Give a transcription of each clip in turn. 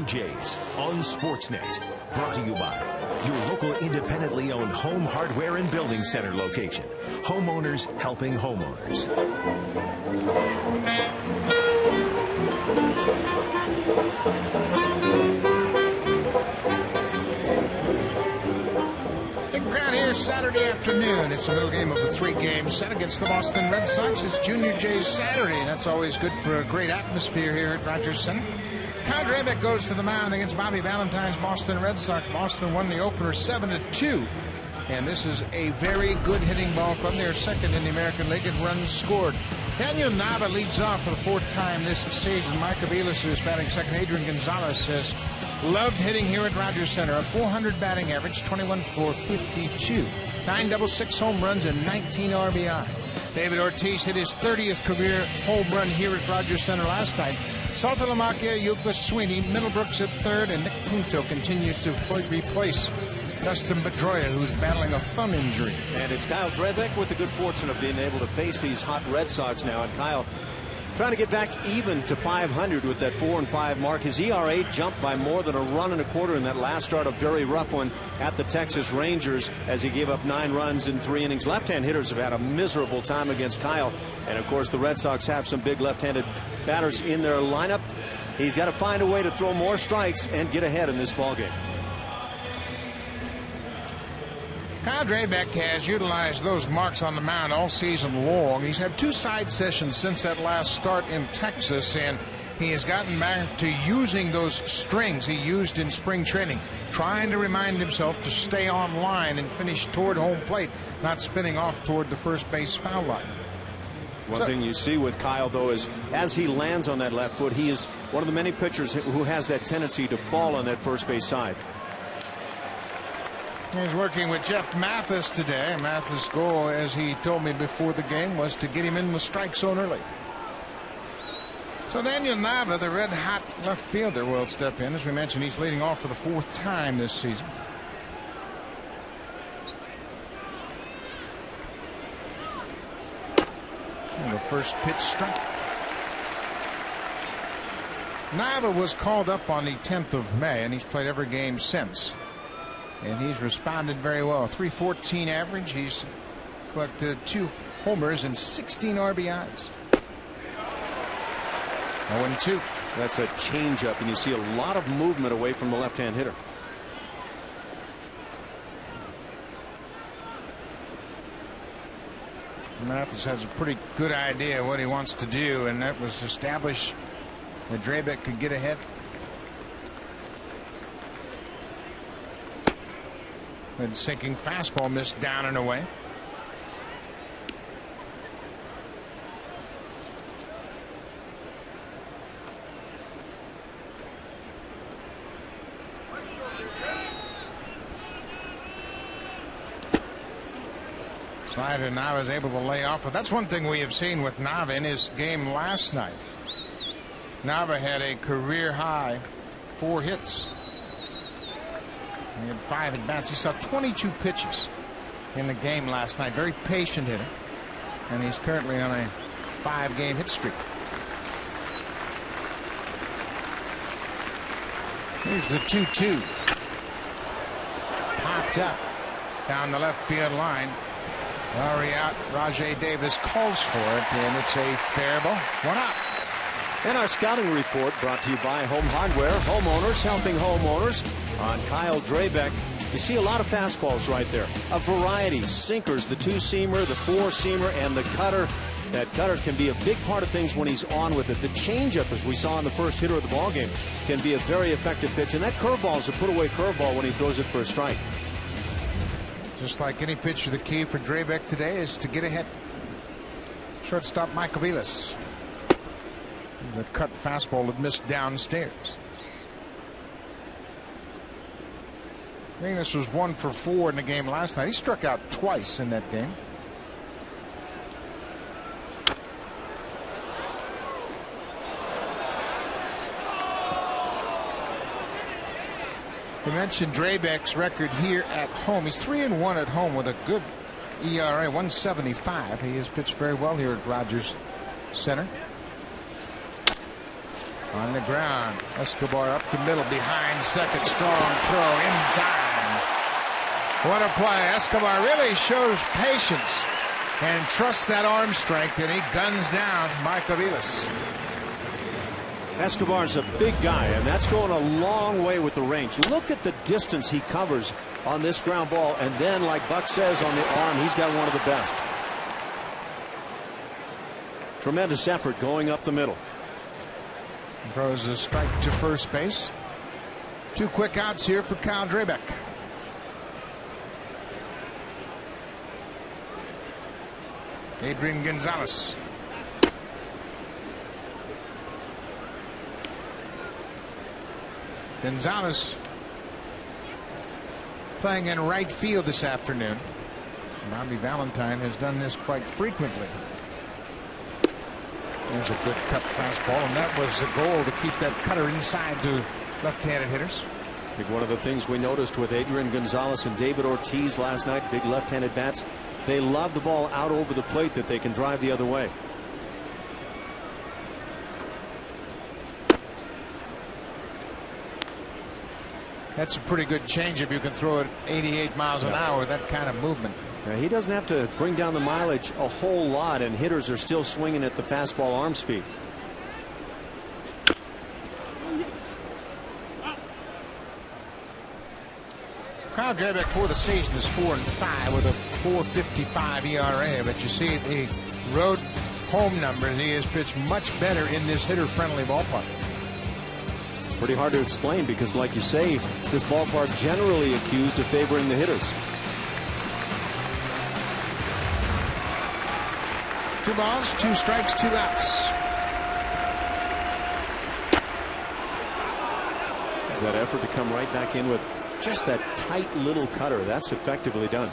Jays on Sportsnet. Brought to you by your local independently owned home hardware and building center location. Homeowners helping homeowners. Big crowd here Saturday afternoon. It's a middle game of the 3-game set against the Boston Red Sox. It's Junior Jays Saturday, and that's always good for a great atmosphere here at Rogers Center. Kyle Drabek goes to the mound against Bobby Valentine's Boston Red Sox. Boston won the opener 7-2. And this is a very good hitting ball club. They're second in the American League in runs scored. Daniel Nava leads off for the 4th time this season. Mike Aviles is batting second. Adrian Gonzalez has loved hitting here at Rogers Center. A 400 batting average, 21 for 52. 9 double, 6 home runs, and 19 RBI. David Ortiz hit his 30th career home run here at Rogers Center last night. Saltalamacchia, Euclid Sweeney, Middlebrooks at third, and Nick Punto continues to replace Dustin Pedroia, who's battling a thumb injury. And it's Kyle Drabek with the good fortune of being able to face these hot Red Sox now. And Kyle trying to get back even to 500 with that 4-5 mark. His ERA jumped by more than a run and a quarter in that last start, a very rough one at the Texas Rangers, as he gave up 9 runs in 3 innings. Left-hand hitters have had a miserable time against Kyle. And, of course, the Red Sox have some big left-handed batters in their lineup. He's got to find a way to throw more strikes and get ahead in this ballgame. Kyle Drabek has utilized those marks on the mound all season long. He's had 2 side sessions since that last start in Texas, and he has gotten back to using those strings he used in spring training, trying to remind himself to stay on line and finish toward home plate, not spinning off toward the first base foul line. One thing you see with Kyle, though, is as he lands on that left foot, he is one of the many pitchers who has that tendency to fall on that first base side. He's working with Jeff Mathis today. Mathis' goal, as he told me before the game, was to get him in the strike zone early. So Daniel Nava, the red-hot left fielder, will step in. As we mentioned, he's leading off for the 4th time this season. And the first pitch strike. Nava was called up on the 10th of May, and he's played every game since. And he's responded very well. 314 average. He's collected 2 homers and 16 RBIs. 0-2. That's a changeup, and you see a lot of movement away from the left-hand hitter. Mathis has a pretty good idea what he wants to do, and that was establish that Drabek could get ahead. And sinking fastball missed down and away. Slider now is able to lay off. But that's one thing we have seen with Nava in his game last night. Nava had a career high 4 hits. He had 5 at bats. He saw 22 pitches in the game last night. Very patient hitter. And he's currently on a 5-game hit streak. Here's the 2-2. Popped up down the left field line. Already out. Rajay Davis calls for it, and it's a fair ball. 1 out. And our scouting report brought to you by Home Hardware, homeowners helping homeowners. On Kyle Drabek, you see a lot of fastballs right there. A variety. Sinkers, the 2-seamer, the 4-seamer, and the cutter. That cutter can be a big part of things when he's on with it. The changeup, as we saw in the first hitter of the ballgame, can be a very effective pitch. And that curveball is a put-away curveball when he throws it for a strike. Just like any pitcher, the key for Drabek today is to get ahead. Shortstop Mike Aviles. The cut fastball had missed downstairs. Venus was 1 for 4 in the game last night. He struck out twice in that game. We mentioned Drabek's record here at home. He's 3-1 at home with a good ERA, 175. He has pitched very well here at Rogers Center. On the ground, Escobar up the middle, behind second, strong throw in time. What a play. Escobar really shows patience and trusts that arm strength, and he guns down Mike Aviles. Escobar's a big guy, and that's going a long way with the range. Look at the distance he covers on this ground ball, and then, like Buck says, on the arm, he's got one of the best. Tremendous effort going up the middle. Throws a strike to first base. 2 quick outs here for Kyle Drabek. Adrian Gonzalez. Gonzalez playing in right field this afternoon. Bobby Valentine has done this quite frequently. There's a good cut fastball, and that was the goal, to keep that cutter inside to left-handed hitters. I think one of the things we noticed with Adrian Gonzalez and David Ortiz last night, big left-handed bats, they love the ball out over the plate that they can drive the other way. That's a pretty good changeup. You can throw it 88 miles an hour with that kind of movement. Now, he doesn't have to bring down the mileage a whole lot, and hitters are still swinging at the fastball arm speed. Kyle Drabek for the season is 4-5 with a 4.55 ERA. But you see the road home numbers. He has pitched much better in this hitter-friendly ballpark. Pretty hard to explain because, like you say, this ballpark generally accused of favoring the hitters. 2 balls, 2 strikes, 2 outs. There's that effort to come right back in with just that tight little cutter. That's effectively done.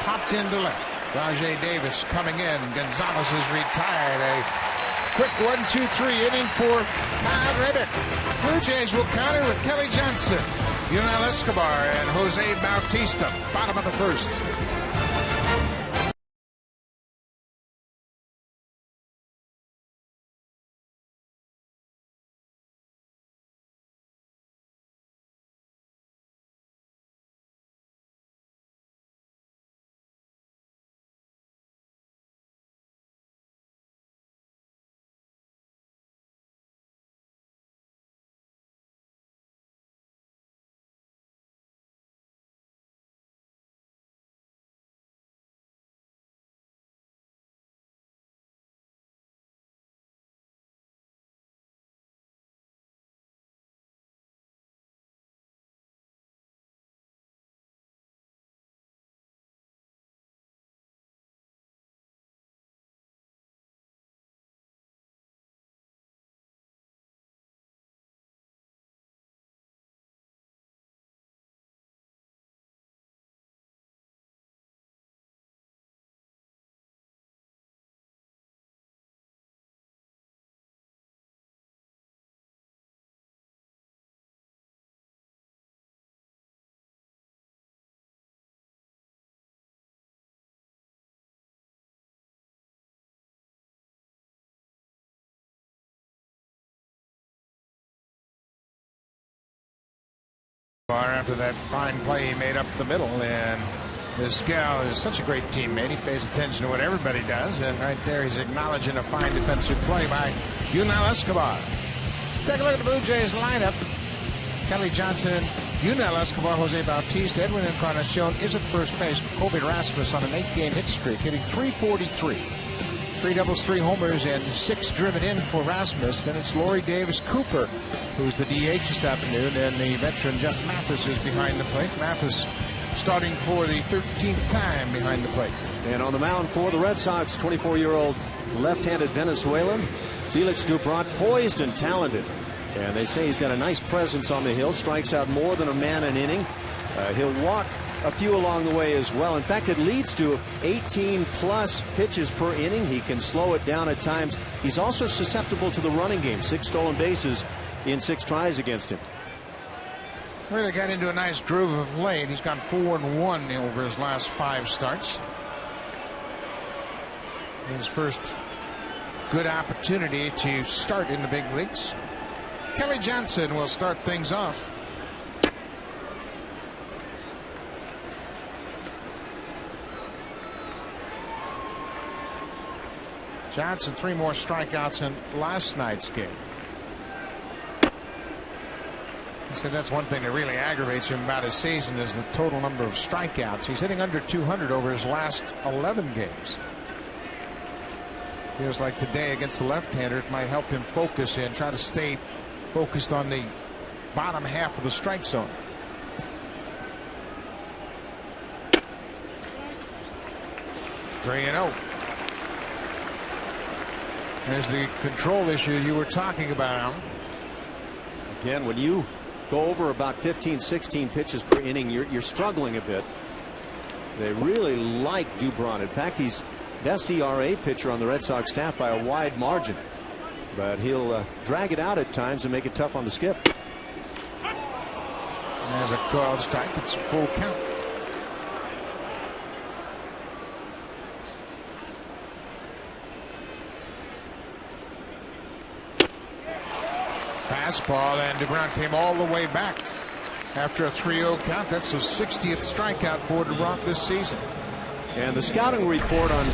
Popped into left. Rajai Davis coming in. Gonzalez is retired. A quick 1-2-3 inning for Kyle Drabek. Blue Jays will counter with Kelly Johnson, Yunel Escobar, and Jose Bautista. Bottom of the first. After that fine play he made up the middle, and this gal is such a great teammate. He pays attention to what everybody does, and right there he's acknowledging a fine defensive play by Yunel Escobar. Take a look at the Blue Jays lineup. Kelly Johnson, Yunel Escobar, Jose Bautista, Edwin Encarnacion is at first base. Colby Rasmus on an 8-game hit streak, hitting .343. 3 doubles, 3 homers, and 6 driven in for Rasmus. Then it's Laurie Davis Cooper, who's the DH this afternoon, and the veteran Jeff Mathis is behind the plate. Mathis starting for the 13th time behind the plate. And on the mound for the Red Sox, 24-year-old left-handed Venezuelan Felix Dubrat, poised and talented. And they say he's got a nice presence on the hill, strikes out more than a man an inning. He'll walk a few along the way as well. In fact, it leads to 18+ pitches per inning. He can slow it down at times. He's also susceptible to the running game. 6 stolen bases in 6 tries against him. Really got into a nice groove of late. He's gone 4-1 over his last 5 starts. His first good opportunity to start in the big leagues. Kelly Johnson will start things off. Johnson 3 more strikeouts in last night's game. He said that's one thing that really aggravates him about his season is the total number of strikeouts. He's hitting under 200 over his last 11 games. Feels like today against the left-hander it might help him focus and try to stay focused on the bottom half of the strike zone. Three and 0. There's the control issue you were talking about. Again, when you go over about 15-16 pitches per inning, you're struggling a bit. They really like Dubron. In fact, he's best ERA pitcher on the Red Sox staff by a wide margin. But he'll drag it out at times and make it tough on the skip. There's a called strike. It's a full count. Fastball, and Dubron came all the way back after a 3-0 count. That's the 60th strikeout for Dubron this season. And the scouting report on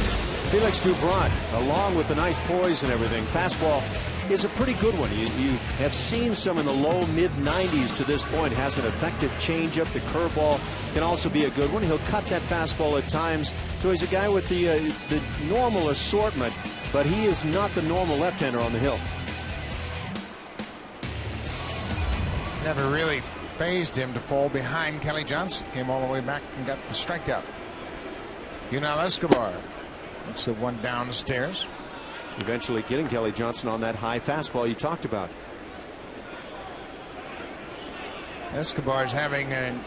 Felix Dubron, along with the nice poise and everything, fastball is a pretty good one. You have seen some in the low mid-90s to this point. Has an effective changeup. The curveball can also be a good one. He'll cut that fastball at times. So he's a guy with the normal assortment, but he is not the normal left-hander on the hill. Never really phased him to fall behind Kelly Johnson. Came all the way back and got the strikeout. Yunel Escobar. That's the one down the stairs. Eventually getting Kelly Johnson on that high fastball you talked about. Escobar's having a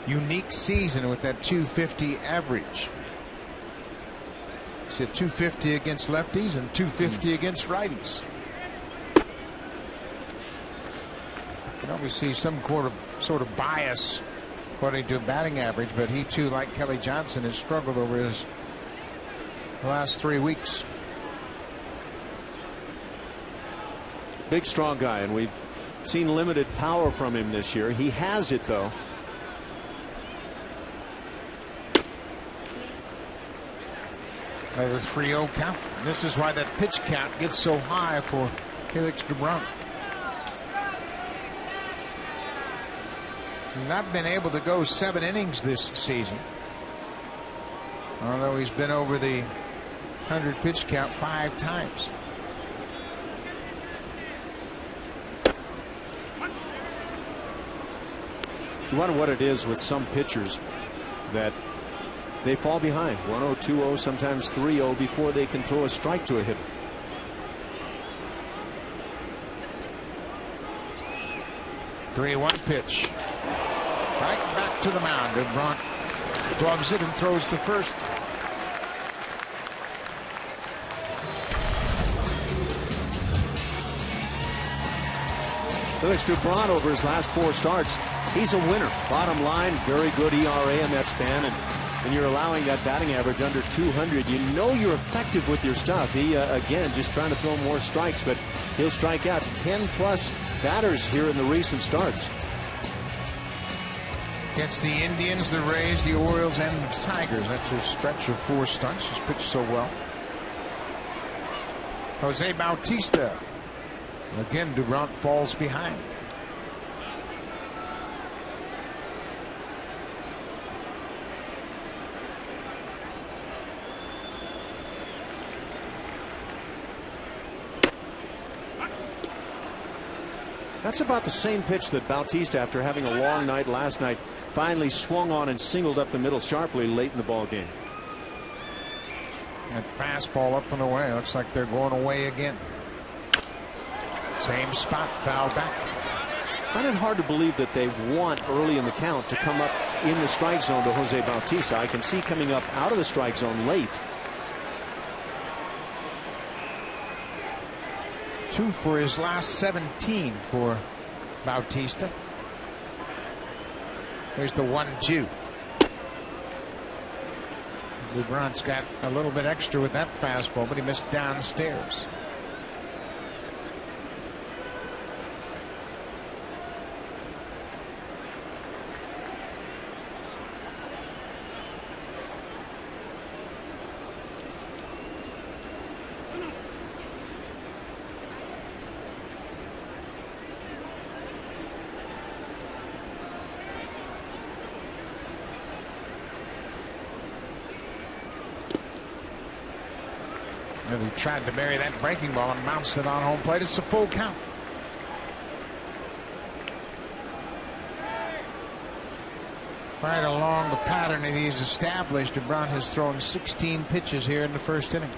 unique season with that 250 average. He's at 250 against lefties and 250 against righties. You always see some sort of bias according to batting average, but he too, like Kelly Johnson, has struggled over his last 3 weeks. Big, strong guy, and we've seen limited power from him this year. He has it, though. There's a 3-0 count. This is why that pitch count gets so high for Felix Dubron. Not been able to go 7 innings this season, although he's been over the 100 pitch count 5 times. You wonder what it is with some pitchers that they fall behind 1-0, 2-0, sometimes 3-0 before they can throw a strike to a hitter. Three-one pitch. Right back to the mound. Dubron gloves it and throws to first. Felix Dubron, over his last 4 starts, he's a winner. Bottom line, very good ERA in that span, and you're allowing that batting average under 200. You know you're effective with your stuff. He again just trying to throw more strikes, but he'll strike out 10+ batters here in the recent starts. Against the Indians, the Rays, the Orioles, and the Tigers. That's a stretch of 4 starts. He's pitched so well. Jose Bautista. Again, Dubron falls behind. That's about the same pitch that Bautista, after having a long night last night, finally swung on and singled up the middle sharply late in the ball game. That fastball up and away. Looks like they're going away again. Same spot, foul back. I find it hard to believe that they want early in the count to come up in the strike zone to Jose Bautista. I can see coming up out of the strike zone late. 2 for his last 17 for Bautista. Here's the 1-2. LeBron's got a little bit extra with that fastball, but he missed downstairs. He tried to bury that breaking ball and bounced it on home plate. It's a full count. Right along the pattern that he's established, LeBron has thrown 16 pitches here in the first inning.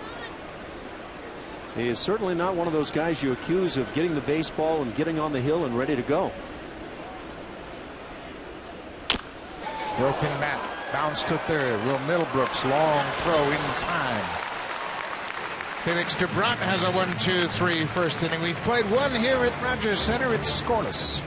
He is certainly not one of those guys you accuse of getting the baseball and getting on the hill and ready to go. Broken bat, bounce to third. Will Middlebrooks, long throw in time. Felix DeBrant has a 1-2-3 first inning. We've played one here at Rogers Center. It's scoreless.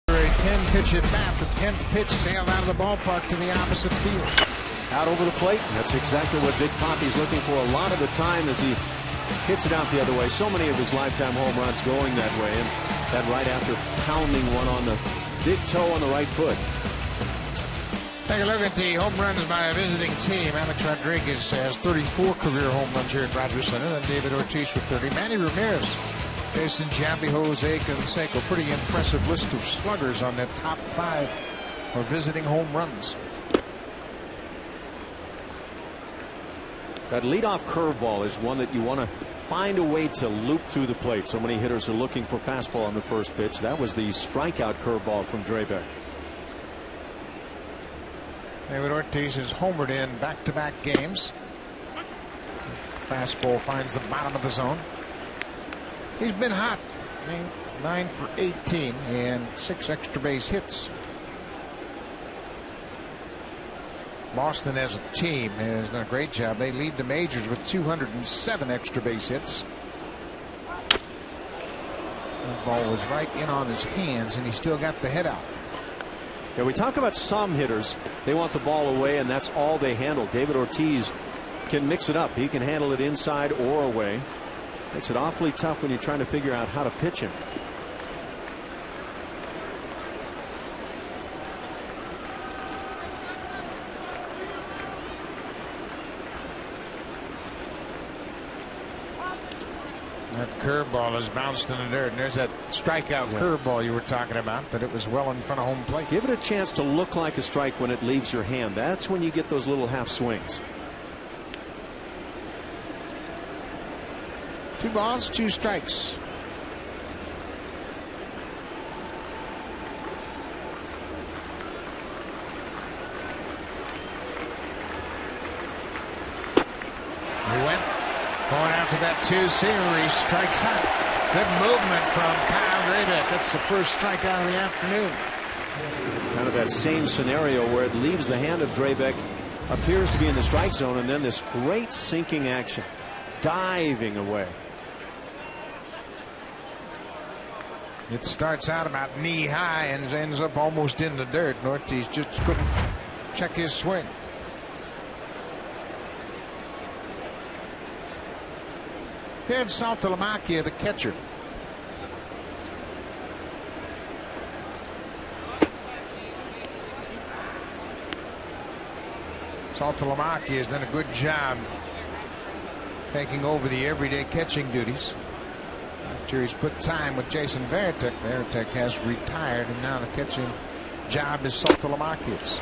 A 10-pitch at bat. The 10th pitch sailed out of the ballpark to the opposite field. Out over the plate. That's exactly what Big Poppy's looking for a lot of the time as he hits it out the other way. So many of his lifetime home runs going that way, and that right after pounding one on the big toe on the right foot. Take a look at the home runs by a visiting team. Alex Rodriguez has 34 career home runs here at Rogers Center. Then David Ortiz with 30. Manny Ramirez, Jason Giambi, Jose Canseco. Pretty impressive list of sluggers on that top 5 for visiting home runs. That leadoff curveball is one that you want to find a way to loop through the plate. So many hitters are looking for fastball on the first pitch. That was the strikeout curveball from Dreybeck. David Ortiz has homered in back-to-back games. Fastball finds the bottom of the zone. He's been hot. 9 for 18 and 6 extra base hits. Boston as a team has done a great job. They lead the majors with 207 extra base hits. The ball was right in on his hands, and he still got the head out. Yeah, we talk about some hitters. They want the ball away, and that's all they handle. David Ortiz can mix it up. He can handle it inside or away. Makes it awfully tough when you're trying to figure out how to pitch him. That curveball has bounced in the dirt, and there's that strikeout curveball you were talking about, but it was well in front of home plate. Give it a chance to look like a strike when it leaves your hand. That's when you get those little half swings. 2 balls, 2 strikes. He went going after that 2-seamer. He strikes out. Good movement from Kyle Drabek. That's the first strikeout of the afternoon. Kind of that same scenario where it leaves the hand of Drabek, appears to be in the strike zone, and then this great sinking action, diving away. It starts out about knee high and ends up almost in the dirt. Ortiz just couldn't check his swing. Here's Saltalamacchia, the catcher. Saltalamacchia has done a good job taking over the everyday catching duties. After he's put time with Jason Varitek. Varitek has retired, and now the catching job is Saltalamacchia's.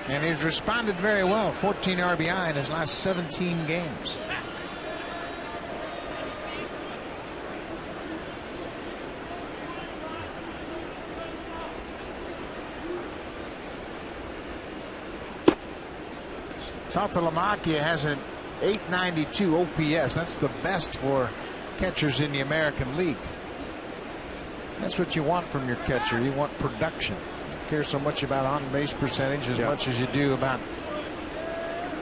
And he's responded very well. 14 RBI in his last 17 games. Saltalamacchia has an 892 OPS. That's the best for catchers in the American League. That's what you want from your catcher. You want production. Don't care so much about on-base percentage as much as you do about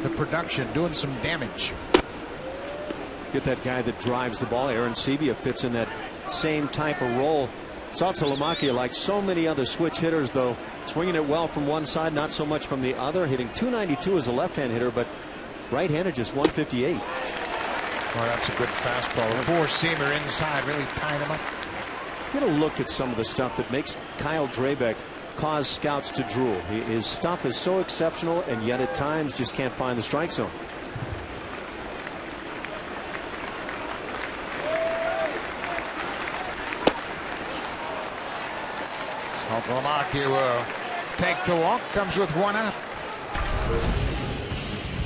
the production, doing some damage. Get that guy that drives the ball. Aaron Sebia fits in that same type of role. Saltalamacchia, like so many other switch hitters, though, swinging it well from one side, not so much from the other. Hitting 292 as a left-hand hitter, but right-handed just 158. Well, that's a good fastball. A 4-seamer inside really tied him up. Get a look at some of the stuff that makes Kyle Drabek cause scouts to drool. His stuff is so exceptional, and yet at times just can't find the strike zone. Saltalamacchia will take the walk. Comes with 1 out.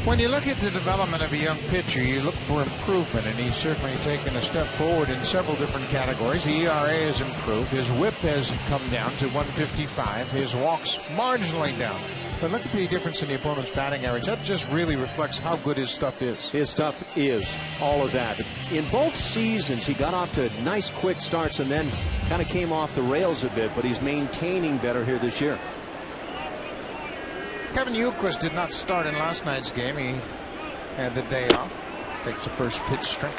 When you look at the development of a young pitcher, you look for improvement, and he's certainly taken a step forward in several different categories. The ERA has improved. His whip has come down to 155. His walks marginally down. But look at the difference in the opponent's batting average. That just really reflects how good his stuff is. His stuff is all of that. In both seasons, he got off to nice quick starts and then kind of came off the rails a bit, but he's maintaining better here this year. Kevin Youkilis did not start in last night's game. He had the day off. Takes the first pitch straight.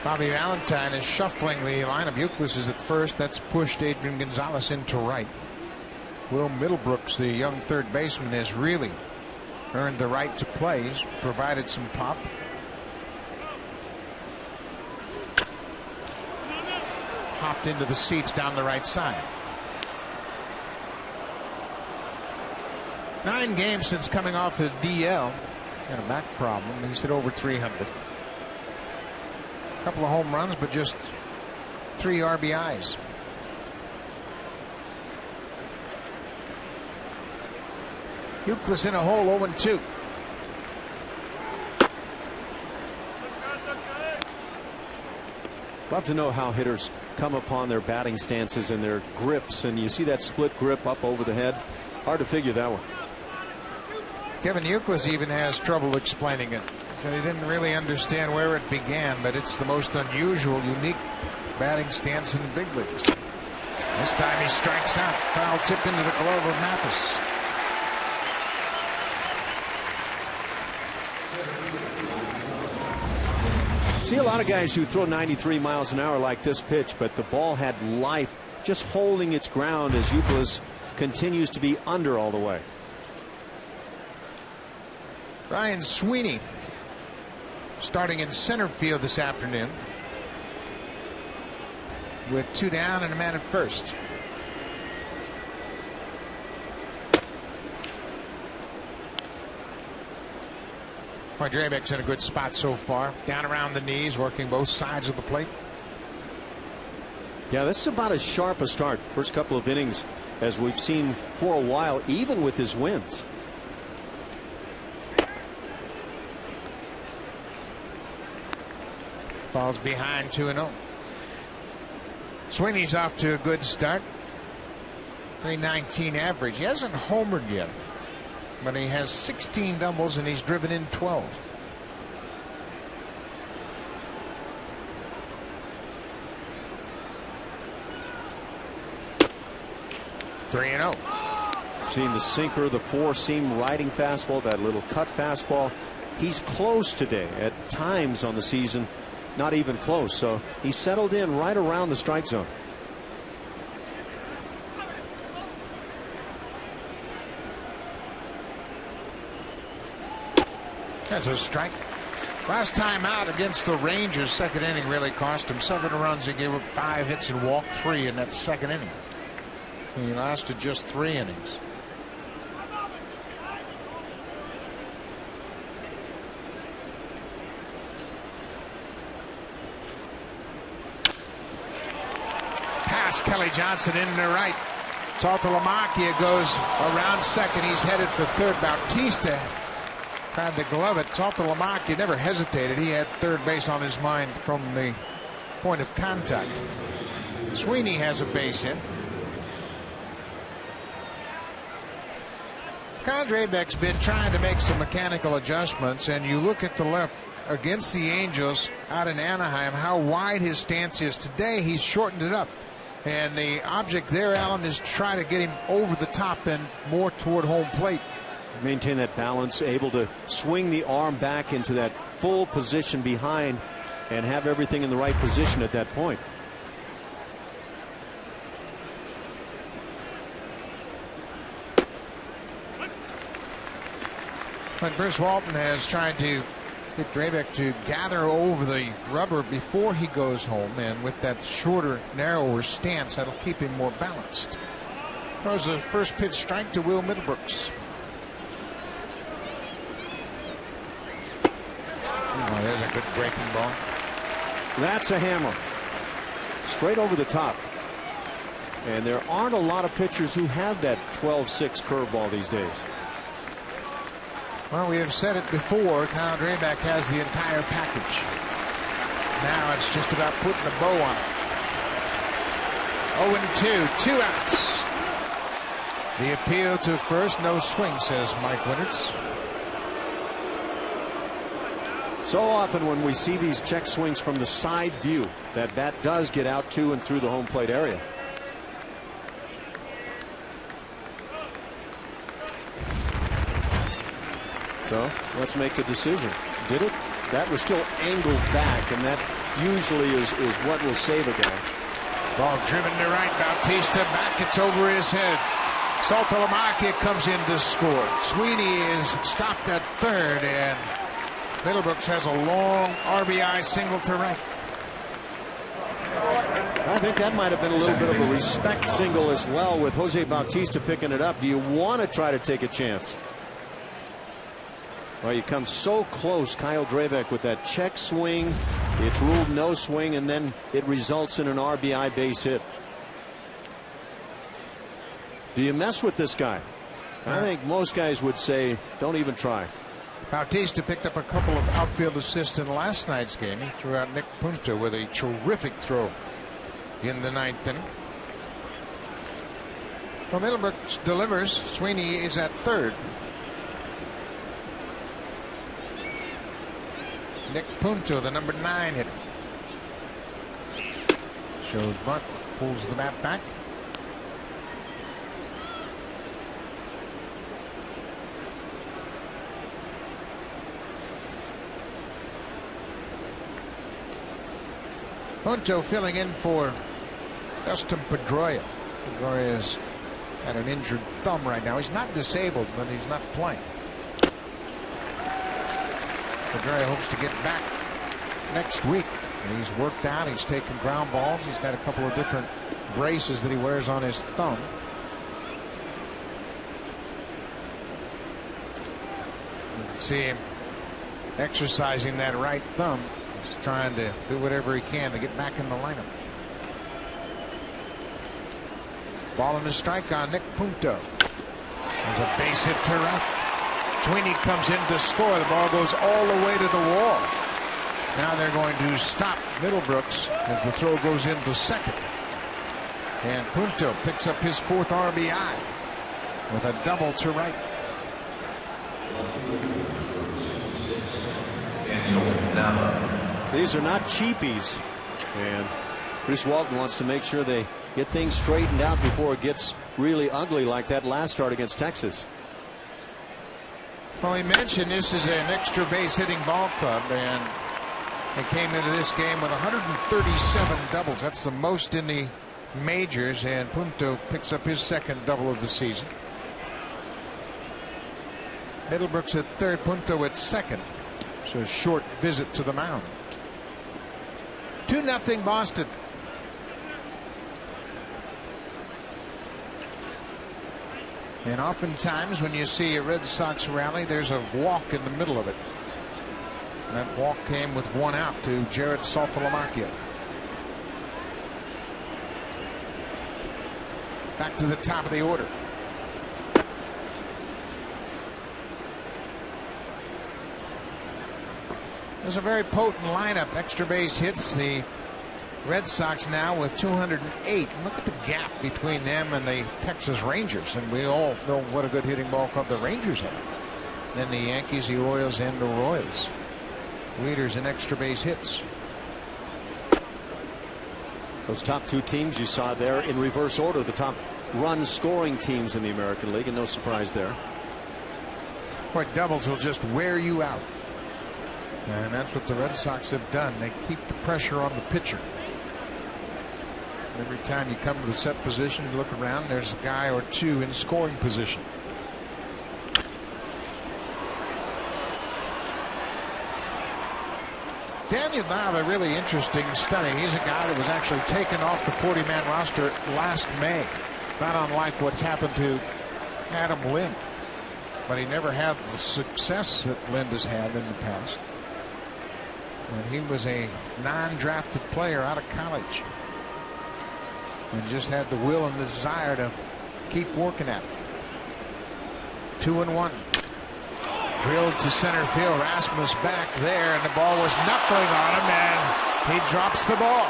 Bobby Valentine is shuffling the lineup. Youkilis is at first. That's pushed Adrian Gonzalez into right. Will Middlebrooks, the young third baseman, has really earned the right to play. He's provided some pop. Hopped into the seats down the right side. 9 games since coming off the DL. Had a back problem. He's hit over 300. A couple of home runs, but just 3 RBIs. Youkilis in a hole, 0-2. Love to know how hitters come upon their batting stances and their grips, and you see that split grip up over the head. Hard to figure that one. Kevin Youkilis even has trouble explaining it. He said he didn't really understand where it began, but it's the most unusual, unique batting stance in the big leagues. This time he strikes out. Foul tip into the glove of Mathis. See a lot of guys who throw 93 miles an hour like this pitch, but the ball had life, just holding its ground as Youkilis continues to be under all the way. Ryan Sweeney starting in center field this afternoon with 2 down and a man at first. Boy, Drabek's in a good spot so far. Down around the knees, working both sides of the plate. Yeah, this is about as sharp a start. First couple of innings as we've seen for a while, even with his wins. Falls behind 2-0. Sweeney's off to a good start. 319 average. He hasn't homered yet, but he has 16 doubles and he's driven in 12. Three and 0. Seen the sinker, the four-seam riding fastball, that little cut fastball. He's close today. At times on the season, not even close. So he settled in right around the strike zone. That's a strike. Last time out against the Rangers, second inning really cost him 7 runs. He gave up 5 hits and walked 3 in that second inning. He lasted just 3 innings. Pass Kelly Johnson in the right. Saltalamacchia goes around second. He's headed for third. Bautista tried to glove it. Saltalamacchia never hesitated. He had third base on his mind from the point of contact. Sweeney has a base hit. Condrebeck's been trying to make some mechanical adjustments, and you look at the left against the Angels out in Anaheim, how wide his stance is. Today he's shortened it up, and the object there, Alan, is try to get him over the top and more toward home plate. Maintain that balance, able to swing the arm back into that full position behind and have everything in the right position at that point. But Bruce Walton has tried to get Drabek to gather over the rubber before he goes home, and with that shorter, narrower stance, that'll keep him more balanced. Throws a first pitch strike to Will Middlebrooks. Oh, there's a good breaking ball. That's a hammer. Straight over the top. And there aren't a lot of pitchers who have that 12-6 curveball these days. Well, we have said it before. Kyle Drabek has the entire package. Now it's just about putting a bow on it. 0-2, 2 outs. The appeal to first, no swing, says Mike Winterts. So often when we see these check swings from the side view, that bat does get out to and through the home plate area. So let's make the decision. Did it? That was still angled back, and that usually is what will save a guy. Ball driven to right. Bautista back. It's over his head. Saltalamacchia comes in to score. Sweeney is stopped at third, and Middlebrooks has a long RBI single to right. I think that might have been a little bit of a respect single as well, with Jose Bautista picking it up. Do you want to try to take a chance? Well, you come so close, Kyle Drabek, with that check swing. It's ruled no swing, and then it results in an RBI base hit. Do you mess with this guy? I think most guys would say don't even try. Bautista picked up a couple of outfield assists in last night's game. He threw out Nick Punto with a terrific throw in the ninth inning. Well, Middlebrooks delivers. Sweeney is at third. Nick Punto, the number 9 hitter. Shows bunt, pulls the bat back. Punto filling in for Dustin Pedroia. Pedroia's got an injured thumb right now. He's not disabled, but he's not playing. Pedroia hopes to get back next week. He's worked out. He's taken ground balls. He's got a couple of different braces that he wears on his thumb. You can see him exercising that right thumb. He's trying to do whatever he can to get back in the lineup. Ball and a strike on Nick Punto. There's a base hit to right. Sweeney comes in to score. The ball goes all the way to the wall. Now they're going to stop Middlebrooks as the throw goes into second. And Punto picks up his 4th RBI with a double to right. These are not cheapies, and Bruce Walton wants to make sure they get things straightened out before it gets really ugly like that last start against Texas. Well, we mentioned this is an extra base hitting ball club, and they came into this game with 137 doubles. That's the most in the majors, and Punto picks up his 2nd double of the season. Middlebrooks at 3rd, Punto at 2nd. So a short visit to the mound. 2-0 Boston. And oftentimes when you see a Red Sox rally, there's a walk in the middle of it. And that walk came with 1 out to Jared Saltalamacchia. Back to the top of the order. There's a very potent lineup. Extra base hits. The Red Sox now with 208. Look at the gap between them and the Texas Rangers. And we all know what a good hitting ball club the Rangers have. Then the Yankees, the Orioles, and the Royals. Leaders in extra base hits. Those top 2 teams you saw there in reverse order, the top run scoring teams in the American League, and no surprise there. Boy, doubles will just wear you out. And that's what the Red Sox have done. They keep the pressure on the pitcher. Every time you come to the set position, you look around, there's a guy or 2 in scoring position. Daniel Nava, a really interesting study. He's a guy that was actually taken off the 40-man roster last May. Not unlike what happened to Adam Lind. But he never had the success that Lind has had in the past. And he was a non-drafted player out of college. And just had the will and the desire to keep working at it. 2-1. Drilled to center field. Rasmus back there, and the ball was knuckling on him, and he drops the ball.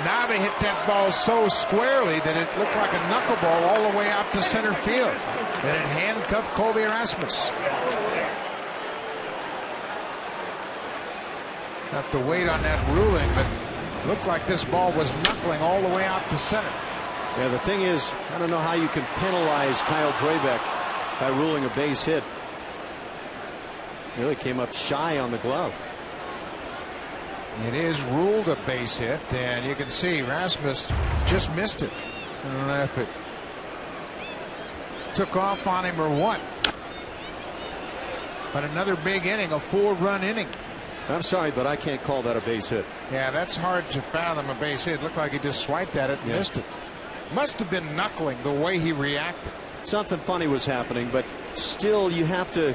Nava hit that ball so squarely that it looked like a knuckleball all the way out to center field. That it handcuffed Colby Rasmus. Have to wait on that ruling, but looked like this ball was knuckling all the way out to center. Yeah, the thing is, I don't know how you can penalize Kyle Drabek by ruling a base hit. Really came up shy on the glove. It is ruled a base hit, and you can see Rasmus just missed it. I don't know if it took off on him or what. But another big inning, a 4-run inning. I'm sorry, but I can't call that a base hit. Yeah, that's hard to fathom a base hit. It looked like he just swiped at it and missed it. Must have been knuckling the way he reacted. Something funny was happening, but still you have to,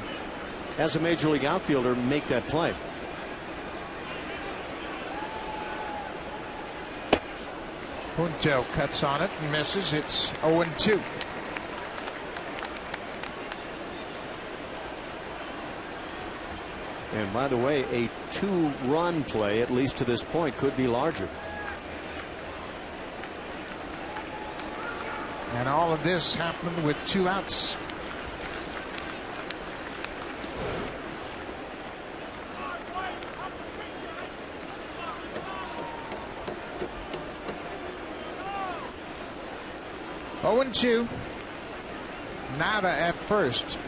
as a major league outfielder, make that play. Punto cuts on it and misses. It's 0-2. And by the way, a 2-run play, at least to this point, could be larger. And all of this happened with 2 outs. Oh, 0-2. Nava at first.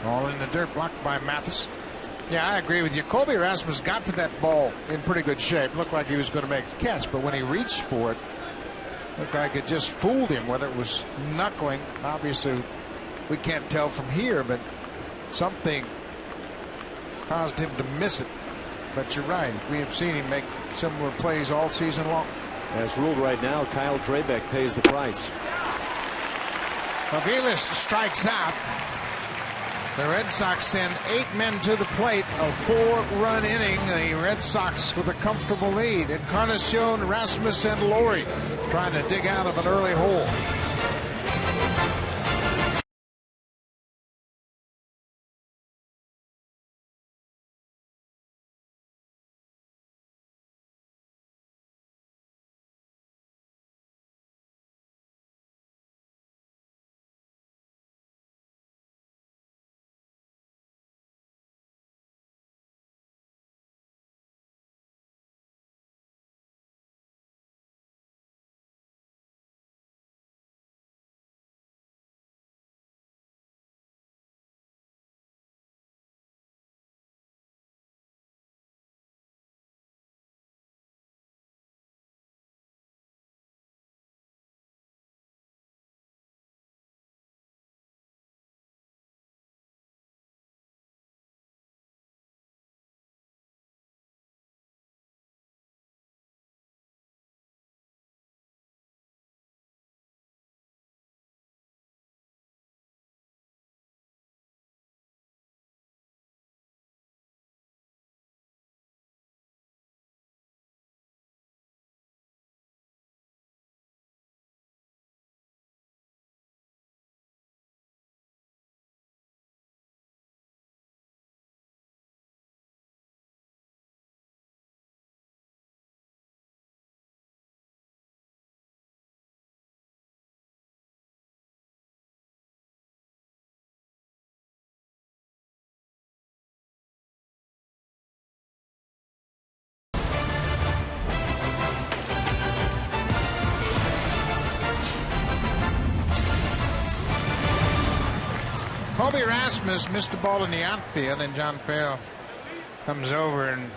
Ball in the dirt, blocked by Mathis. Yeah, I agree with you. Colby Rasmus got to that ball in pretty good shape. Looked like he was going to make the catch, but when he reached for it, looked like it just fooled him, whether it was knuckling. Obviously, we can't tell from here, but something caused him to miss it. But you're right. We have seen him make similar plays all season long. As ruled right now, Kyle Drabek pays the price. Aviles strikes out. The Red Sox send 8 men to the plate. A 4-run inning. The Red Sox with a comfortable lead. Encarnacion, Rasmus, and Laurie trying to dig out of an early hole. Colby Rasmus missed a ball in the outfield, and John Farrell comes over and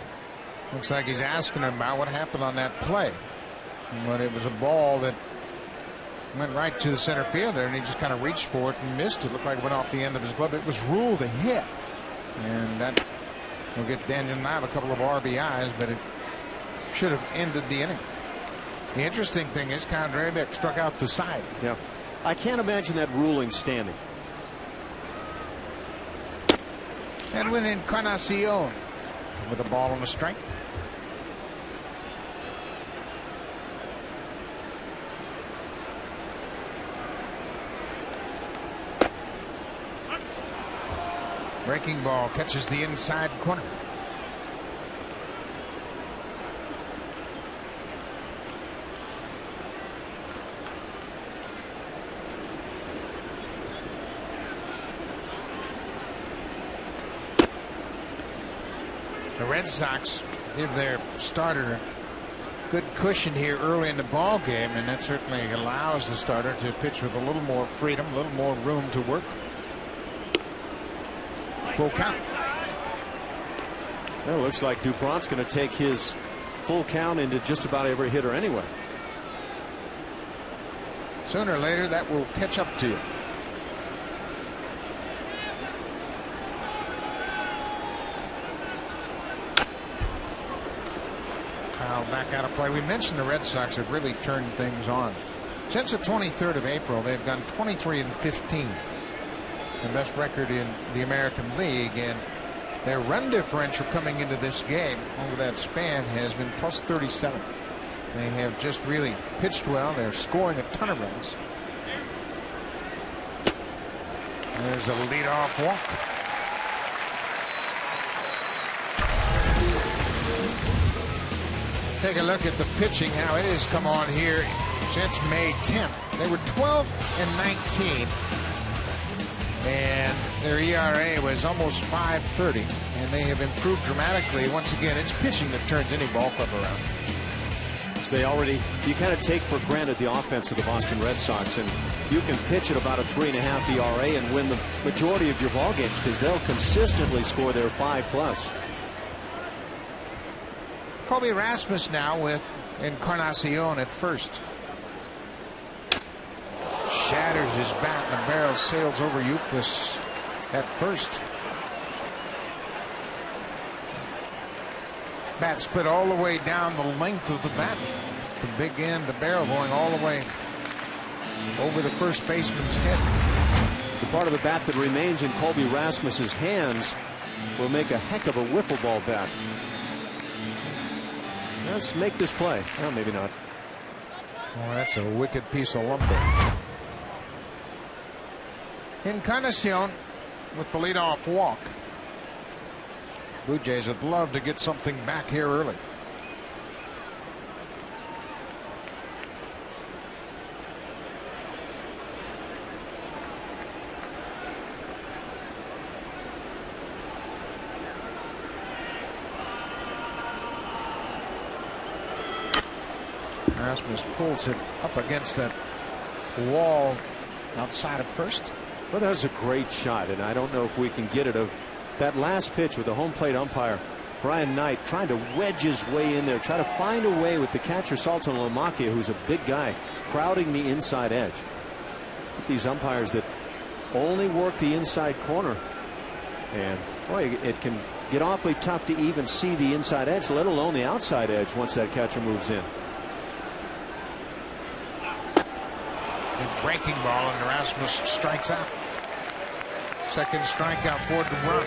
looks like he's asking him about what happened on that play. But it was a ball that went right to the center fielder, and he just kind of reached for it and missed it. Looked like it went off the end of his glove. It was ruled a hit, and that will get Daniel Knight a couple of RBIs, but it should have ended the inning. The interesting thing is Kyle Drabek struck out the side. Yeah, I can't imagine that ruling standing. Edwin Encarnacion with a ball on the strike. Breaking ball catches the inside corner. The Red Sox give their starter good cushion here early in the ball game, and that certainly allows the starter to pitch with a little more freedom, a little more room to work. Full count. Well, it looks like Duprat's going to take his full count into just about every hitter anyway. Sooner or later, that will catch up to you. Back out of play. We mentioned the Red Sox have really turned things on. Since the 23rd of April, they've gone 23-15. The best record in the American League, and their run differential coming into this game over that span has been plus 37. They have just really pitched well. They're scoring a ton of runs. There's a leadoff walk. Take a look at the pitching, how it has come on here since May 10th. They were 12-19, and their ERA was almost 5.30, and they have improved dramatically. Once again, it's pitching that turns any ball club around. So you kind of take for granted the offense of the Boston Red Sox, and you can pitch at about a 3.5 ERA and win the majority of your ball games because they'll consistently score their 5+. Colby Rasmus now with Encarnacion at first. Shatters his bat, and the barrel sails over Euclid at first. Bat split all the way down the length of the bat. The big end, the barrel going all the way over the first baseman's head. The part of the bat that remains in Colby Rasmus's hands will make a heck of a wiffle ball bat. Let's make this play. Well, maybe not. Oh, that's a wicked piece of lumber. Encarnacion with the leadoff walk. Blue Jays would love to get something back here early. Rasmus pulls it up against that wall outside of first. Well, that was a great shot, and I don't know if we can get it of that last pitch with the home plate umpire Brian Knight trying to wedge his way in there, try to find a way with the catcher Sultan Lomakia, who's a big guy, crowding the inside edge. With these umpires that only work the inside corner, and boy, it can get awfully tough to even see the inside edge, let alone the outside edge once that catcher moves in. Breaking ball, and Rasmus strikes out. Second strikeout for Dubron.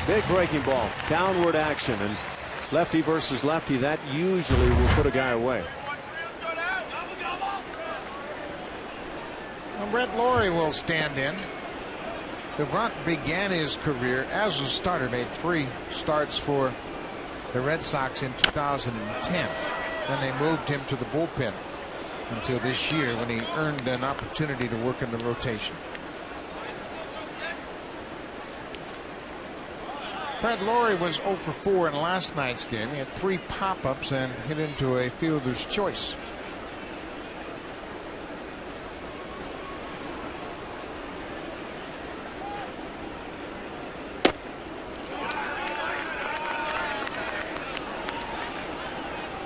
Big breaking ball, downward action, and lefty versus lefty, that usually will put a guy away. Well, Brett Laurie will stand in. Dubron began his career as a starter, made 3 starts for the Red Sox in 2010. Then they moved him to the bullpen until this year when he earned an opportunity to work in the rotation. Brad Laurie was 0 for 4 in last night's game. He had 3 pop-ups and hit into a fielder's choice.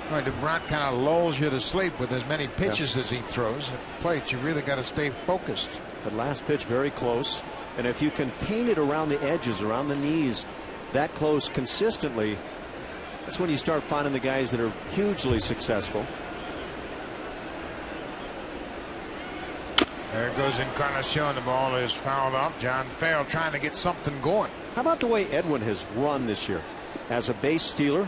Well, DeBrant kind of lulls you to sleep with as many pitches as he throws at the plate. You really got to stay focused. The last pitch very close, and if you can paint it around the edges, around the knees, that close consistently, that's when you start finding the guys that are hugely successful. There goes Encarnacion. The ball is fouled off. John Farrell trying to get something going. How about the way Edwin has run this year as a base stealer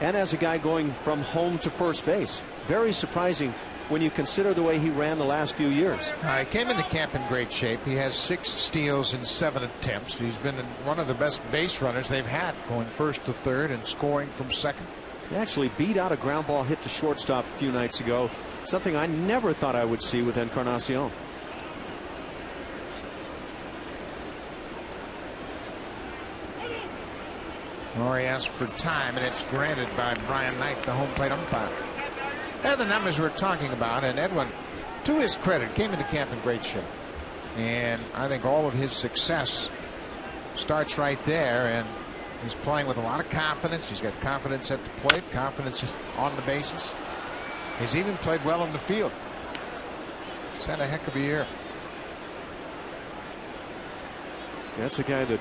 and as a guy going from home to first base? Very surprising when you consider the way he ran the last few years. He came into camp in great shape. He has 6 steals in 7 attempts. He's been one of the best base runners they've had, going first to third and scoring from second. He actually beat out a ground ball hit to shortstop a few nights ago, something I never thought I would see with Encarnacion. Laurie asked for time, and it's granted by Brian Knight, the home plate umpire. They're the numbers we're talking about, and Edwin, to his credit, came into camp in great shape. And I think all of his success starts right there, and he's playing with a lot of confidence. He's got confidence at the plate, confidence on the bases. He's even played well in the field. He's had a heck of a year. That's a guy that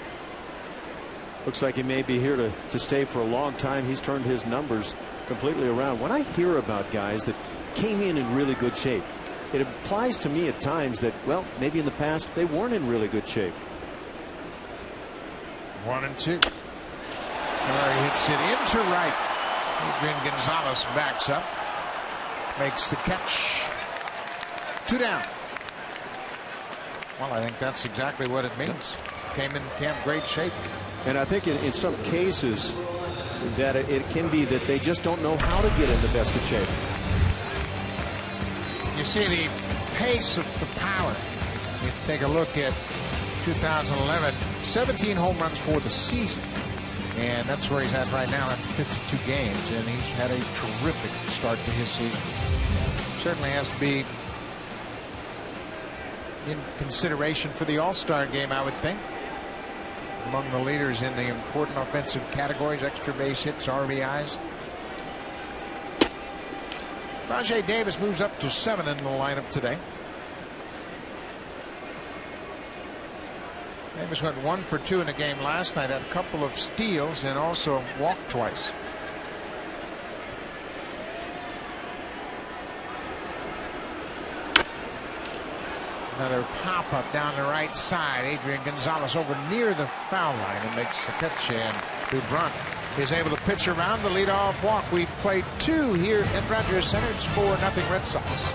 looks like he may be here to stay for a long time. He's turned his numbers completely around. When I hear about guys that came in really good shape, it implies to me at times that, well, maybe in the past they weren't in really good shape. 1-2. Laurie hits it into right. Adrian Gonzalez backs up, makes the catch. 2 down. Well, I think that's exactly what it means. Came in camp great shape. And I think in some cases that it can be that they just don't know how to get in the best of shape. You see the pace of the power. You take a look at 2011, 17 home runs for the season. And that's where he's at right now after 52 games. And he's had a terrific start to his season. Certainly has to be in consideration for the All-Star game, I would think. Among the leaders in the important offensive categories, extra base hits, RBIs. Rajai Davis moves up to 7 in the lineup today. Davis went 1 for 2 in the game last night, had a couple of steals and also walked twice. Another pop-up down the right side. Adrian Gonzalez over near the foul line and makes the catch, and DeBrant is able to pitch around the leadoff walk. We've played 2 here at Rogers Center. It's 4-0 Red Sox.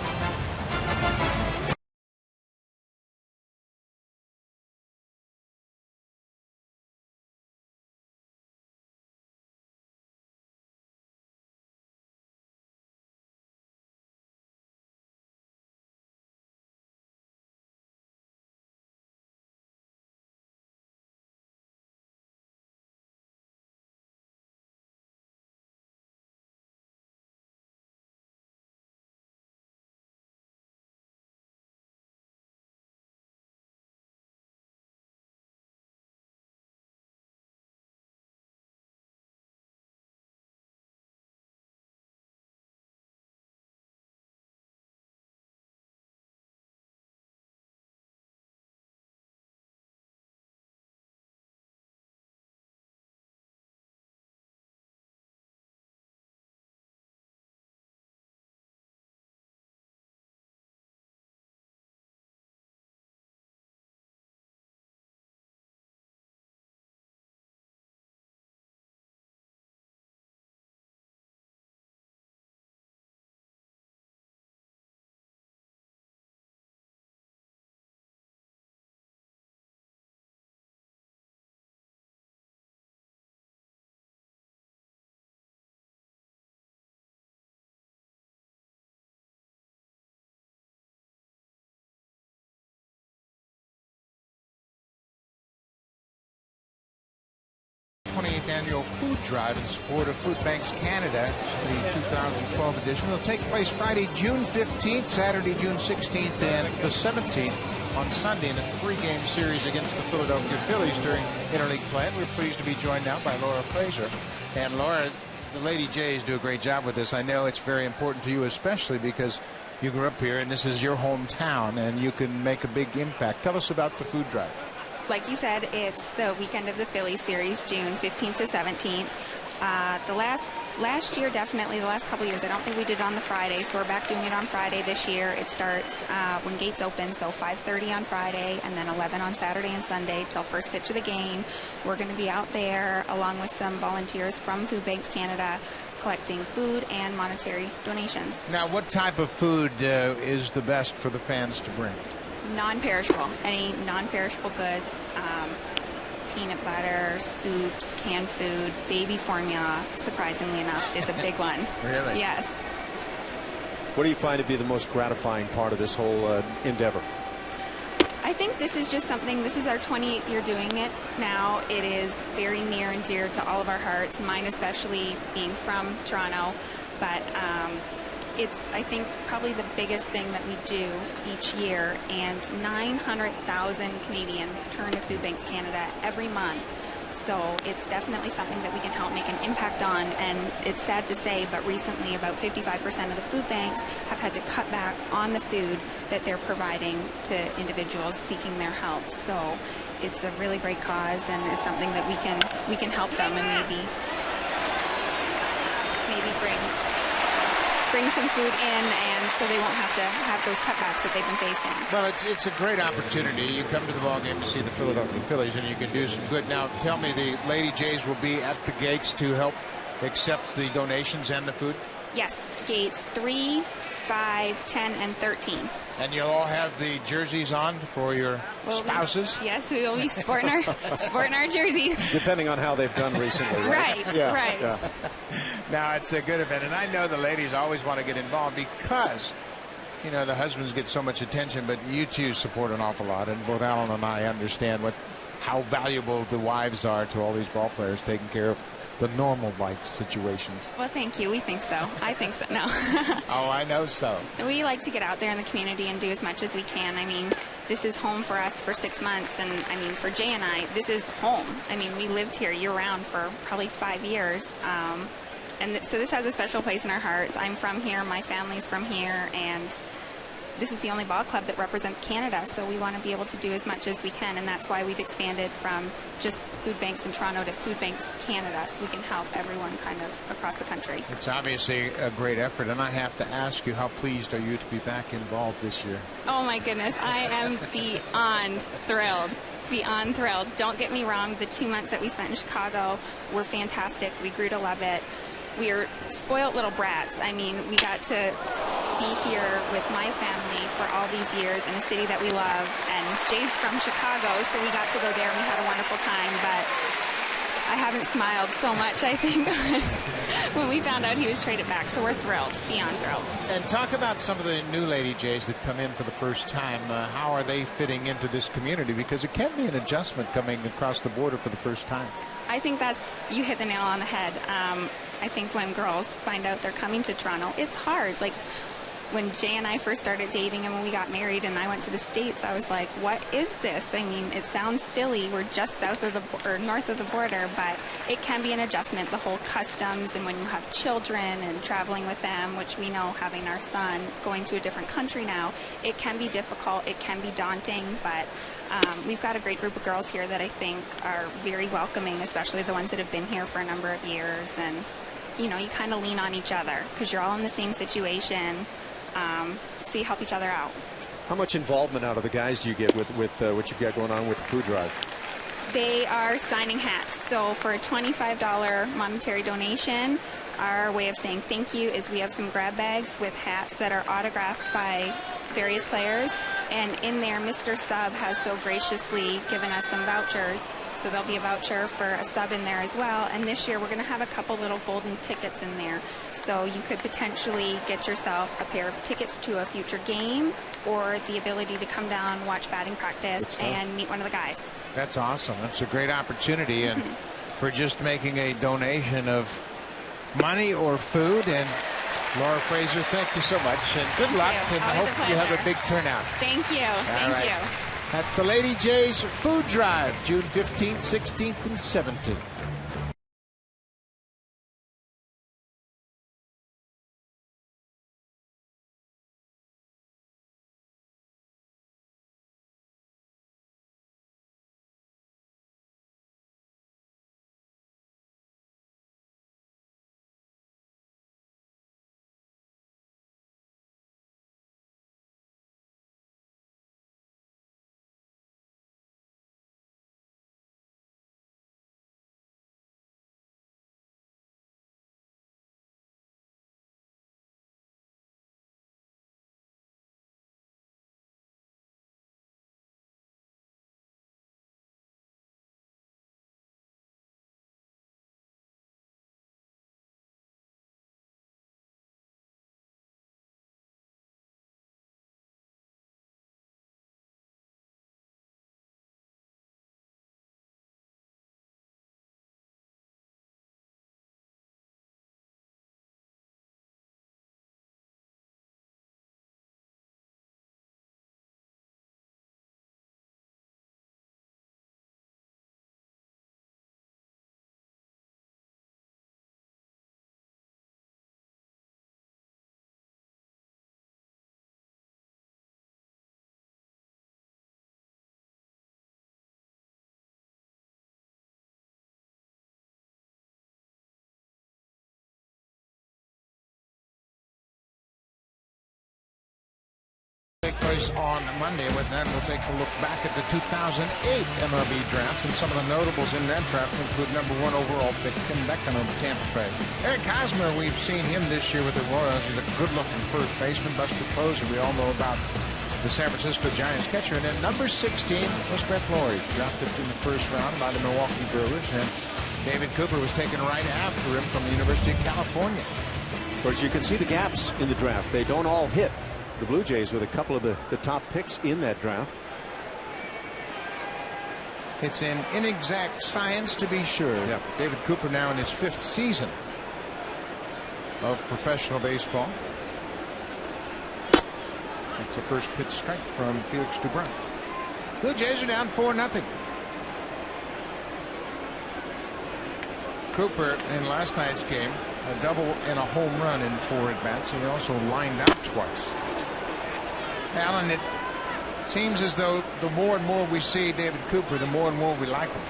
28th annual food drive in support of Food Banks Canada, the 2012 edition. It'll take place Friday, June 15th, Saturday, June 16th, and the 17th on Sunday in a 3-game series against the Philadelphia Phillies during interleague play. And we're pleased to be joined now by Laura Fraser. And Laura, the Lady Jays do a great job with this. I know it's very important to you, especially because you grew up here and this is your hometown and you can make a big impact. Tell us about the food drive. Like you said, it's the weekend of the Phillies series, June 15th to 17th. Last year, definitely the last couple years, I don't think we did it on the Friday, so we're back doing it on Friday this year. It starts when gates open, so 5:30 on Friday, and then 11 on Saturday and Sunday till first pitch of the game. We're going to be out there along with some volunteers from Food Banks Canada collecting food and monetary donations. Now, what type of food is the best for the fans to bring? Non-perishable, any non-perishable goods. Peanut butter, soups, canned food, baby formula, surprisingly enough, is a big one. Really? Yes. What do you find to be the most gratifying part of this whole endeavor? I think this is just something, this is our 28th year doing it now. It is very near and dear to all of our hearts, mine especially being from Toronto, but it's, I think, probably the biggest thing that we do each year, and 900,000 Canadians turn to Food Banks Canada every month. So it's definitely something that we can help make an impact on, and it's sad to say, but recently about 55% of the food banks have had to cut back on the food that they're providing to individuals seeking their help. So it's a really great cause, and it's something that we can help them and maybe bring some food in, and so they won't have to have those cutbacks that they've been facing. Well, it's a great opportunity. You come to the ball game to see the Philadelphia Phillies, and you can do some good. Now, tell me, the Lady Jays will be at the gates to help accept the donations and the food? Yes, gates 3, 5, 10, and 13. And you'll all have the jerseys on for your spouses? Yes, we will be sporting our jerseys. Depending on how they've done recently, right? Right, yeah, right. Yeah. Now, it's a good event, and I know the ladies always want to get involved because, you know, the husbands get so much attention, but you two support an awful lot, and both Alan and I understand how valuable the wives are to all these ball players, taking care of the normal life situations. Well, thank you. We think so. I think so. No. Oh, I know so. We like to get out there in the community and do as much as we can. I mean, this is home for us for 6 months, and I mean, for Jay and I, this is home. I mean, we lived here year-round for probably 5 years, and so this has a special place in our hearts. I'm from here, my family's from here, and this is the only ball club that represents Canada, so we want to be able to do as much as we can, and that's why we've expanded from just Food Banks in Toronto to Food Banks Canada, so we can help everyone kind of across the country. It's obviously a great effort, and I have to ask you, how pleased are you to be back involved this year? Oh my goodness, I am beyond thrilled. Beyond thrilled. Don't get me wrong, the 2 months that we spent in Chicago were fantastic. We grew to love it. We are spoiled little brats. I mean, we got to be here with my family for all these years in a city that we love, and Jay's from Chicago, so we got to go there and we had a wonderful time, but I haven't smiled so much, I think, when we found out he was traded back, so we're thrilled, beyond thrilled. And talk about some of the new Lady Jays that come in for the first time. How are they fitting into this community? Because it can be an adjustment coming across the border for the first time. I think you hit the nail on the head. I think when girls find out they're coming to Toronto, it's hard. Like, when Jay and I first started dating and when we got married and I went to the States, I was like, what is this? I mean, it sounds silly. We're just south of or north of the border, but it can be an adjustment. The whole customs, and when you have children and traveling with them, which we know, having our son going to a different country now, it can be difficult. It can be daunting, but we've got a great group of girls here that I think are very welcoming, especially the ones that have been here for a number of years. And, you know, you kind of lean on each other because you're all in the same situation. So you help each other out. How much involvement out of the guys do you get with what you've got going on with the food drive? They are signing hats. So for a $25 monetary donation, our way of saying thank you is we have some grab bags with hats that are autographed by various players. And in there, Mr. Sub has so graciously given us some vouchers. So there'll be a voucher for a sub in there as well. And this year we're going to have a couple little golden tickets in there. So you could potentially get yourself a pair of tickets to a future game or the ability to come down, watch batting practice, and meet one of the guys. That's awesome. That's a great opportunity. And for just making a donation of money or food. And Laura Fraser, thank you so much, and good luck, and I hope you have a big turnout. Thank you. Thank you. That's the Lady Jays Food Drive, June 15th, 16th, and 17th. Take place on Monday. With that, we'll take a look back at the 2008 MLB draft, and some of the notables in that draft include #1 overall pick Tim Beckham of Tampa Bay. Eric Hosmer, we've seen him this year with the Royals. He's a good-looking first baseman. Buster Posey, we all know about the San Francisco Giants catcher. And then number 16 was Brett Lawrie, drafted in the first round by the Milwaukee Brewers. And David Cooper was taken right after him from the University of California. Of course, you can see the gaps in the draft. They don't all hit. The Blue Jays with a couple of the top picks in that draft. It's an inexact science, to be sure. Yeah. David Cooper now in his 5th season of professional baseball. That's the first pitch strike from Felix Dubrun. Blue Jays are down 4-0. Cooper in last night's game, a double and a home run in 4 at-bats. He also lined out twice. Alan, it seems as though the more and more we see David Cooper, the more and more we like him.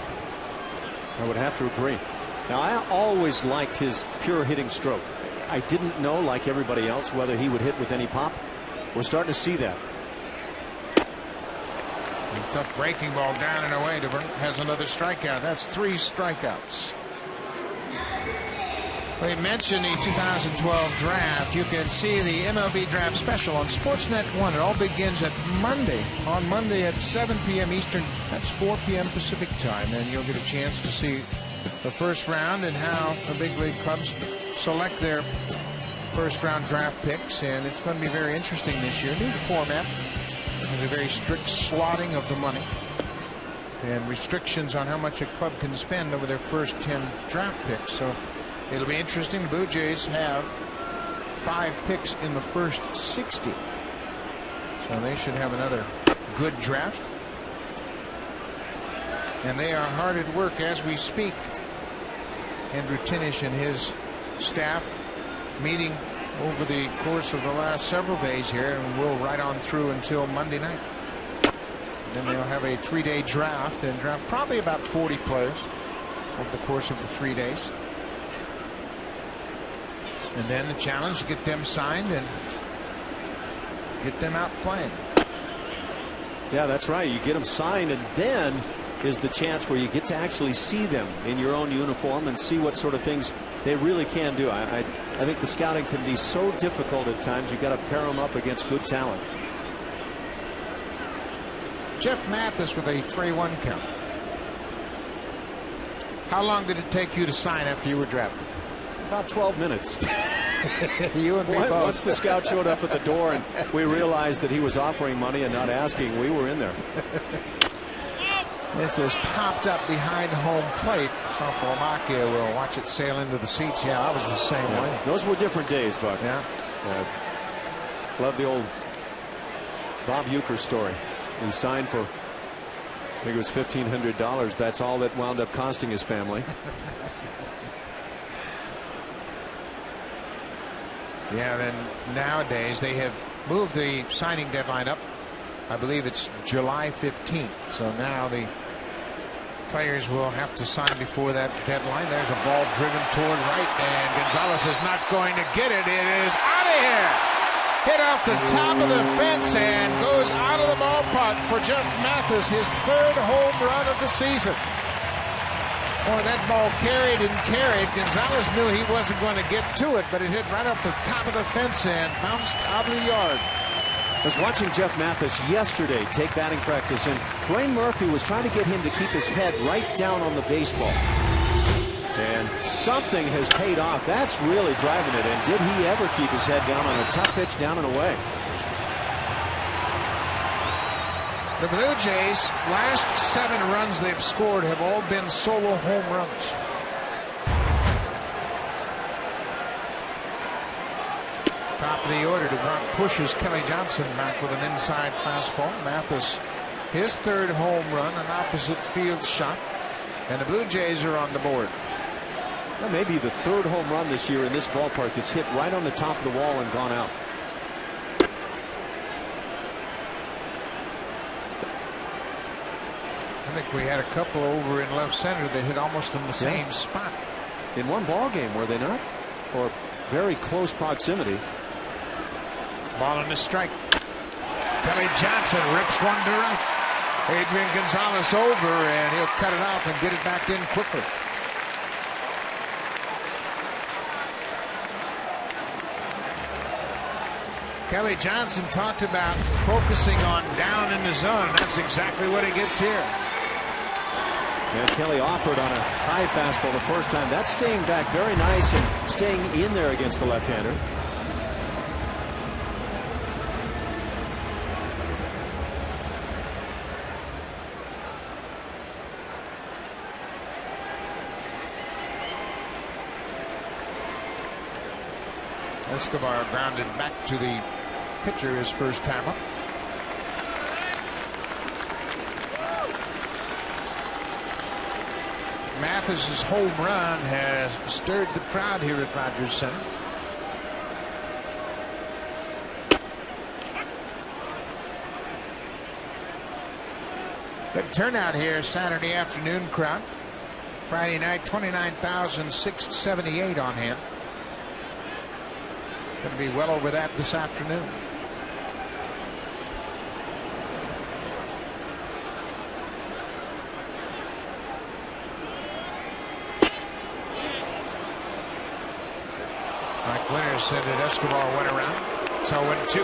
I would have to agree. Now, I always liked his pure hitting stroke. I didn't know, like everybody else, whether he would hit with any pop. We're starting to see that. A tough breaking ball down and away. Dubrun has another strikeout. That's 3 strikeouts. We mentioned the 2012 draft. You can see the MLB draft special on Sportsnet 1. It all begins at Monday. On Monday at 7 p.m. Eastern. That's 4 p.m. Pacific time. And you'll get a chance to see the first round and how the big league clubs select their first round draft picks. And it's going to be very interesting this year. New format. There's a very strict slotting of the money and restrictions on how much a club can spend over their first 10 draft picks. So it'll be interesting. The Blue Jays have 5 picks in the first 60. So they should have another good draft. And they are hard at work as we speak. Andrew Tinish and his staff meeting over the course of the last several days here, and we'll right on through until Monday night. Then they'll have a 3-day draft and draft probably about 40 players over the course of the 3 days. And then the challenge to get them signed and get them out playing. Yeah, that's right. You get them signed, and then is the chance where you get to actually see them in your own uniform and see what sort of things they really can do. I think the scouting can be so difficult at times. You've got to pair them up against good talent. Jeff Mathis with a 3-1 count. How long did it take you to sign after you were drafted? About 12 minutes. You and me both. Once the scout showed up at the door and we realized that he was offering money and not asking, we were in there. This is popped up behind home plate. Slovakia will watch it sail into the seats. Yeah, I was the same way. Those were different days, Buck. Yeah. Love the old Bob Uecker story. He signed for, I think it was $1,500. That's all that wound up costing his family. Yeah, then nowadays they have moved the signing deadline up. I believe it's July 15th. So now the players will have to sign before that deadline. There's a ball driven toward right, and Gonzalez is not going to get it. It is out of here. Hit off the top of the fence and goes out of the ballpark for Jeff Mathis, his 3rd home run of the season. Boy, that ball carried and carried. Gonzalez knew he wasn't going to get to it, but it hit right off the top of the fence and bounced out of the yard. I was watching Jeff Mathis yesterday take batting practice, and Dwayne Murphy was trying to get him to keep his head right down on the baseball. And something has paid off. That's really driving it. And did he ever keep his head down on a tough pitch down and away? The Blue Jays, last 7 runs they've scored have all been solo home runs. Top of the order, DeGrom pushes Kelly Johnson back with an inside fastball. Mathis, his 3rd home run, an opposite field shot, and the Blue Jays are on the board. That may be the 3rd home run this year in this ballpark that's hit right on the top of the wall and gone out. I think we had a couple over in left center that hit almost in the same spot. In one ball game, were they not? Or very close proximity. Ball on the strike. Kelly Johnson rips one to right. Adrian Gonzalez over, and he'll cut it off and get it back in quickly. Kelly Johnson talked about focusing on down in the zone, and that's exactly what he gets here. And Kelly offered on a high fastball the first time. That's staying back very nice and staying in there against the left-hander. Escobar grounded back to the pitcher his first time up. Mathis's home run has stirred the crowd here at Rogers Center. Good turnout here Saturday afternoon crowd. Friday night 29,678 on hand. Going to be well over that this afternoon. Mike Winters said that Escobar went around. So 0-2.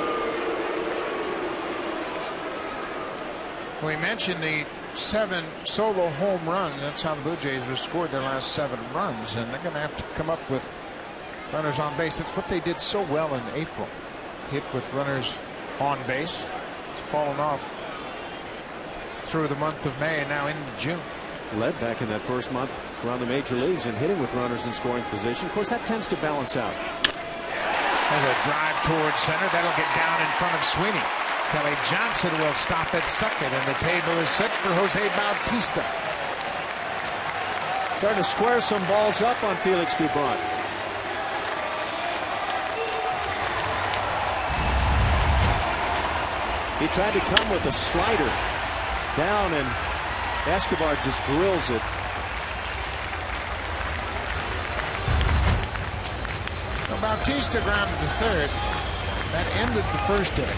We mentioned the 7 solo home runs. That's how the Blue Jays have scored their last 7 runs, and they're going to have to come up with runners on base. That's what they did so well in April. Hit with runners on base. It's fallen off through the month of May and now into June. Led back in that first month around the major leagues and hitting with runners in scoring position. Of course, that tends to balance out. There's a drive towards center. That'll get down in front of Sweeney. Kelly Johnson will stop at second, and the table is set for Jose Bautista. Starting to square some balls up on Felix Dubron. He tried to come with a slider down, and Escobar just drills it. Well, Bautista grounded to third. That ended the first inning.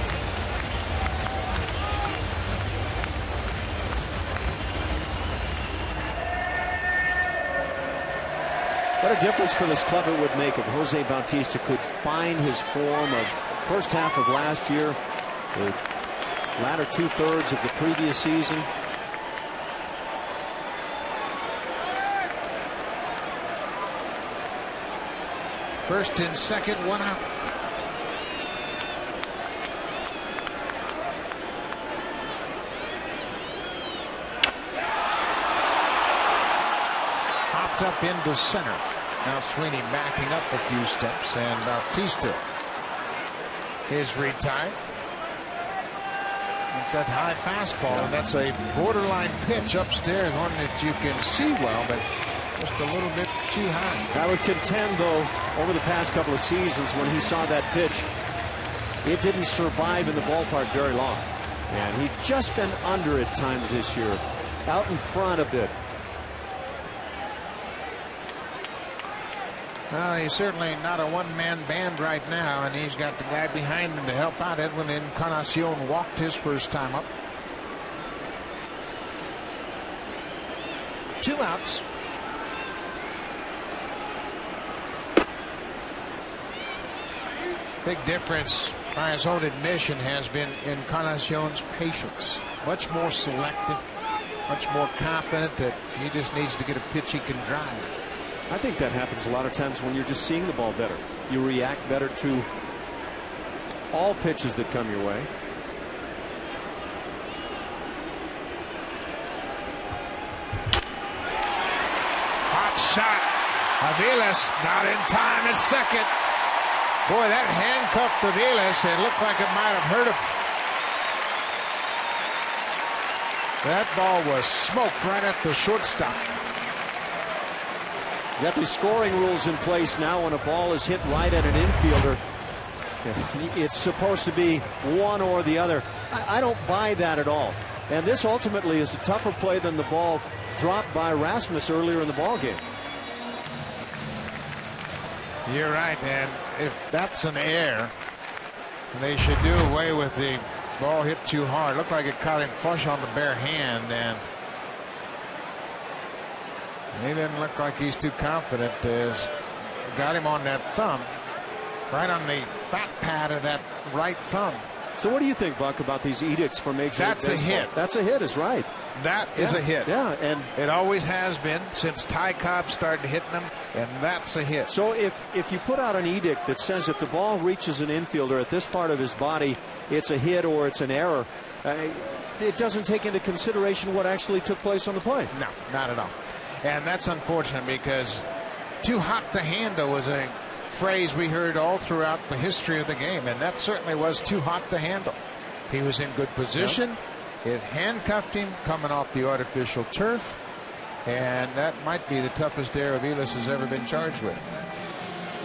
What a difference for this club it would make if Jose Bautista could find his form of first half of last year, the latter 2/3 of the previous season. First and second, 1 out. popped up into center. Now Sweeney backing up a few steps, and Bautista is retired. It's that high fastball, and that's a borderline pitch upstairs, one that you can see well, but just a little bit too high. I would contend, though, over the past couple of seasons, when he saw that pitch, it didn't survive in the ballpark very long. And he's just been under at times this year, out in front a bit. Well, he's certainly not a one-man band right now, and he's got the guy behind him to help out. Edwin Encarnacion walked his first time up. 2 outs. Big difference, by his own admission, has been Encarnacion's patience. Much more selective, much more confident that he just needs to get a pitch he can drive. I think that happens a lot of times when you're just seeing the ball better. You react better to all pitches that come your way. Hot shot. Aviles not in time at second. Boy, that handcuffed Aviles. It looked like it might have hurt him. That ball was smoked right at the shortstop. You got these scoring rules in place now. When a ball is hit right at an infielder, it's supposed to be one or the other. I don't buy that at all. And this ultimately is a tougher play than the ball dropped by Rasmus earlier in the ball game. You're right, and if that's an error, they should do away with the ball hit too hard. Looked like it caught him flush on the bare hand, and he didn't look like he's too confident. As got him on that thumb, right on the fat pad of that right thumb. So what do you think, Buck, about these edicts from Major League That's a Baseball? hit. That's a hit, is right. That is a hit. Yeah, and it always has been since Ty Cobb started hitting them, and that's a hit. So if you put out an edict that says if the ball reaches an infielder at this part of his body, it's a hit or it's an error, it doesn't take into consideration what actually took place on the play. No, not at all. And that's unfortunate, because too hot to handle was a phrase we heard all throughout the history of the game, and that certainly was too hot to handle. He was in good position. Yep. It handcuffed him coming off the artificial turf, and that might be the toughest error Aviles has ever been charged with.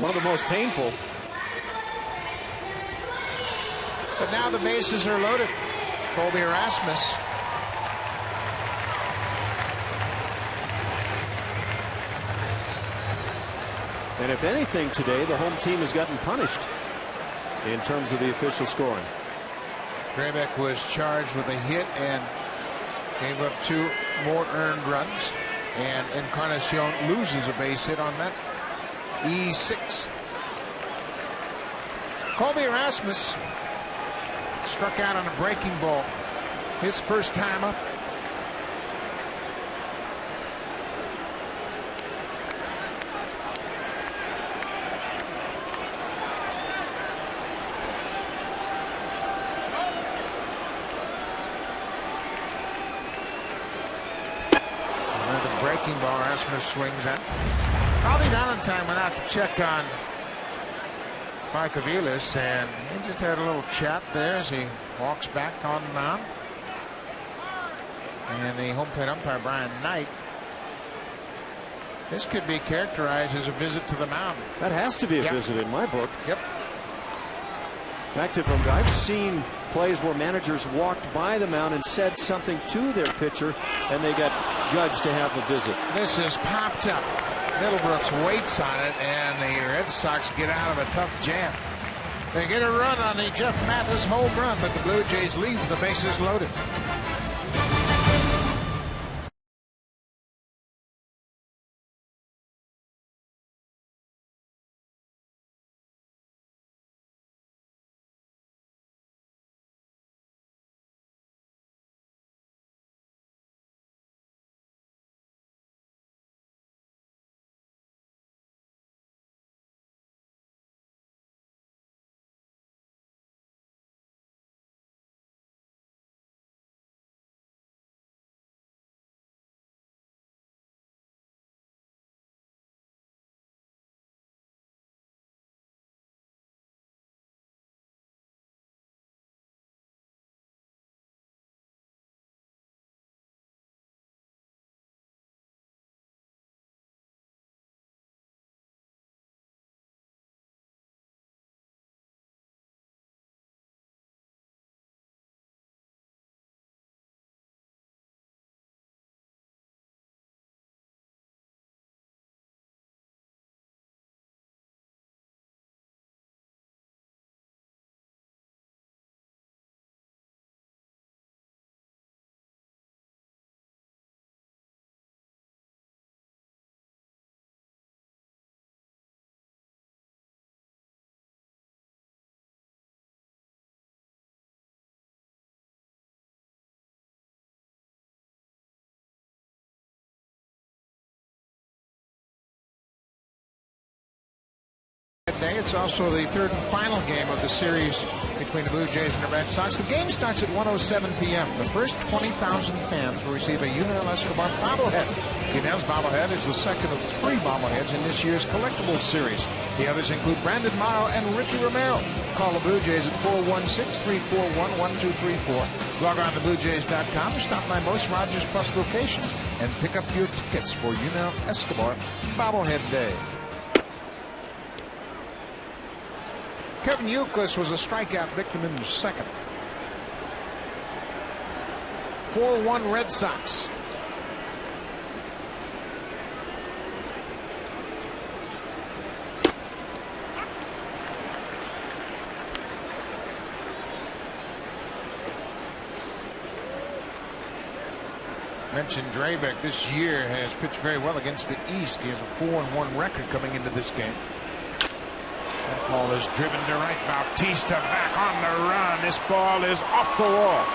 One of the most painful. But now the bases are loaded. Colby Rasmus. And if anything today, the home team has gotten punished in terms of the official scoring. Graybeck was charged with a hit and gave up 2 more earned runs. And Encarnacion loses a base hit on that. E6. Colby Rasmus struck out on a breaking ball. His first time up. Breaking ball, Rasmus swings at. Probably Valentine went out to check on Mike Aviles, and he just had a little chat there as he walks back on the mound. And the home plate umpire, Brian Knight. This could be characterized as a visit to the mound. That has to be a visit in my book. Yep. In fact, I've seen plays where managers walked by the mound and said something to their pitcher, and they got judged to have a visit. This is popped up. Middlebrooks waits on it, and the Red Sox get out of a tough jam. They get a run on the Jeff Mathis home run, but the Blue Jays leave the bases loaded. today. It's also the third and final game of the series between the Blue Jays and the Red Sox. The game starts at 1:07 p.m. The first 20,000 fans will receive a Yunel Escobar bobblehead. Yunel's bobblehead is the second of 3 bobbleheads in this year's collectibles series. The others include Brandon Morrow and Ricky Romero. Call the Blue Jays at 416-341-1234. Log on to BlueJays.com or stop by most Rogers Plus locations and pick up your tickets for Yunel Escobar Bobblehead Day. Kevin Youkilis was a strikeout victim in the second. 4-1 Red Sox. Mentioned Drabek this year has pitched very well against the East. He has a 4-1 record coming into this game. That ball is driven to right. Bautista back on the run. This ball is off the wall.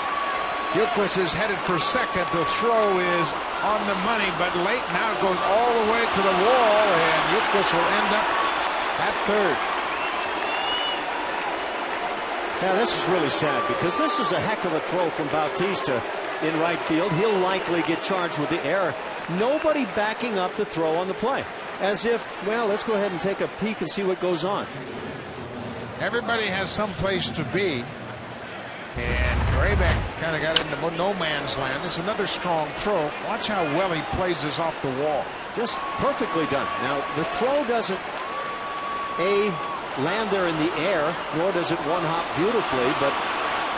Youkilis is headed for second. The throw is on the money, but late now. It goes all the way to the wall, and Youkilis will end up at third. Yeah, this is really sad because this is a heck of a throw from Bautista in right field. He'll likely get charged with the error. Nobody backing up the throw on the play. As if, well, let's go ahead and take a peek and see what goes on. Everybody has some place to be. And Drabek kind of got into no man's land. It's another strong throw. Watch how well he plays this off the wall. Just perfectly done. Now, the throw doesn't, land there in the air, nor does it one-hop beautifully, but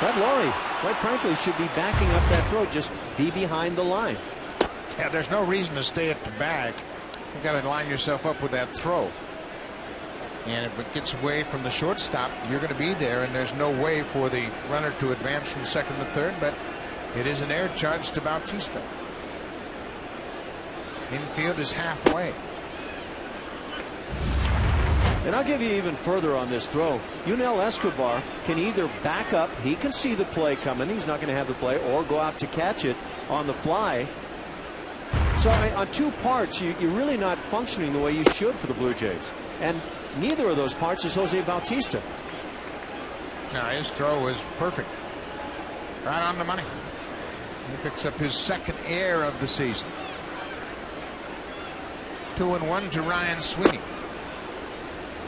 Brett Lawrie, quite frankly, should be backing up that throw. Just be behind the line. Yeah, there's no reason to stay at the bag. You've got to line yourself up with that throw. And if it gets away from the shortstop, you're going to be there, and there's no way for the runner to advance from second to third, but it is an air charge to Bautista. Infield is halfway. And I'll give you even further on this throw. Yunel Escobar can either back up, he can see the play coming, he's not going to have the play, or go out to catch it on the fly. So on 2 parts, you're really not functioning the way you should for the Blue Jays. And neither of those parts is Jose Bautista. Now, his throw was perfect. Right on the money. He picks up his second error of the season. 2-1 to Ryan Sweeney.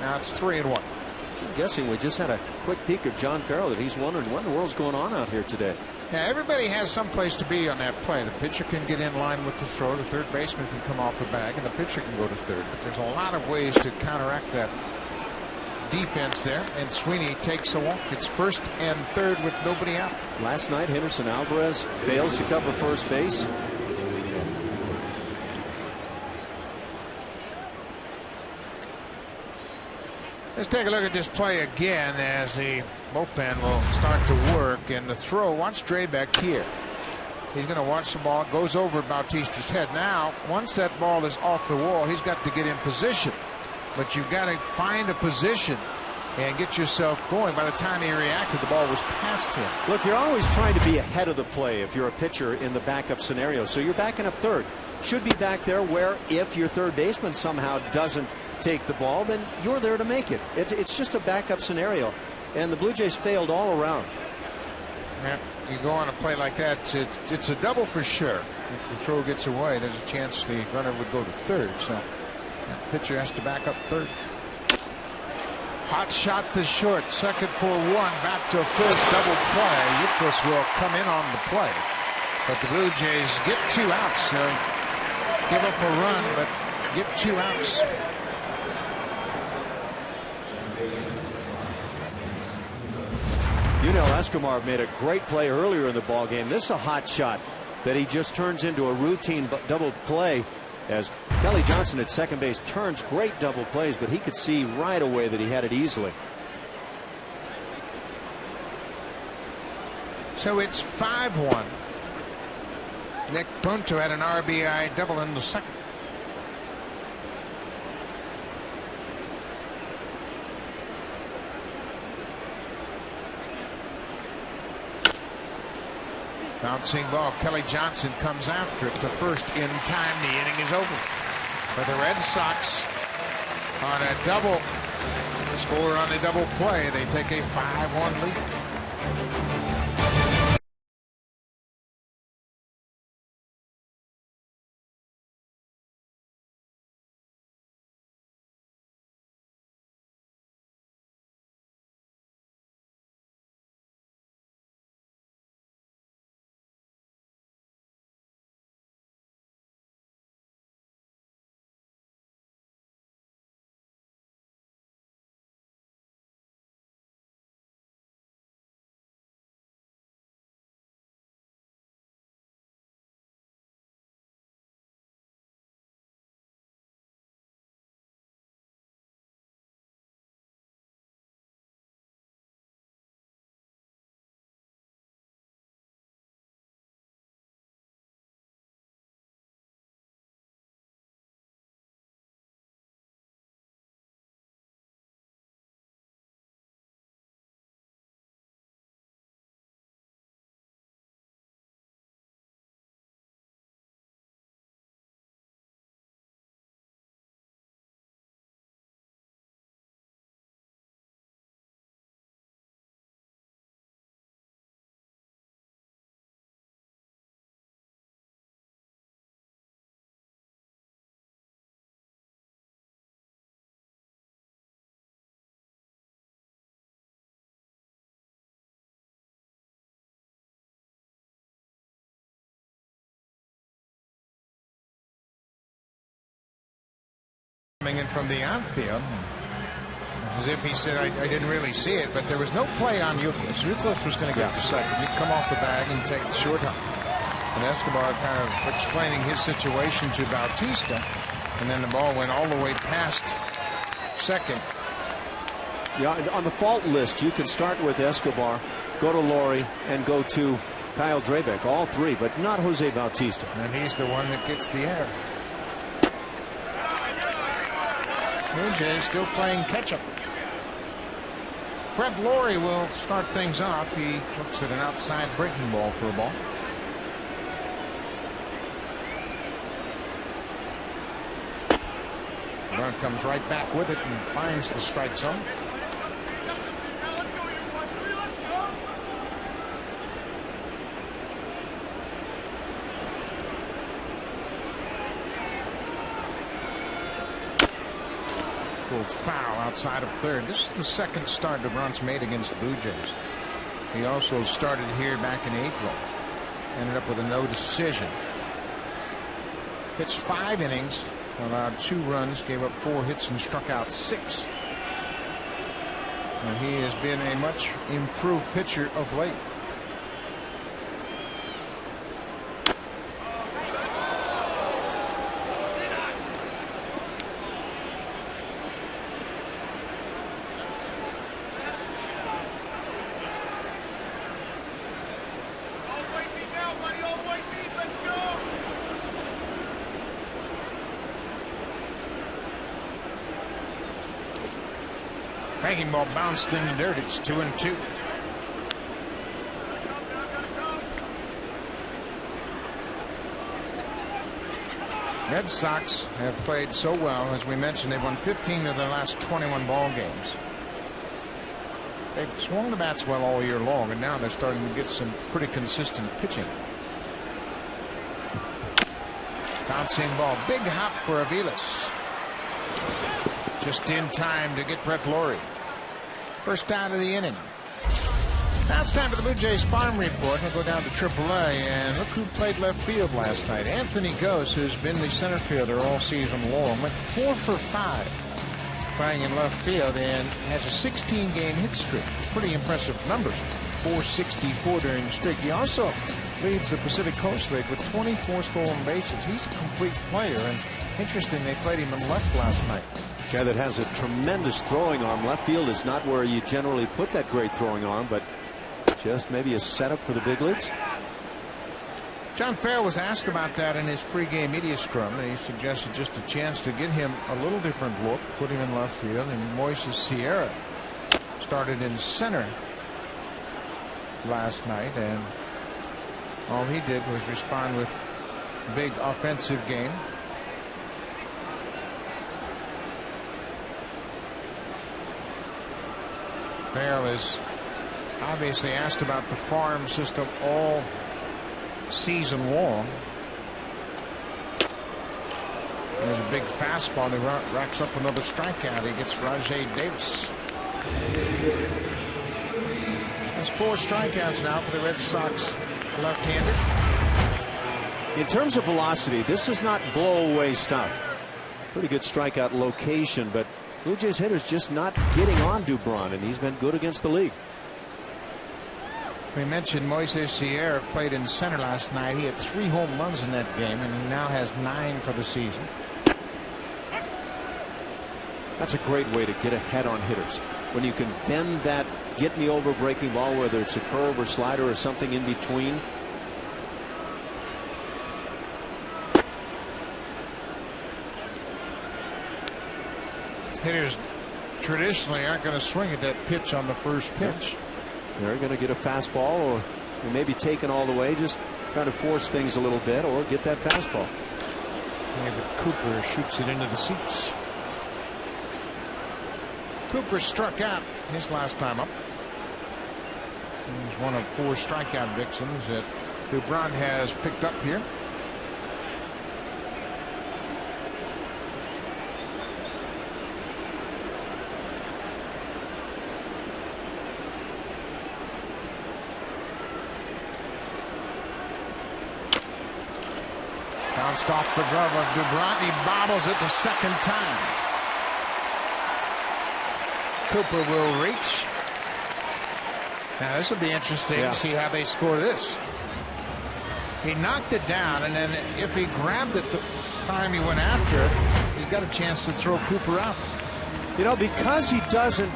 Now it's 3-1. I'm guessing we just had a quick peek of John Farrell that he's wondering what in the world's going on out here today. Yeah, everybody has some place to be on that play. The pitcher can get in line with the throw. The third baseman can come off the bag, and the pitcher can go to third. But there's a lot of ways to counteract that defense there. And Sweeney takes a walk. It's first and third with nobody out. Last night, Henderson Alvarez fails to cover first base. Let's take a look at this play again as the bullpen will start to work. And the throw, watch Drabek here. He's going to watch the ball. It goes over Bautista's head. Now, once that ball is off the wall, he's got to get in position. But you've got to find a position and get yourself going. By the time he reacted, the ball was past him. Look, you're always trying to be ahead of the play if you're a pitcher in the backup scenario. So you're backing up third. Should be back there where if your third baseman somehow doesn't take the ball, then you're there to make it. It's just a backup scenario, and the Blue Jays failed all around. Yeah, you go on a play like that, it's a double for sure. If the throw gets away, there's a chance the runner would go to third. So the pitcher has to back up third. Hot shot to short, second for 1, back to first, double play. Youkilis will come in on the play, but the Blue Jays get 2 outs. Give up a run, but get 2 outs. Yunel Escobar made a great play earlier in the ball game. This is a hot shot that he just turns into a routine double play as Kelly Johnson at second base turns great double plays, but he could see right away that he had it easily. So it's 5-1. Nick Punto had an RBI double in the second. Bouncing ball. Kelly Johnson comes after it to first in time. The inning is over. For the Red Sox on a double Score on a double play. They take a 5-1 lead. Coming in from the outfield, as if he said, I didn't really see it, but there was no play on Euclid. Euclid was going to get to second. He'd come off the bag and take the short hop. And Escobar kind of explaining his situation to Bautista, and then the ball went all the way past second. Yeah, on the fault list, you can start with Escobar, go to Laurie, and go to Kyle Drabek, all three, but not Jose Bautista. And he's the one that gets the error. Blue Jays still playing catch-up. Brett Laurie will start things off. He looks at an outside breaking ball for a ball. Run comes right back with it and finds the strike zone. Foul outside of third. This is the second start DeBron's made against the Blue Jays. He also started here back in April. Ended up with a no decision. Pitched 5 innings, allowed 2 runs, gave up 4 hits, and struck out 6. And he has been a much improved pitcher of late. Breaking ball bounced in the dirt. It's 2-2. Red Sox have played so well. As we mentioned, they've won 15 of their last 21 ball games. They've swung the bats well all year long, and now they're starting to get some pretty consistent pitching. Bouncing ball. Big hop for Aviles. Just in time to get Brett Laurie. First out of the inning. Now it's time for the Blue Jays Farm Report. We'll go down to AAA, and look who played left field last night. Anthony Gose, who's been the center fielder all season long, went 4 for 5 playing in left field and has a 16-game hit streak. Pretty impressive numbers. 464 during the streak. He also leads the Pacific Coast League with 24 stolen bases. He's a complete player, and interesting, they played him in left last night. Guy that has a tremendous throwing arm. Left field is not where you generally put that great throwing arm, but just maybe a setup for the big leagues. John Farrell was asked about that in his pregame media scrum, and he suggested just a chance to get him a little different look, put him in left field. And Moises Sierra started in center last night, and all he did was respond with a big offensive game. Farrell is obviously asked about the farm system all season long. There's a big fastball. He racks up another strikeout. He gets Rajay Davis. There's 4 strikeouts now for the Red Sox left-hander. In terms of velocity, this is not blow-away stuff. Pretty good strikeout location, but Blue Jays hitters just not getting on Dubron, and he's been good against the league. We mentioned Moises Sierra played in center last night. He had 3 home runs in that game, and he now has 9 for the season. That's a great way to get ahead on hitters. When you can bend that get me over breaking ball, whether it's a curve or slider or something in between. Hitters traditionally aren't going to swing at that pitch on the first pitch. They're going to get a fastball, or maybe taken all the way, just trying to force things a little bit, or get that fastball. David Cooper shoots it into the seats. Cooper struck out his last time up. He's one of 4 strikeout vixens that Dubron has picked up here. Bounced off the glove of Dubron. He bobbles it the second time. Cooper will reach. Now this will be interesting to see how they score this. He knocked it down, and then if he grabbed it the time he went after it, he's got a chance to throw Cooper out. You know, because he doesn't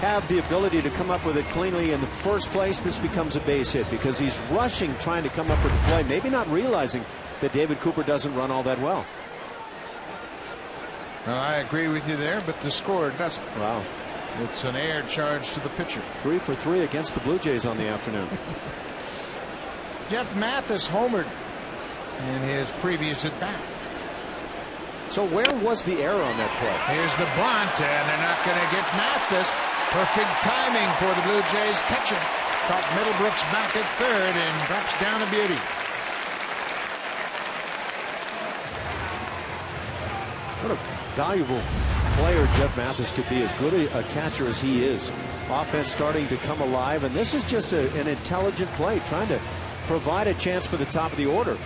have the ability to come up with it cleanly in the first place, this becomes a base hit because he's rushing, trying to come up with the play, maybe not realizing that David Cooper doesn't run all that well. Well, I agree with you there, but the score doesn't. Wow. It's an air charge to the pitcher. 3 for 3 against the Blue Jays on the afternoon. Jeff Mathis homered in his previous at bat. So where was the error on that play? Here's the bunt, and they're not going to get Mathis. Perfect timing for the Blue Jays catcher. Caught Middlebrooks back at third and drops down a beauty. What a valuable player Jeff Mathis could be, as good a catcher as he is. Offense starting to come alive, and this is just an intelligent play, trying to provide a chance for the top of the order.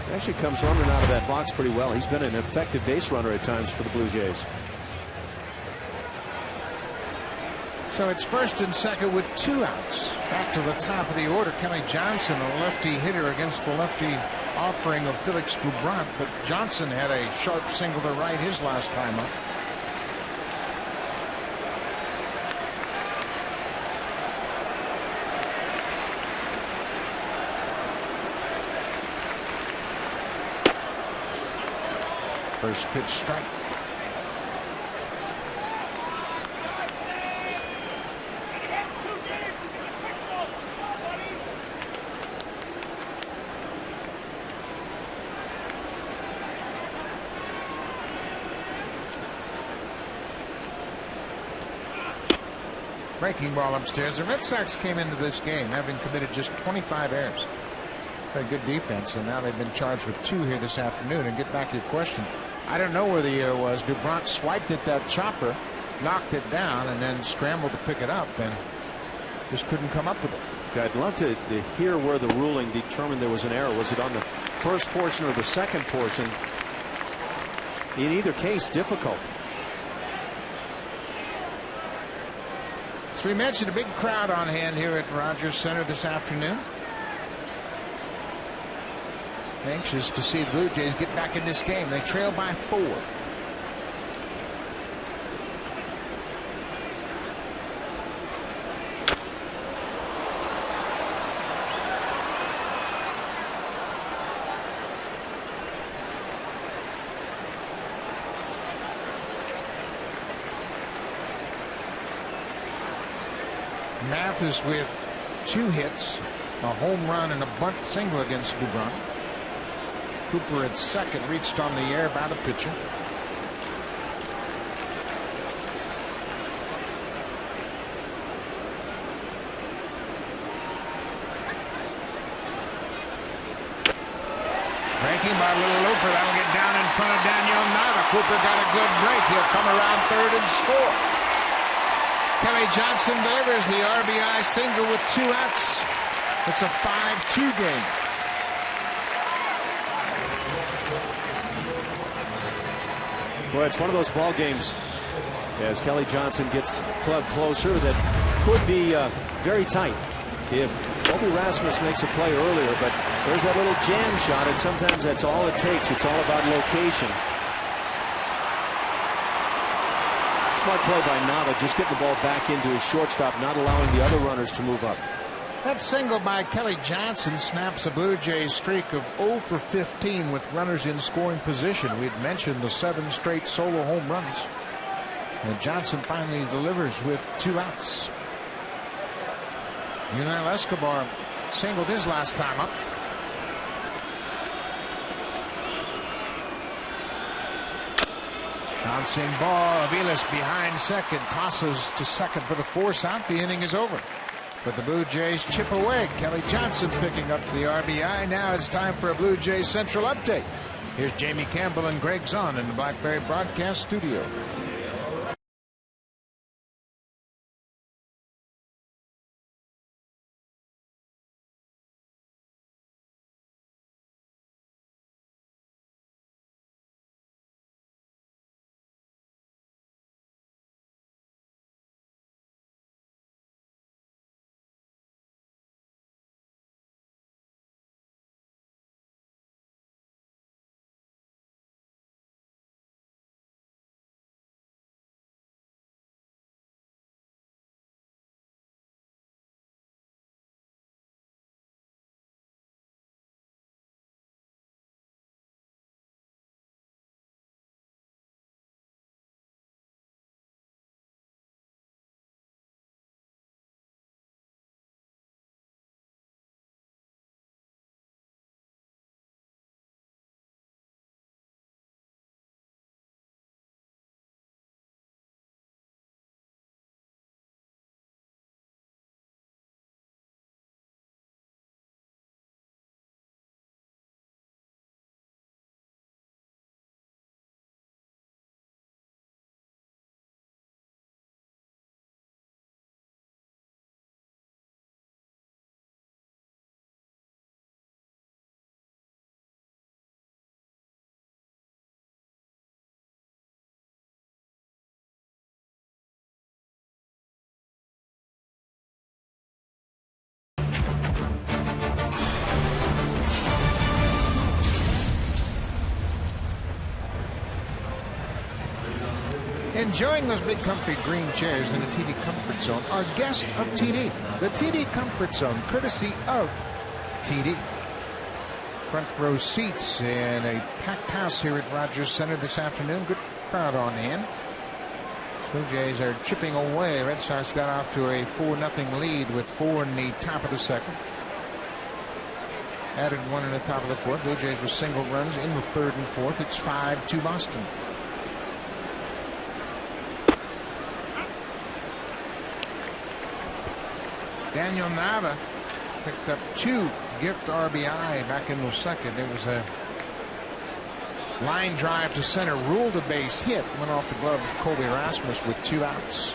He actually comes running out of that box pretty well. He's been an effective base runner at times for the Blue Jays. So it's first and second with 2 outs. Back to the top of the order, Kelly Johnson, a lefty hitter against the lefty offering of Felix Dubron, but Johnson had a sharp single to right his last time up. First pitch strike. Breaking ball upstairs. The Red Sox came into this game having committed just 25 errors. Had good defense, and now they've been charged with 2 here this afternoon. And get back to your question, I don't know where the error was. Dubron swiped at that chopper, knocked it down, and then scrambled to pick it up, and just couldn't come up with it. I'd love to hear where the ruling determined there was an error. Was it on the first portion or the second portion? In either case, difficult. So we mentioned a big crowd on hand here at Rogers Center this afternoon. Anxious to see the Blue Jays get back in this game. They trail by 4. Mathis with 2 hits, a home run and a bunt single against Dubron. Cooper at second, reached on the air by the pitcher. Breaking by a little looper. That'll get down in front of Daniel Nava. Cooper got a good break. He'll come around third and score. Kelly Johnson delivers the RBI single with 2 outs. It's a 5-2 game. Well, it's one of those ball games as Kelly Johnson gets club closer that could be very tight if Obi Rasmus makes a play earlier, but there's that little jam shot, and sometimes that's all it takes. It's all about location. Smart play by Nava, just getting the ball back into his shortstop, not allowing the other runners to move up. That single by Kelly Johnson snaps a Blue Jays streak of 0 for 15 with runners in scoring position. We had mentioned the 7 straight solo home runs. And Johnson finally delivers with 2 outs. Yunel Escobar singled his last time up. Bouncing ball. Aviles behind second. Tosses to second for the force out. The inning is over. But the Blue Jays chip away. Kelly Johnson picking up the RBI. Now it's time for a Blue Jays Central update. Here's Jamie Campbell and Greg Zahn in the Blackberry Broadcast Studio. Enjoying those big comfy green chairs in the TD Comfort Zone. Our guest of TD, the TD Comfort Zone, courtesy of TD. Front row seats in a packed house here at Rogers Center this afternoon. Good crowd on hand. Blue Jays are chipping away. Red Sox got off to a 4-0 lead with 4 in the top of the second. Added 1 in the top of the fourth. Blue Jays with single runs in the third and fourth. It's 5-2 Boston. Daniel Nava picked up 2 gift RBI back in the second. It was a line drive to center, ruled a base hit, went off the glove of Colby Rasmus with 2 outs.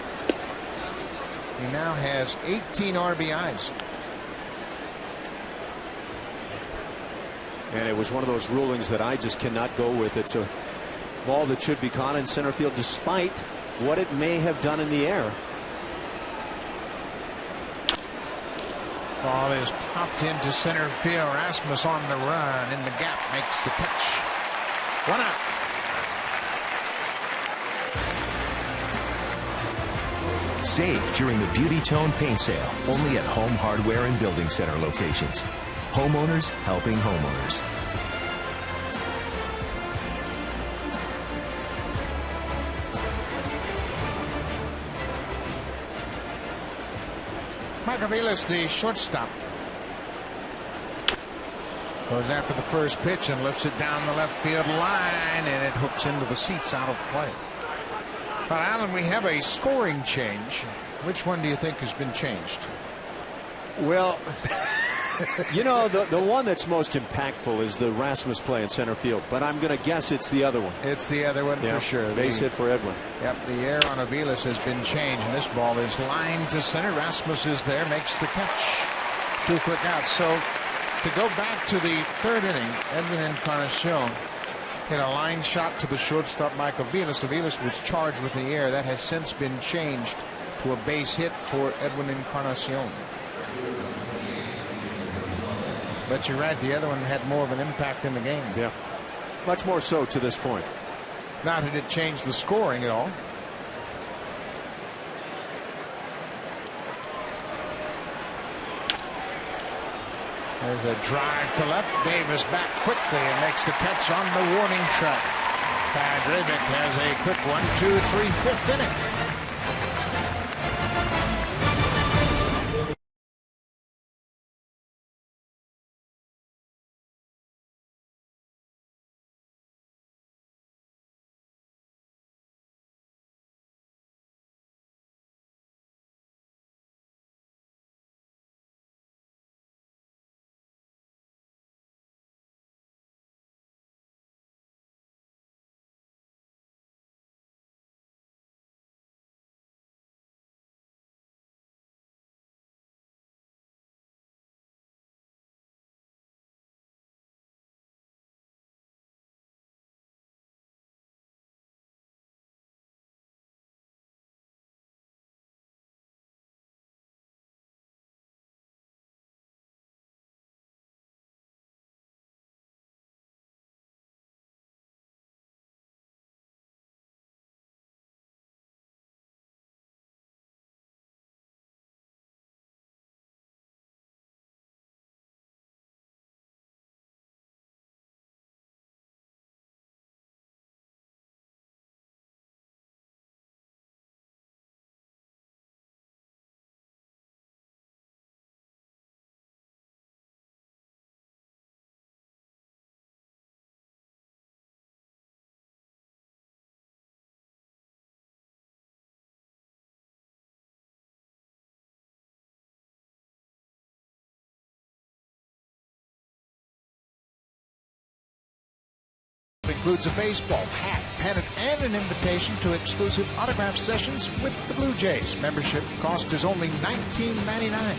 He now has 18 RBIs. And it was one of those rulings that I just cannot go with. It's a ball that should be caught in center field despite what it may have done in the air. Ball is popped into center field. Rasmus on the run in the gap makes the catch. 1 out. Save during the Beauty Tone paint sale only at Home Hardware and Building Center locations. Homeowners helping homeowners. Mike Aviles, the shortstop, goes after the first pitch and lifts it down the left field line, and it hooks into the seats out of play. But Alan, we have a scoring change. Which one do you think has been changed? Well, You know, the one that's most impactful is the Rasmus play in center field, but I'm going to guess it's the other one. It's the other one for sure. Base hit for Edwin. Yep, the air on Aviles has been changed, and this ball is lined to center. Rasmus is there, makes the catch. 2 quick outs. So to go back to the third inning, Edwin Encarnacion hit a line shot to the shortstop, Mike Aviles. Aviles was charged with the air. That has since been changed to a base hit for Edwin Encarnacion. But you're right, the other one had more of an impact in the game. Yeah, much more so to this point. Now, did it change the scoring at all? There's a drive to left. Davis back quickly and makes the catch on the warning track. Kadrevik has a quick 1, 2, 3, 5th inning. Includes a baseball, hat, pennant, and an invitation to exclusive autograph sessions with the Blue Jays. Membership cost is only $19.99.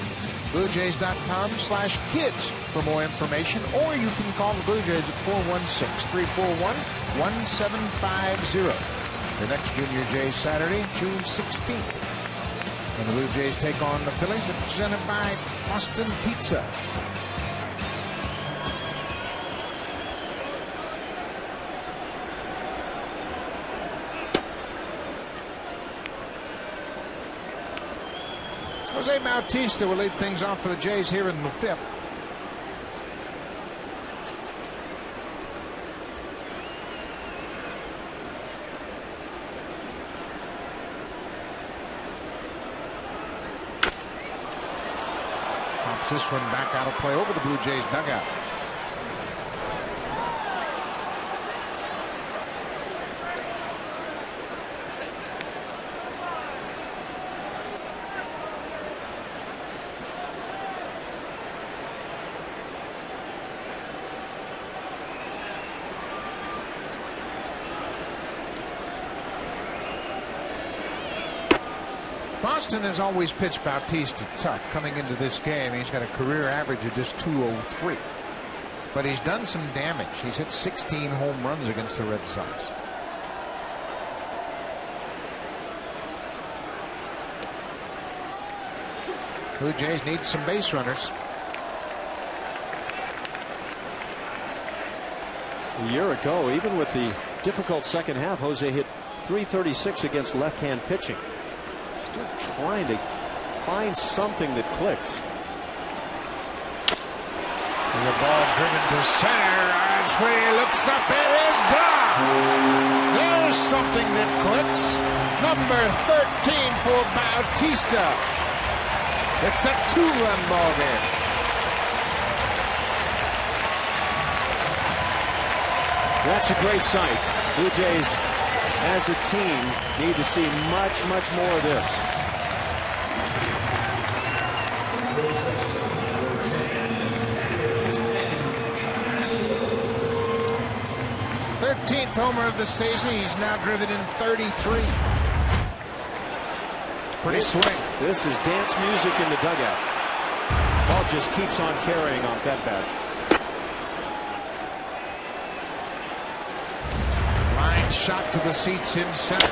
BlueJays.com/kids for more information, or you can call the Blue Jays at 416-341-1750. The next Junior Jays Saturday, June 16th. And the Blue Jays take on the Phillies, presented by Boston Pizza. Jose Bautista will lead things off for the Jays here in the 5th. Pops this one back out of play over the Blue Jays dugout. Boston has always pitched Bautista tough coming into this game. He's got a career average of just .203. But he's done some damage. He's hit 16 home runs against the Red Sox. Blue Jays need some base runners. A year ago, even with the difficult second half, Jose hit .336 against left-hand pitching. Still trying to find something that clicks. And the ball driven to center. And Sweeney looks up. It is gone. There's something that clicks. Number 13 for Bautista. It's a 2-run ball game. That's a great sight. Blue Jays, as a team, need to see much more of this. homer of the season. He's now driven in 33. Pretty swing. This is dance music in the dugout. Ball just keeps on carrying off that bat. Line shot to the seats in center.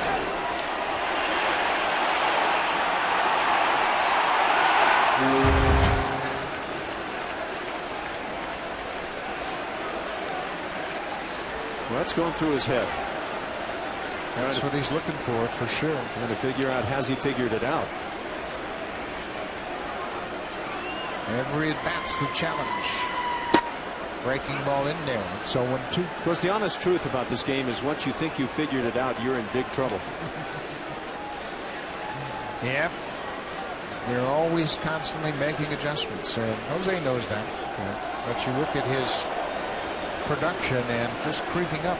Well, that's going through his head. That's what he's looking for sure. Trying to figure out, has he figured it out? Every at-bat's the challenge. Breaking ball in there. It's 0-2. Of course, the honest truth about this game is once you think you figured it out, you're in big trouble. Yep. They're always constantly making adjustments. Jose knows that. Yeah. But you look at his production and just creeping up.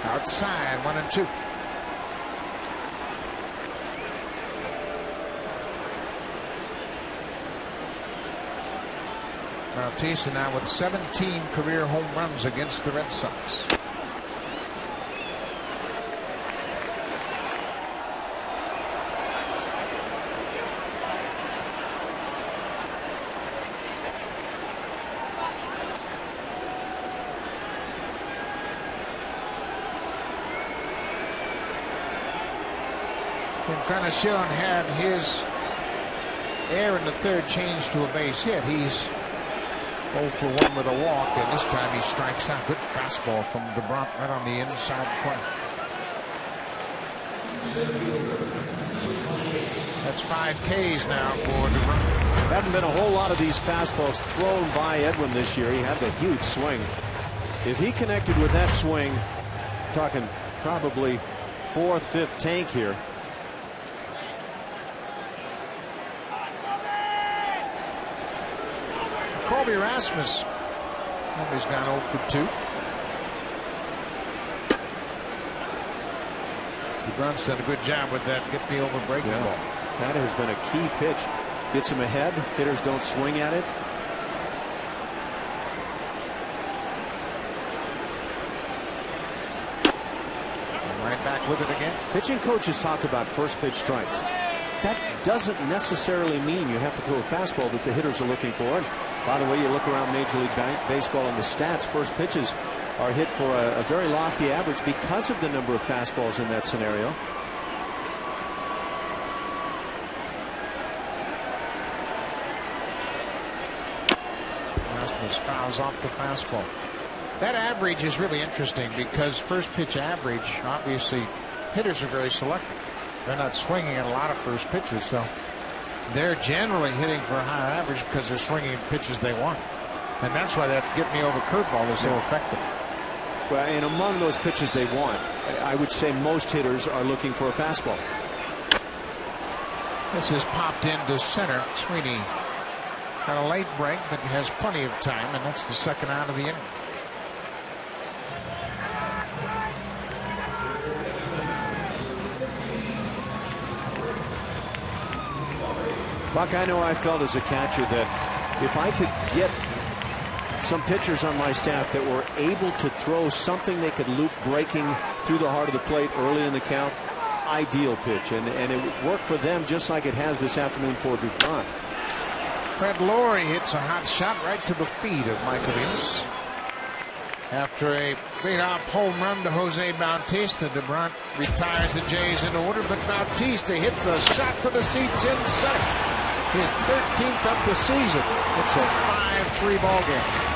Outside, 1-2. Bautista now with 17 career home runs against the Red Sox. Encarnacion had his air in the third change to a base hit. He's 0 for 1 with a walk, and this time he strikes out. Good fastball from DeBront right on the inside corner. That's 5 Ks now for DeBront. Haven't been a whole lot of these fastballs thrown by Edwin this year. He had the huge swing. If he connected with that swing, talking probably 4th, 5th tank here. Colby Rasmus. Somebody's gone 0 for 2. DeBrunt's done a good job with that get me over breaking ball. That has been a key pitch. Gets him ahead. Hitters don't swing at it. Right back with it again. Pitching coaches talk about first pitch strikes. That doesn't necessarily mean you have to throw a fastball that the hitters are looking for. And by the way, you look around Major League Baseball and the stats, first pitches are hit for a very lofty average because of the number of fastballs in that scenario. Rasmus fouls off the fastball. That average is really interesting because first pitch average, obviously hitters are very selective. They're not swinging at a lot of first pitches, so they're generally hitting for a higher average because they're swinging at pitches they want. And that's why that get me over curveball is so effective. Well, and among those pitches they want, I would say most hitters are looking for a fastball. This is popped into center. Sweeney had a late break, but has plenty of time, and that's the second out of the inning. Buck, I know I felt as a catcher that if I could get some pitchers on my staff that were able to throw something they could loop breaking through the heart of the plate early in the count, ideal pitch. And it would work for them just like it has this afternoon for DuPont. Fred Laurie hits a hot shot right to the feet of Michael Venus. After a leadoff home run to Jose Bautista, DeBront retires the Jays in order, but Bautista hits a shot to the seats in center. His 13th of the season. It's a 5-3 ball game.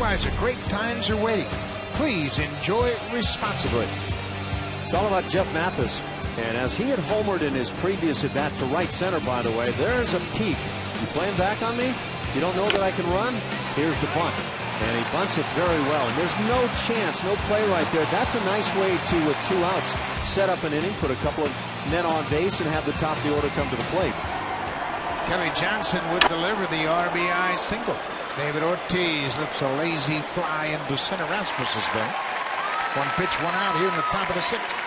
Budweiser, great times are waiting. Please enjoy responsibly. It's all about Jeff Mathis. And as he had homered in his previous at bat to right center, by the way, there's a peek. You playing back on me? You don't know that I can run? Here's the bunt. And he bunts it very well. And there's no chance, no play right there. That's a nice way to, with 2 outs, set up an inning, put a couple of men on base, and have the top of the order come to the plate. Kelly Johnson would deliver the RBI single. David Ortiz lifts a lazy fly into center. Rasmus is there. 1 pitch, 1 out here in the top of the 6th.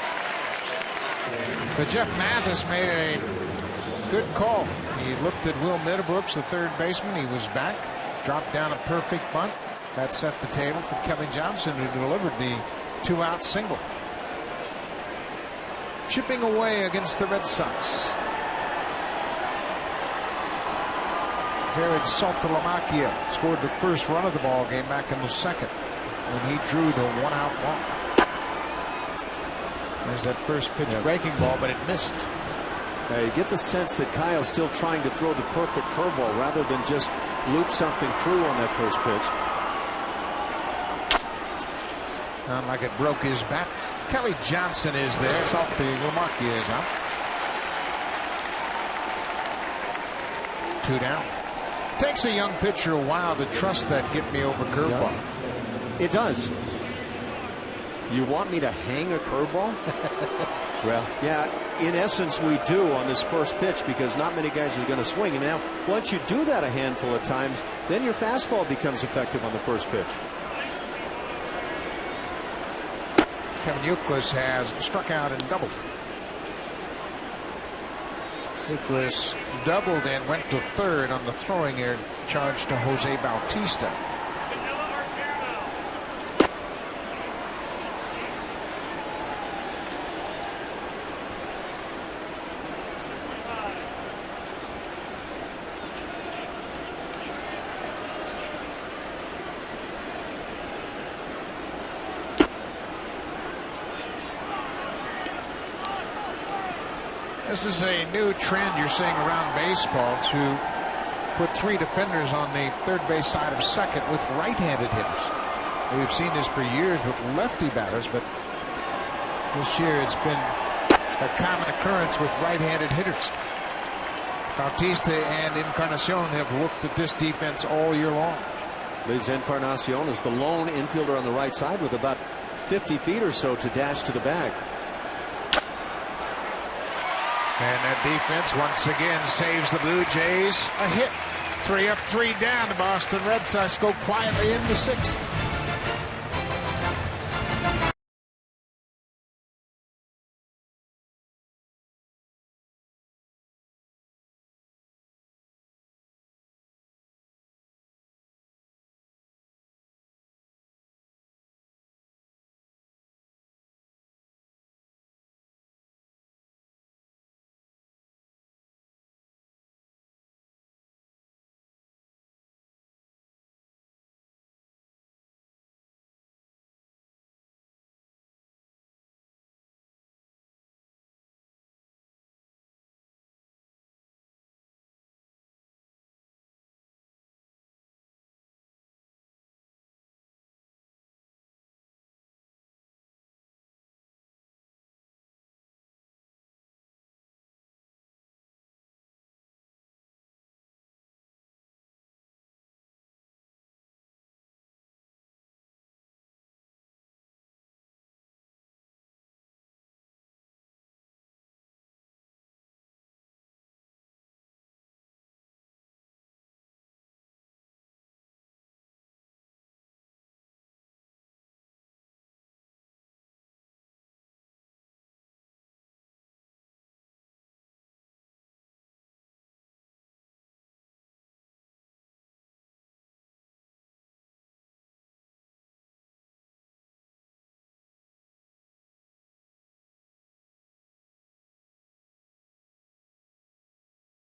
But Jeff Mathis made a good call. He looked at Will Middlebrooks, the third baseman. He was back, dropped down a perfect bunt. That set the table for Kelly Johnson, who delivered the 2-out single. Chipping away against the Red Sox. Jared Saltalamacchia scored the first run of the ball game back in the 2nd when he drew the 1-out walk. There's that first pitch breaking ball, but it missed. You get the sense that Kyle's still trying to throw the perfect curveball rather than just loop something through on that first pitch. Not like it broke his bat. Kelly Johnson is there. Saltalamacchia is out. 2 down. Takes a young pitcher a while to trust that get me over curveball. Yeah. It does. You want me to hang a curveball? Well, yeah, in essence we do on this first pitch, because not many guys are going to swing. And now once you do that a handful of times, then your fastball becomes effective on the first pitch. Kevin Youkilis has struck out and doubled. Youkilis doubled and went to third on the throwing error charge to Jose Bautista. This is a new trend you're seeing around baseball, to put 3 defenders on the third base side of second with right-handed hitters. We've seen this for years with lefty batters, but this year it's been a common occurrence with right-handed hitters. Bautista and Encarnacion have looked at this defense all year long. Liz Encarnacion is the lone infielder on the right side with about 50 feet or so to dash to the bag. And that defense once again saves the Blue Jays a hit. 3 up, 3 down. The Boston Red Sox go quietly into 6th.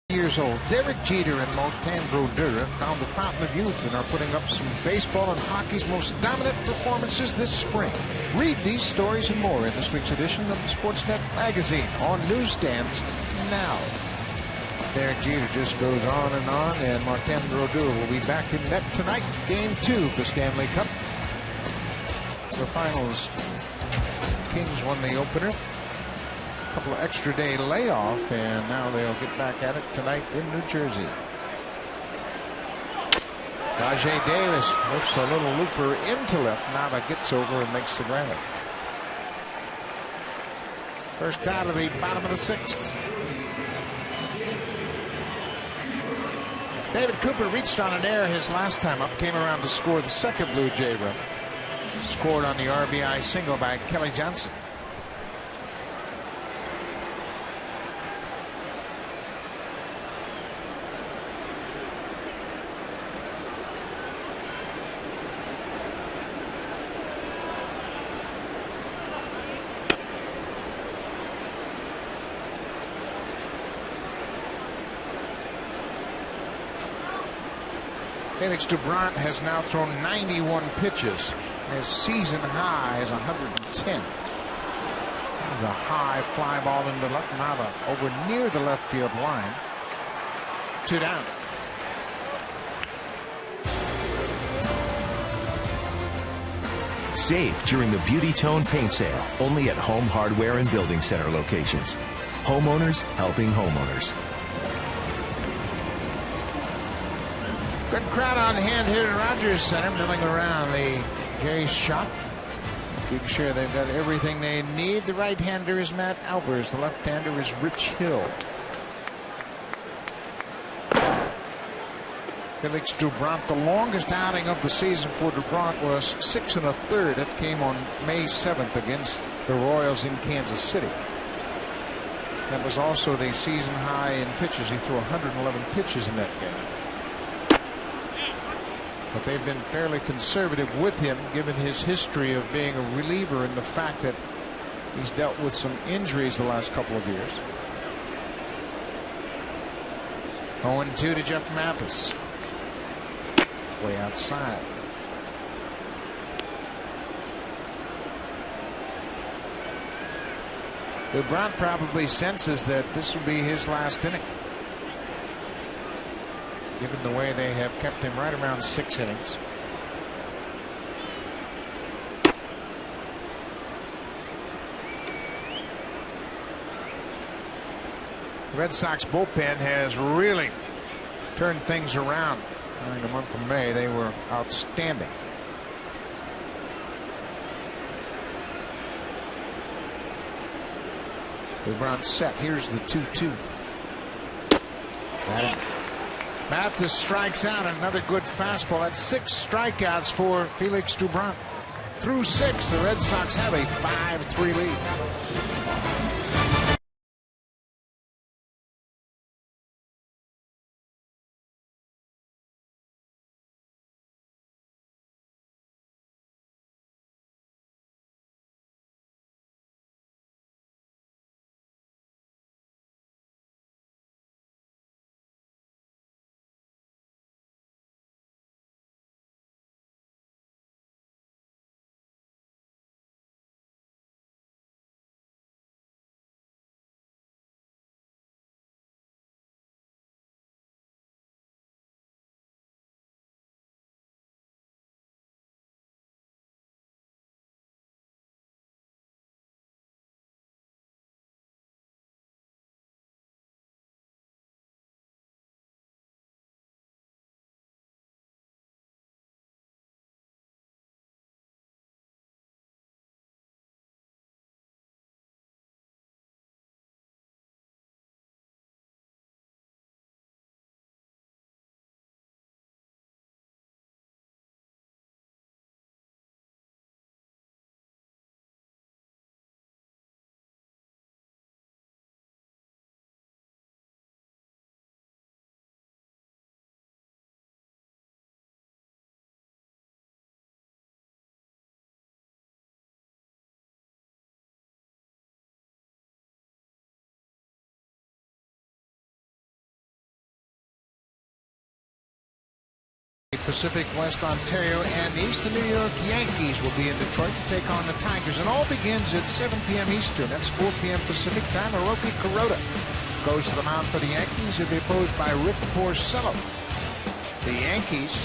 Years old, Derek Jeter and Martin Brodeur found the fountain of youth and are putting up some baseball and hockey's most dominant performances this spring. Read these stories and more in this week's edition of the Sportsnet magazine on newsstands now. Derek Jeter just goes on, and Martin-Andre Odua will be back in net tonight. Game 2 of the Stanley Cup. The finals, Kings won the opener. A couple of extra day layoff, and now they'll get back at it tonight in New Jersey. Rajay Davis lifts a little looper into left. Nava gets over and makes the grab. First out of the bottom of the 6th. David Cooper reached on an error his last time up, came around to score the second Blue Jay run. Scored on the RBI single by Kelly Johnson. Felix Doubront has now thrown 91 pitches. His season high is 110. The high fly ball into left. Nava over near the left field line. 2 down. Save during the Beauty Tone paint sale, only at Home Hardware and Building Center locations. Homeowners helping homeowners. Good crowd on hand here at Rogers Center, milling around the Jays shop. Making sure they've got everything they need. The right-hander is Matt Albers. The left-hander is Rich Hill. Felix Doubront, the longest outing of the season for Doubront was 6 1/3. It came on May 7th against the Royals in Kansas City. That was also the season high in pitches. He threw 111 pitches in that game. But they've been fairly conservative with him, given his history of being a reliever and the fact that he's dealt with some injuries the last couple of years. 0-2 to Jeff Mathis. Way outside. Doubront probably senses that this will be his last inning, given the way they have kept him right around 6 innings. The Red Sox bullpen has really turned things around. During the month of May, they were outstanding. Doubront set. Here's the 2-2. Mathis strikes out. Another good fastball. That's 6 strikeouts for Felix Doubront. Through 6, the Red Sox have a 5-3 lead. Pacific, West Ontario, and the Eastern New York Yankees will be in Detroit to take on the Tigers. And all begins at 7 p.m. Eastern. That's 4 p.m. Pacific time. Hiroki Kuroda goes to the mound for the Yankees. He'll be opposed by Rick Porcello. The Yankees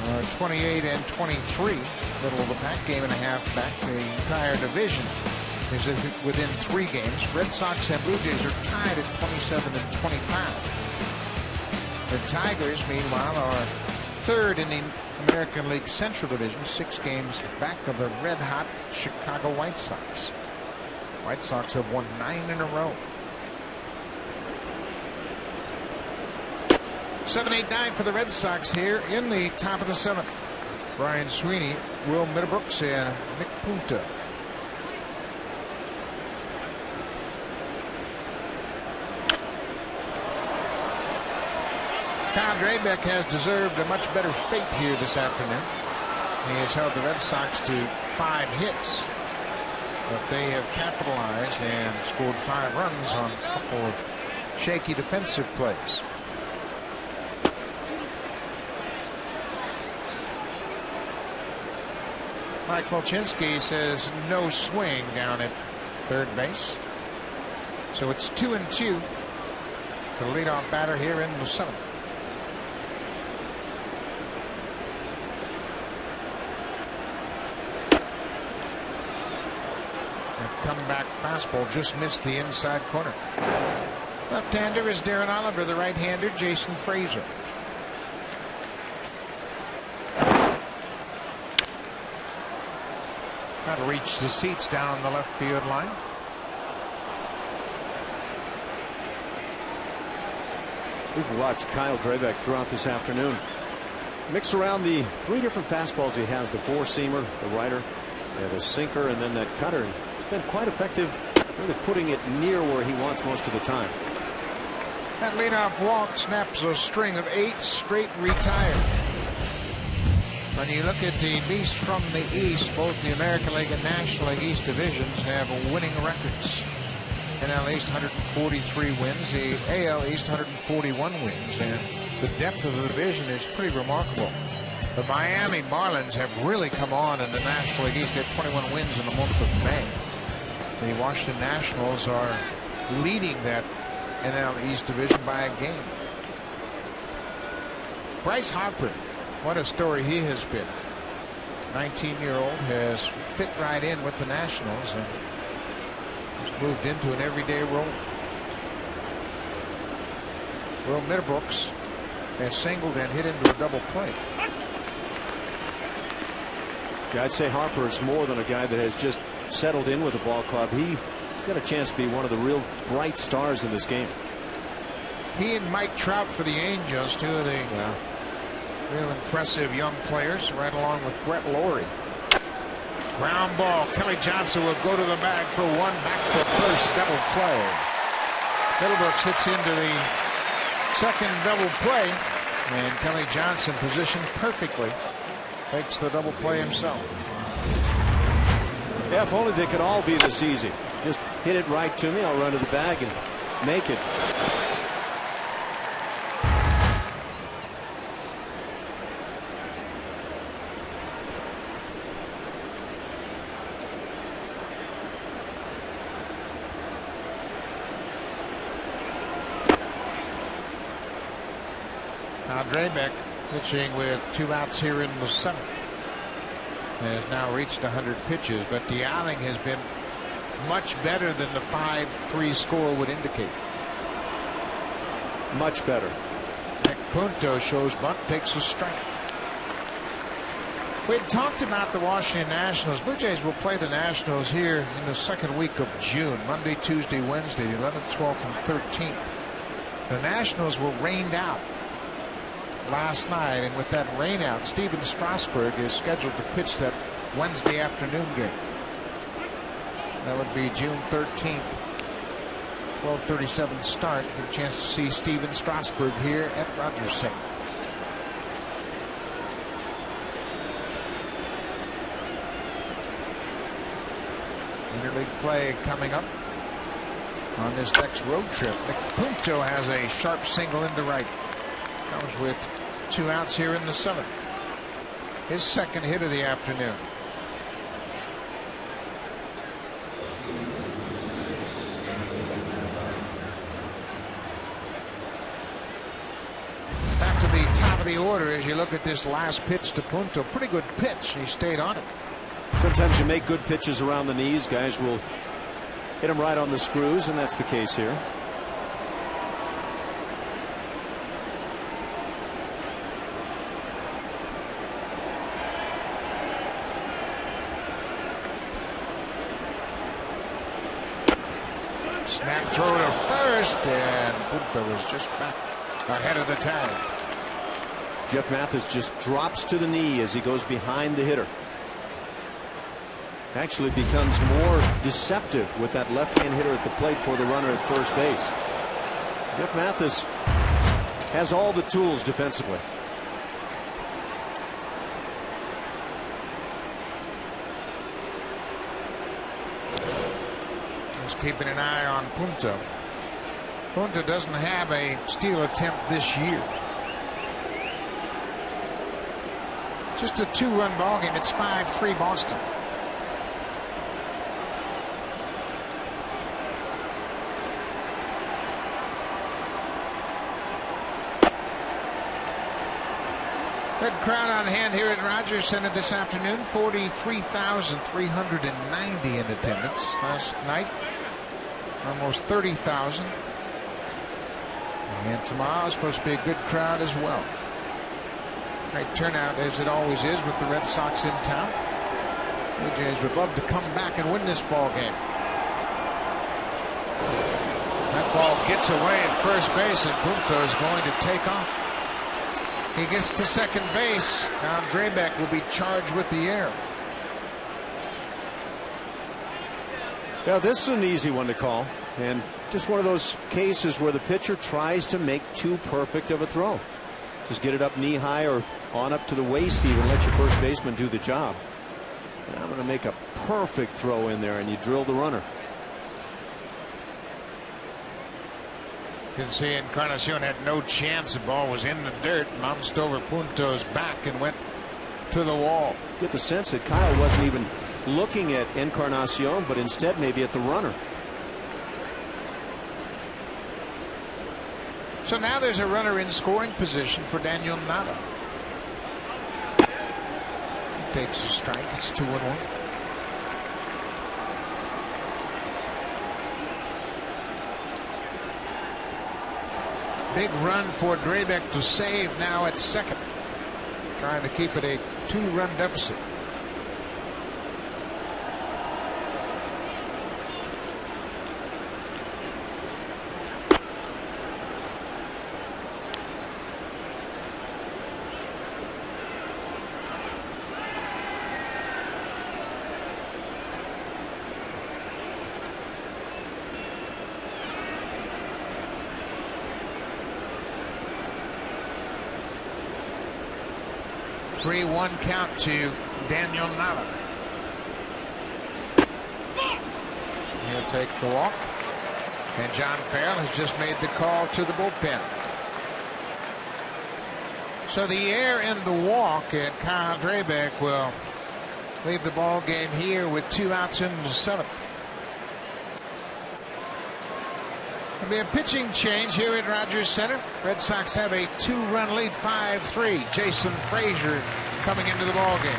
are 28-23, middle of the pack, game and a half back. The entire division is within 3 games. Red Sox and Blue Jays are tied at 27-25. The Tigers, meanwhile, are 3rd in the American League Central Division, 6 games back of the red-hot Chicago White Sox. White Sox have won 9 in a row. 7-8-9 for the Red Sox here in the top of the 7th. Brian Sweeney, Will Middlebrooks, and Nick Punto. Kyle Drabek has deserved a much better fate here this afternoon. He has held the Red Sox to 5 hits, but they have capitalized and scored 5 runs on a couple of shaky defensive plays. Mike Molchinski says no swing down at third base. So it's 2-2 to the leadoff batter here in the 7th. Comeback fastball just missed the inside corner. Left-hander is Darren Oliver, the right-hander Jason Frazier. That'll reach the seats down the left field line. We've watched Kyle Drabek throughout this afternoon mix around the 3 different fastballs he has: the 4-seamer, the righter, the sinker, and then that cutter. It's been quite effective, really putting it near where he wants most of the time. That leadoff walk snaps a string of 8 straight retired. When you look at the beast from the East, both the American League and National League East divisions have winning records. NL East 143 wins, the AL East 141 wins, and the depth of the division is pretty remarkable. The Miami Marlins have really come on in the National League East. They had 21 wins in the month of May. The Washington Nationals are leading that NL East division by a game. Bryce Harper, what a story he has been. 19-year-old has fit right in with the Nationals and has moved into an everyday role. Will Middlebrooks has singled and hit into a double play. I'd say Harper is more than a guy that has just settled in with the ball club. He's got a chance to be one of the real bright stars in this game. He and Mike Trout for the Angels, 2 of the real impressive young players, right along with Brett Lawrie. Ground ball. Kelly Johnson will go to the bag for 1, back to first, double play. Middlebrooks hits into the second double play, and Kelly Johnson positioned perfectly makes the double play himself. Yeah, if only they could all be this easy. Just hit it right to me, I'll run to the bag and make it. Now Drabek, pitching with 2 outs here in the 7th, has now reached 100 pitches, but the outing has been much better than the 5-3 score would indicate. Much better. Nick Punto shows bunt, takes a strike. We had talked about the Washington Nationals. Blue Jays will play the Nationals here in the 2nd week of June, Monday, Tuesday, Wednesday, the 11th, 12th, and 13th. The Nationals were rained out last night, and with that rain out, Steven Strasburg is scheduled to pitch that Wednesday afternoon game. That would be June 13th, 12:37 start. Good chance to see Steven Strasburg here at Rogers Center. Interleague play coming up on this next road trip. Nick Punto has a sharp single into right. Comes with 2 outs here in the 7th. His 2nd hit of the afternoon. order as you look at this last pitch to Punto. Pretty good pitch. He stayed on it. Sometimes you make good pitches around the knees. Guys will hit them right on the screws, and that's the case here. Snap throw to first, and Punto was just back ahead of the tag. Jeff Mathis just drops to the knee as he goes behind the hitter. Actually becomes more deceptive with that left-hand hitter at the plate for the runner at first base. Jeff Mathis has all the tools defensively. Just keeping an eye on Punto. Punto doesn't have a steal attempt this year. Just a 2-run ball game. It's 5-3 Boston. Good crowd on hand here at Rogers Center this afternoon. 43,390 in attendance. Last night, almost 30,000. And tomorrow is supposed to be a good crowd as well. Great turnout as it always is with the Red Sox in town. Blue Jays would love to come back and win this ball game. That ball gets away at first base, and Punto is going to take off. He gets to second base. Now Drabek will be charged with the error. Yeah, this is an easy one to call, and just one of those cases where the pitcher tries to make too perfect of a throw. Just get it up knee high or on up to the waist even. Let your first baseman do the job. And I'm going to make a perfect throw in there, and you drill the runner. You can see Encarnacion had no chance. The ball was in the dirt, bounced over Punto's back and went to the wall. Get the sense that Kyle wasn't even looking at Encarnacion, but instead maybe at the runner. So now there's a runner in scoring position for Daniel Nada. He takes a strike. It's 2-1. Big run for Drabek to save now at second. Trying to keep it a 2-run deficit. Three-one count to Daniel Nada. He'll take the walk. And John Farrell has just made the call to the bullpen. So the error and the walk, and Kyle Drabek will leave the ball game here with 2 outs in the 7th. There'll be a pitching change here at Rogers Center. Red Sox have a 2-run lead, 5-3. Jason Frazier coming into the ball game.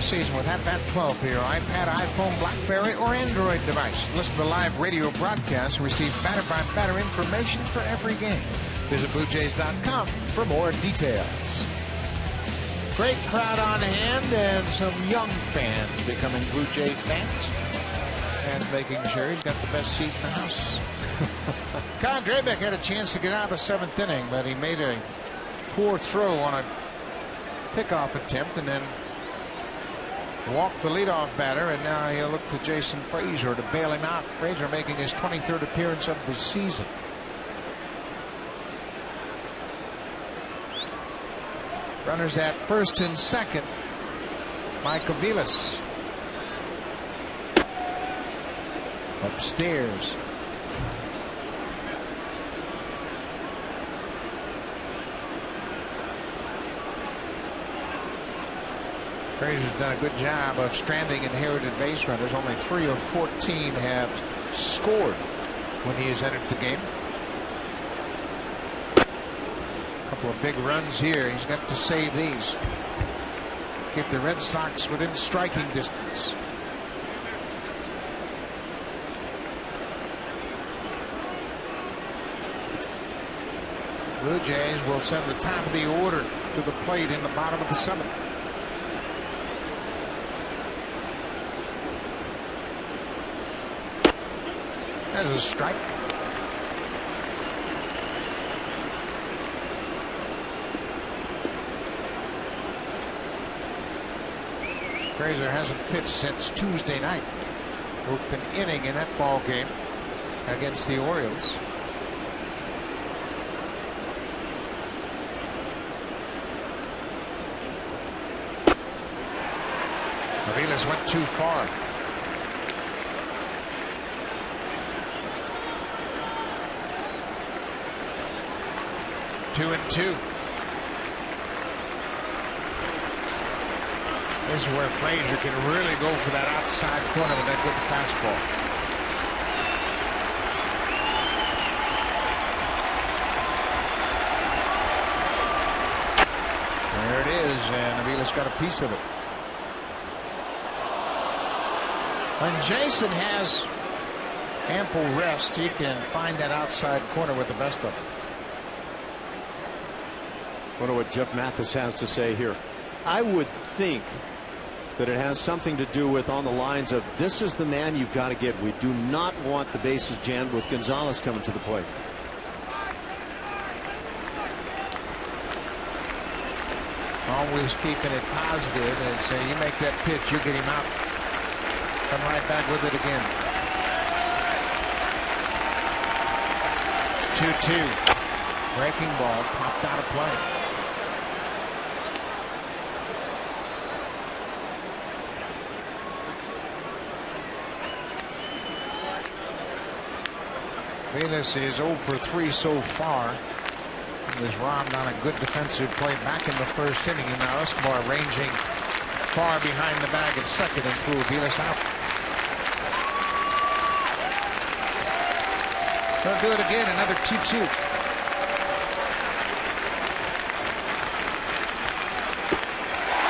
season with At-Bat 12 for your iPad, iPhone, BlackBerry, or Android device. Listen to live radio broadcasts and receive batter-by-batter information for every game. Visit BlueJays.com for more details. Great crowd on hand and some young fans becoming Blue Jays fans and making sure he's got the best seat in the house. Kyle Drabeck had a chance to get out of the 7th inning, but he made a poor throw on a pickoff attempt and then walked the leadoff batter, and now he'll look to Jason Frazier to bail him out. Frazier making his 23rd appearance of the season. Runners at first and second. Michael Vilas upstairs. Frazier's done a good job of stranding inherited base runners. Only 3 of 14 have scored when he has entered the game. A couple of big runs here. He's got to save these. Keep the Red Sox within striking distance. Blue Jays will send the top of the order to the plate in the bottom of the 7th. There's a strike. Frazier hasn't pitched since Tuesday night. Worked an inning in that ball game against the Orioles. Aviles went too far. Two and two. This is where Frazier can really go for that outside corner with that good fastball. There it is, and Aviles got a piece of it. When Jason has ample rest, he can find that outside corner with the best of them. Wonder what Jeff Mathis has to say here. I would think that it has something to do with on the lines of this is the man you've got to get. We do not want the bases jammed with Gonzalez coming to the plate. Always keeping it positive and say you make that pitch, you get him out. Come right back with it again. 2-2. Breaking ball popped out of play. Vilas is 0 for 3 so far. He was robbed on a good defensive play back in the 1st inning. And now Escobar ranging far behind the bag at second and threw Vilas out. They'll do it again, another 2-2.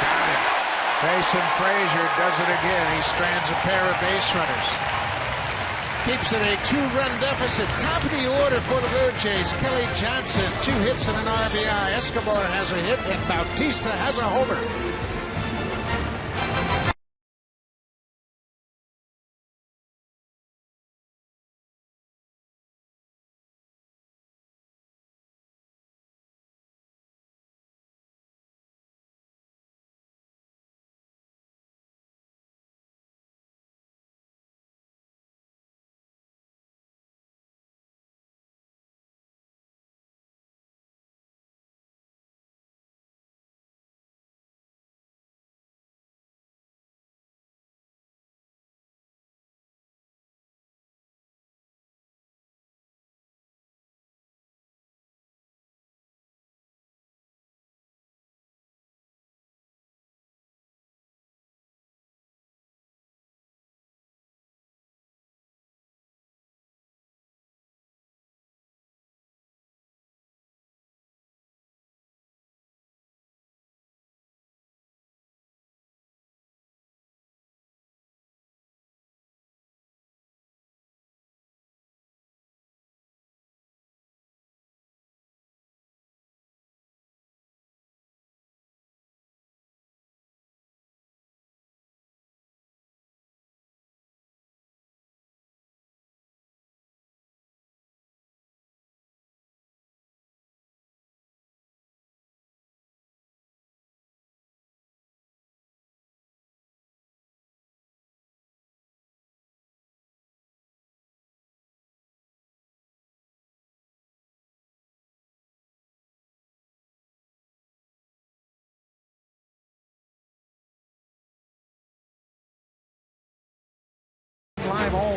Got him. Jason Frazier does it again. He strands a pair of base runners. Keeps it a 2-run deficit. Top of the order for the Blue Jays. Kelly Johnson, 2 hits and an RBI. Escobar has a hit and Bautista has a homer.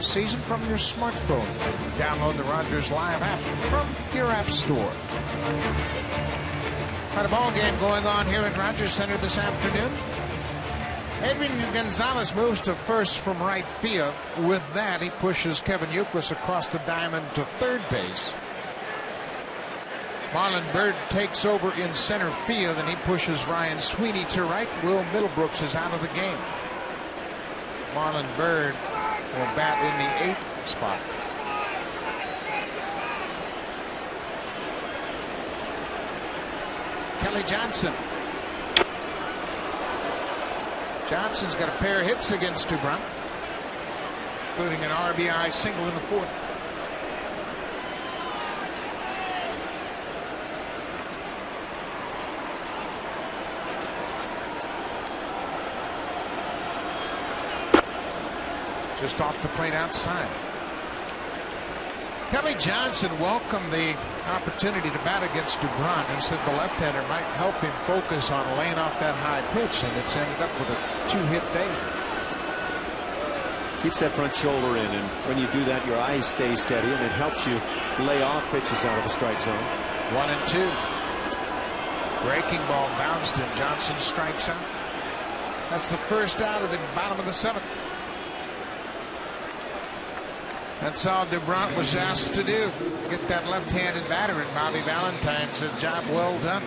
all season from your smartphone. Download the Rogers Live app from your app store. Got a ball game going on here at Rogers Center this afternoon. Edwin Gonzalez moves to first from right field. With that, he pushes Kevin Youkilis across the diamond to third base. Marlon Byrd takes over in center field, and he pushes Ryan Sweeney to right. Will Middlebrooks is out of the game. Marlon Byrd will bat in the 8th spot. Kelly Johnson. Johnson's got a pair of hits against Dubron, including an RBI single in the 4th. Just off the plate outside. Kelly Johnson welcomed the opportunity to bat against Dubron. He said the left-hander might help him focus on laying off that high pitch, and it's ended up with a 2-hit day. Keeps that front shoulder in, and when you do that, your eyes stay steady, and it helps you lay off pitches out of the strike zone. 1-2. Breaking ball bounced, and Johnson strikes out. That's the first out of the bottom of the 7th. That's all Dubron was asked to do. Get that left-handed batter, and Bobby Valentine said, job well done.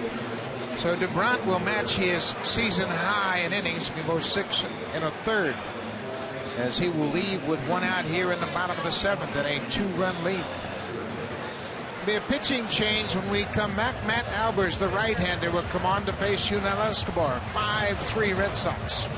So Dubron will match his season high in innings. He goes 6 1/3, as he will leave with 1 out here in the bottom of the 7th and a 2-run lead. Be a pitching change when we come back. Matt Albers, the right-hander, will come on to face Yunel Escobar. 5-3 Red Sox.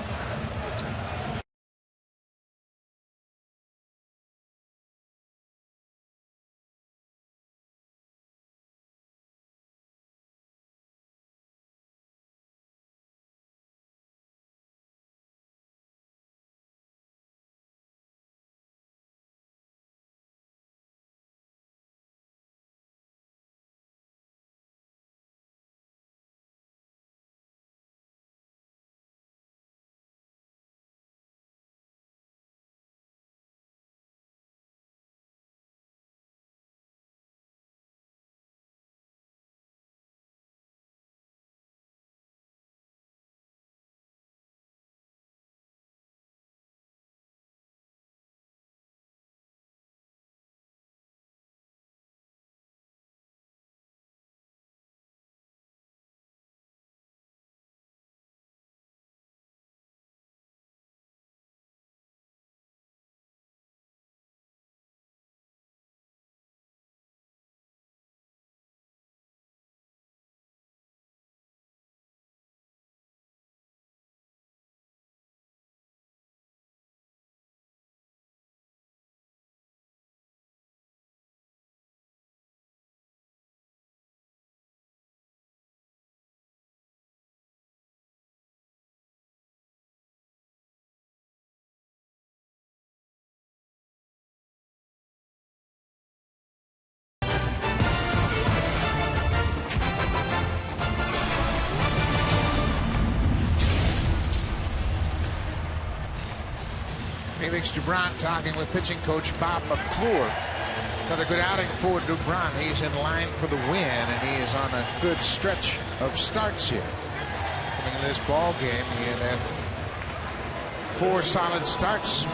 Felix Dubron talking with pitching coach Bob McClure. Another good outing for Dubron. He's in line for the win, and he is on a good stretch of starts here. Coming into this ball game, he had 4 solid starts.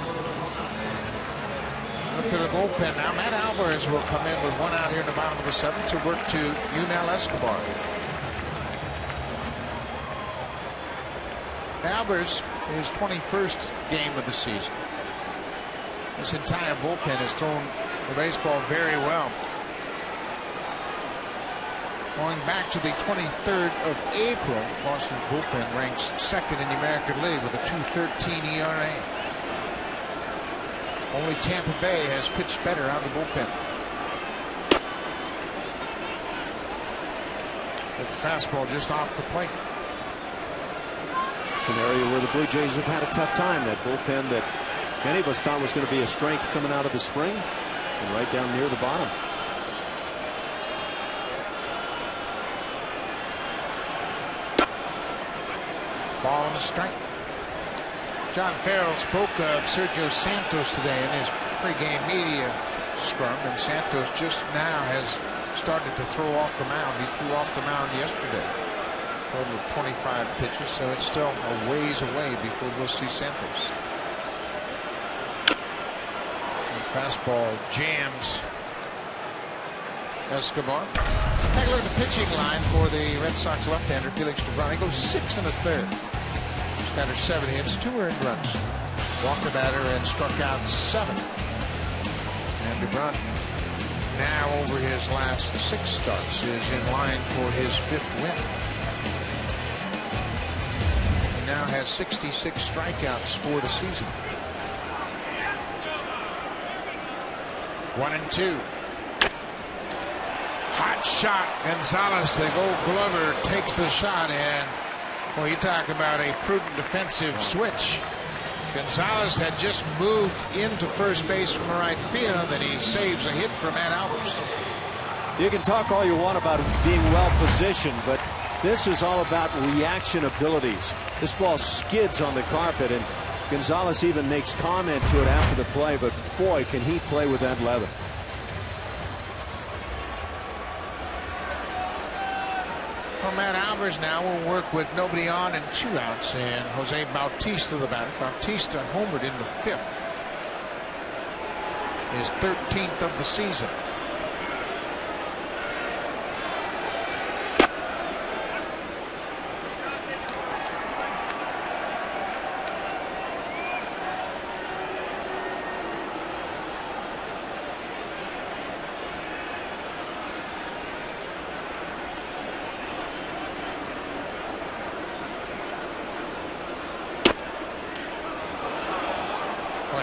Up to the bullpen now. Matt Alvarez will come in with 1 out here in the bottom of the 7th to work to Yunel Escobar. Alvarez, his 21st game of the season. This entire bullpen has thrown the baseball very well. Going back to the 23rd of April, Boston's bullpen ranks 2nd in the American League with a 2.13 ERA. Only Tampa Bay has pitched better out of the bullpen. The fastball just off the plate. It's an area where the Blue Jays have had a tough time. That bullpen that many of us thought was going to be a strength coming out of the spring, and right down near the bottom. Ball on the strike. John Farrell spoke of Sergio Santos today in his pregame media scrum, and Santos just now has started to throw off the mound. He threw off the mound yesterday. Total of 25 pitches, so it's still a ways away before we'll see Santos. And fastball jams Escobar. Take a look at the pitching line for the Red Sox left-hander Felix DeBron. He goes 6 1/3. Scattered 7 hits, 2 earned runs. Walked the batter and struck out 7. And DeBron, now over his last 6 starts, is in line for his 5th win. He now has 66 strikeouts for the season. 1-2. Hot shot. Gonzalez, the Gold Glover, takes the shot, and well, you talk about a prudent defensive switch. Gonzalez had just moved into first base from the right field, and he saves a hit from Matt Albers. You can talk all you want about being well positioned, but this is all about reaction abilities. This ball skids on the carpet, and Gonzalez even makes comment to it after the play, but boy, can he play with that leather. Well, Matt Albers now will work with nobody on and 2 outs, and Jose Bautista the batter. Bautista homered in the 5th. His 13th of the season.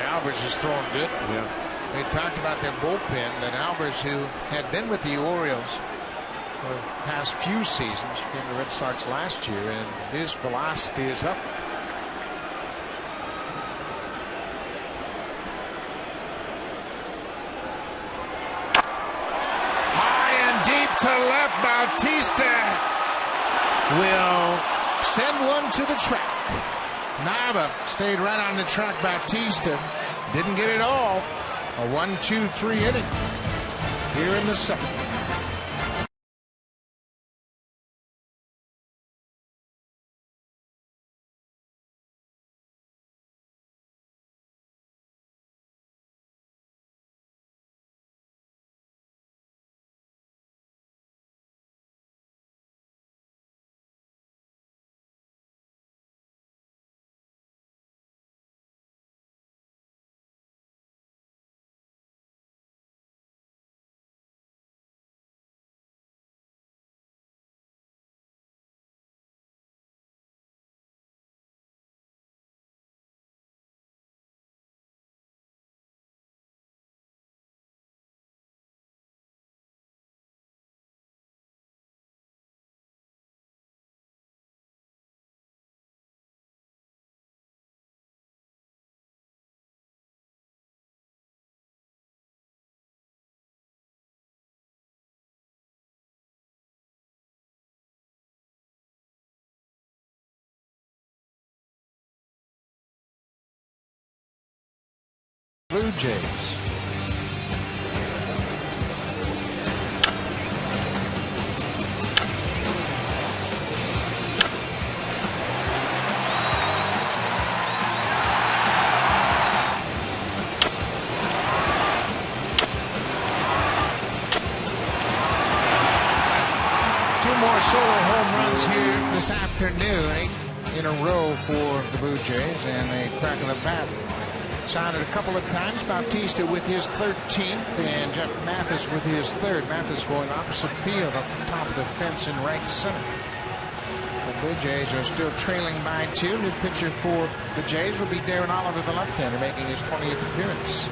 Albers is throwing good. Yeah. They talked about their bullpen, and Albers, who had been with the Orioles for the past few seasons, came to the Red Sox last year, and his velocity is up. High and deep to left. Bautista will send one to the track. Nava stayed right on the track. Bautista didn't get it all. A 1-2-3 inning here in the 7th. Blue Jays. Two more solo home runs here this afternoon. 8 in a row for the Blue Jays, and a crack of the bat. Sounded a couple of times. Bautista with his 13th, and Jeff Mathis with his 3rd. Mathis going opposite field up the top of the fence in right center. The Blue Jays are still trailing by 2. New pitcher for the Jays will be Darren Oliver, the left-hander, making his 20th appearance.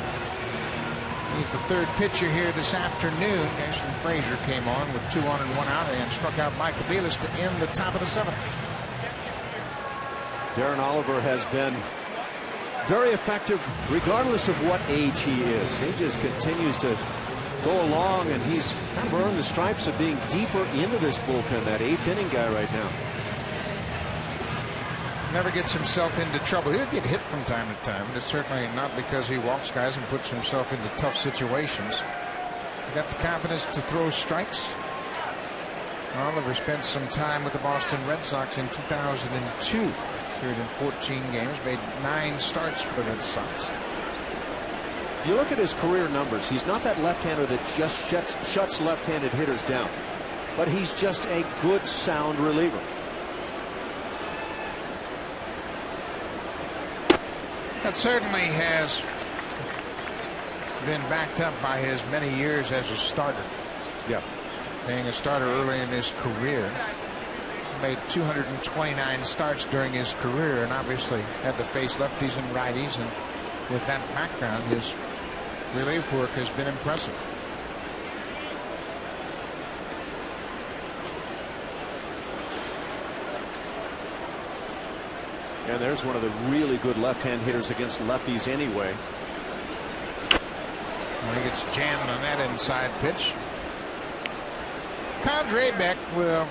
He's the 3rd pitcher here this afternoon. Ashton Frazier came on with 2 on and 1 out and struck out Mike Aviles to end the top of the 7th. Darren Oliver has been very effective regardless of what age he is. He just continues to go along, and he's kind of earned the stripes of being deeper into this bullpen, that 8th inning guy right now. never gets himself into trouble. He'll get hit from time to time, but it's certainly not because he walks guys and puts himself into tough situations. He got the confidence to throw strikes. Oliver spent some time with the Boston Red Sox in 2002. Appeared in 14 games, made 9 starts for the Red Sox. If you look at his career numbers, he's not that left-hander that just shuts left-handed hitters down, but he's just a good, sound reliever. That certainly has been backed up by his many years as a starter. Yeah. Being a starter early in his career. Made 229 starts during his career, and obviously had to face lefties and righties, and with that background, his relief work has been impressive. And there's one of the really good left-hand hitters against lefties anyway. When he gets jammed on that inside pitch. Kyle Drabek will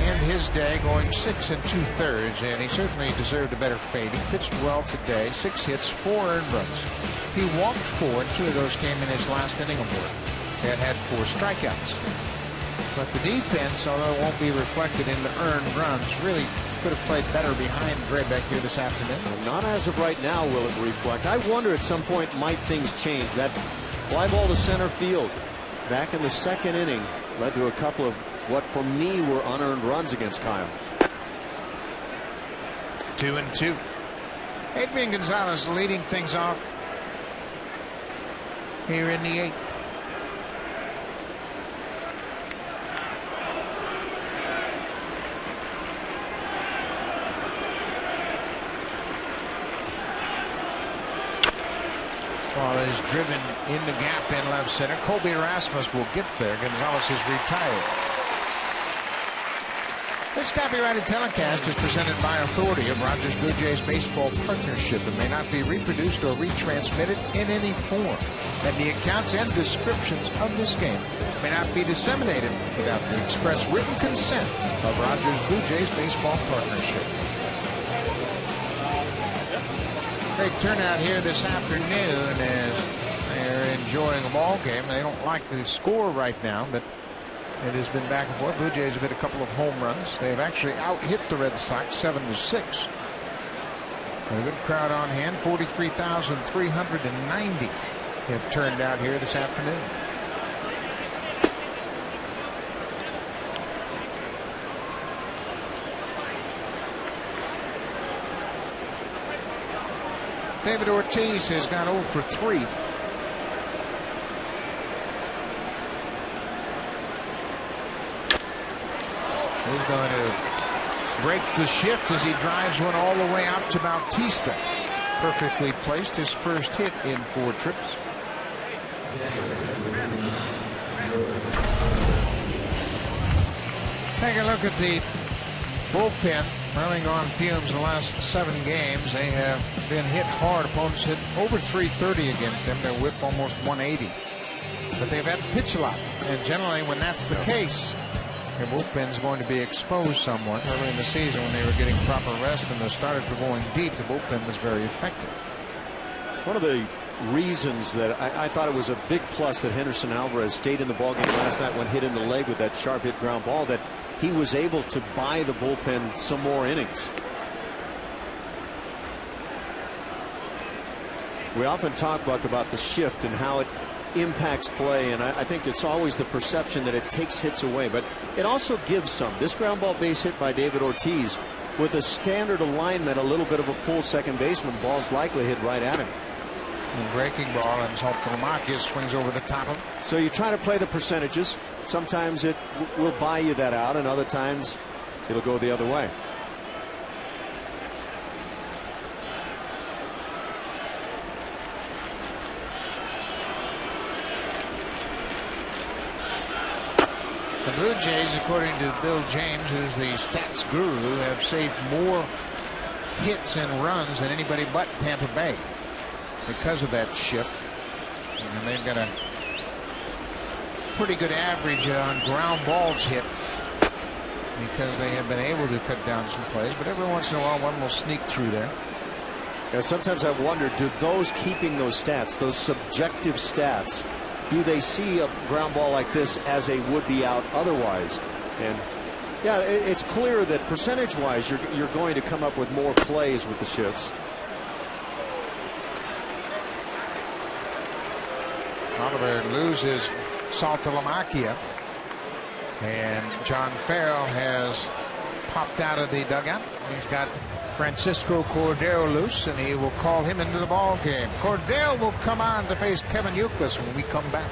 end his day going 6 2/3, and he certainly deserved a better fate. He pitched well today. 6 hits, 4 earned runs. He walked 4, and 2 of those came in his last inning of work. He had 4 strikeouts. But the defense, although it won't be reflected in the earned runs, really could have played better behind Drabek here this afternoon. Not as of right now will it reflect. I wonder at some point might things change. That fly ball to center field back in the 2nd inning led to a couple of what for me were unearned runs against Kyle. 2-2. Adrian Gonzalez leading things off here in the 8th. Ball is driven in the gap in left center. Colby Rasmus will get there. Gonzalez is retired. This copyrighted telecast is presented by authority of Rogers Blue Jays Baseball Partnership and may not be reproduced or retransmitted in any form. And the accounts and descriptions of this game may not be disseminated without the express written consent of Rogers Blue Jays Baseball Partnership. Great turnout here this afternoon as they're enjoying a ball game. They don't like the score right now, but it has been back and forth. Blue Jays have hit a couple of home runs. They've actually out-hit the Red Sox 7-6. A good crowd on hand. 43,390 have turned out here this afternoon. David Ortiz has gone 0 for 3. He's going to break the shift as he drives one all the way out to Bautista. Perfectly placed, his first hit in 4 trips. Take a look at the bullpen. Running on fumes the last 7 games. They have been hit hard. Opponents hit over 330 against them. Their whip almost 180. But they've had to pitch a lot. And generally when that's the case, their bullpen's going to be exposed somewhat. Early in the season when they were getting proper rest and the starters were going deep, the bullpen was very effective. One of the reasons that I thought it was a big plus that Henderson Alvarez stayed in the ballgame last night when hit in the leg with that sharp hit ground ball, that he was able to buy the bullpen some more innings. We often talk, Buck, about the shift and how it impacts play, and I think it's always the perception that it takes hits away, but it also gives some. This ground ball base hit by David Ortiz with a standard alignment, a little bit of a pull second baseman, the ball's likely hit right at him. And breaking ball, and Saltalamacchia swings over the top of it. So you try to play the percentages. Sometimes it will buy you that out, and other times it'll go the other way. The Blue Jays, according to Bill James, who's the stats guru, have saved more hits and runs than anybody but Tampa Bay because of that shift. And they've got a pretty good average on ground balls hit. because they have been able to cut down some plays, but every once in a while one will sneak through there. Yeah, sometimes I wonder, do those keeping those stats, those subjective stats, do they see a ground ball like this as a would-be out otherwise? And yeah, it's clear that percentage-wise you're going to come up with more plays with the shifts. Oliver loses Saltalamacchia, and John Farrell has popped out of the dugout. He's got Francisco Cordero loose, and he will call him into the ball game. Cordero will come on to face Kevin Youkilis when we come back.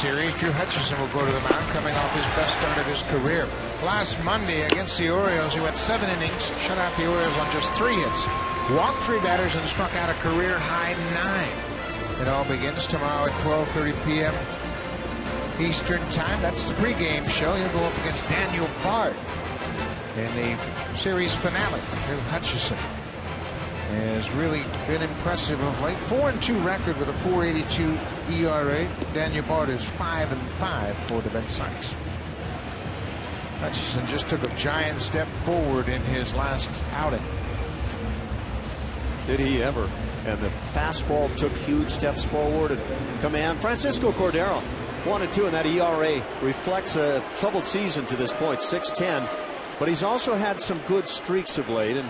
Series, Drew Hutchison will go to the mound, coming off his best start of his career. Last Monday against the Orioles, he went 7 innings, shut out the Orioles on just 3 hits, walked 3 batters, and struck out a career high 9. It all begins tomorrow at 12:30 p.m. Eastern Time. That's the pregame show. He'll go up against Daniel Bard in the series finale. Drew Hutchison has really been impressive of late. 4-2 record with a 4.82 ERA. Daniel Bard is 5-5 for the Red Sox. Hutchison just took a giant step forward in his last outing. Did he ever? And the fastball took huge steps forward and command. Francisco Cordero 1-2, and that ERA reflects a troubled season to this point, 6.10. But he's also had some good streaks of late, and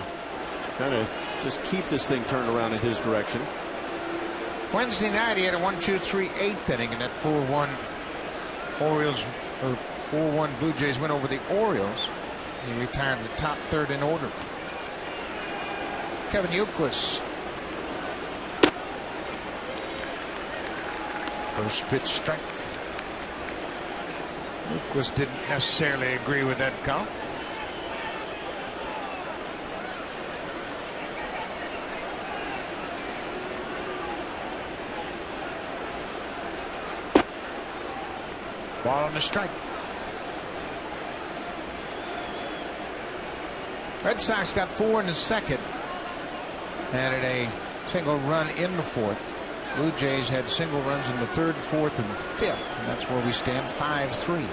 kind of just keep this thing turned around in his direction. Wednesday night he had a 1-2-3 8th inning in that 4-1 Orioles, or 4-1 Blue Jays win over the Orioles. He retired the top 3rd in order. Kevin Youkilis. First pitch strike. Youkilis didn't necessarily agree with that call. Ball on the strike. Red Sox got 4 in the 2nd. Added a single run in the 4th. Blue Jays had single runs in the 3rd, 4th, and 5th. And that's where we stand, 5-3.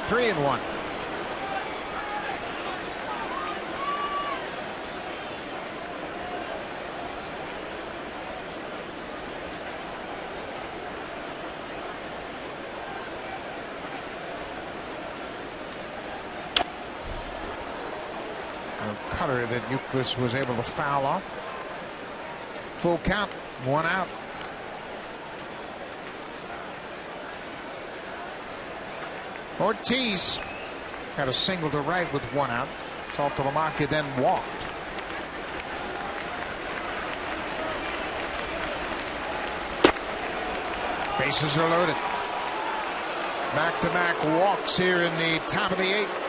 Three and 1. A cutter that Youkilis was able to foul off. Full count, 1 out. Ortiz had a single to right with 1 out. Saltalamacchia then walked. Bases are loaded. Back-to-back walks here in the top of the 8th.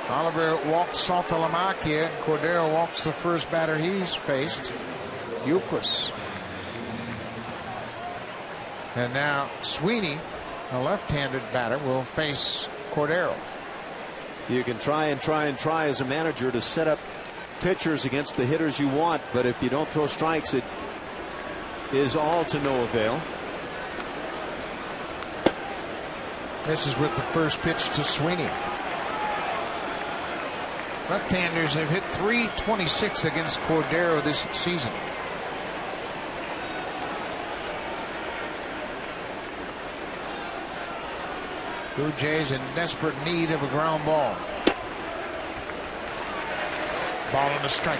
Oliver walks Saltalamacchia, and Cordero walks the first batter he's faced, Youkilis. And now Sweeney The left-handed batter will face Cordero. You can try as a manager to set up pitchers against the hitters you want, but if you don't throw strikes, it is all to no avail. This is with the first pitch to Sweeney. Left-handers have hit .326 against Cordero this season. Blue Jays in desperate need of a ground ball. Ball and a strike.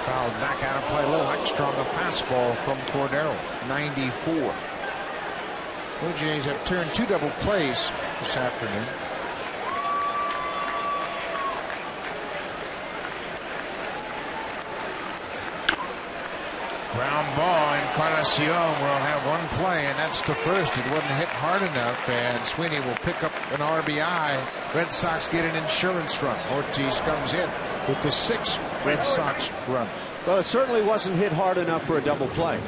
Fouled back out of play. A little extra on the fastball from Cordero. 94. Blue Jays have turned 2 double plays this afternoon. Ground ball, and Encarnacion will have one play, and that's to first. It wasn't hit hard enough, and Sweeney will pick up an RBI. Red Sox get an insurance run. Ortiz comes in with the 6th Red Sox run. Well, it certainly wasn't hit hard enough for a double play.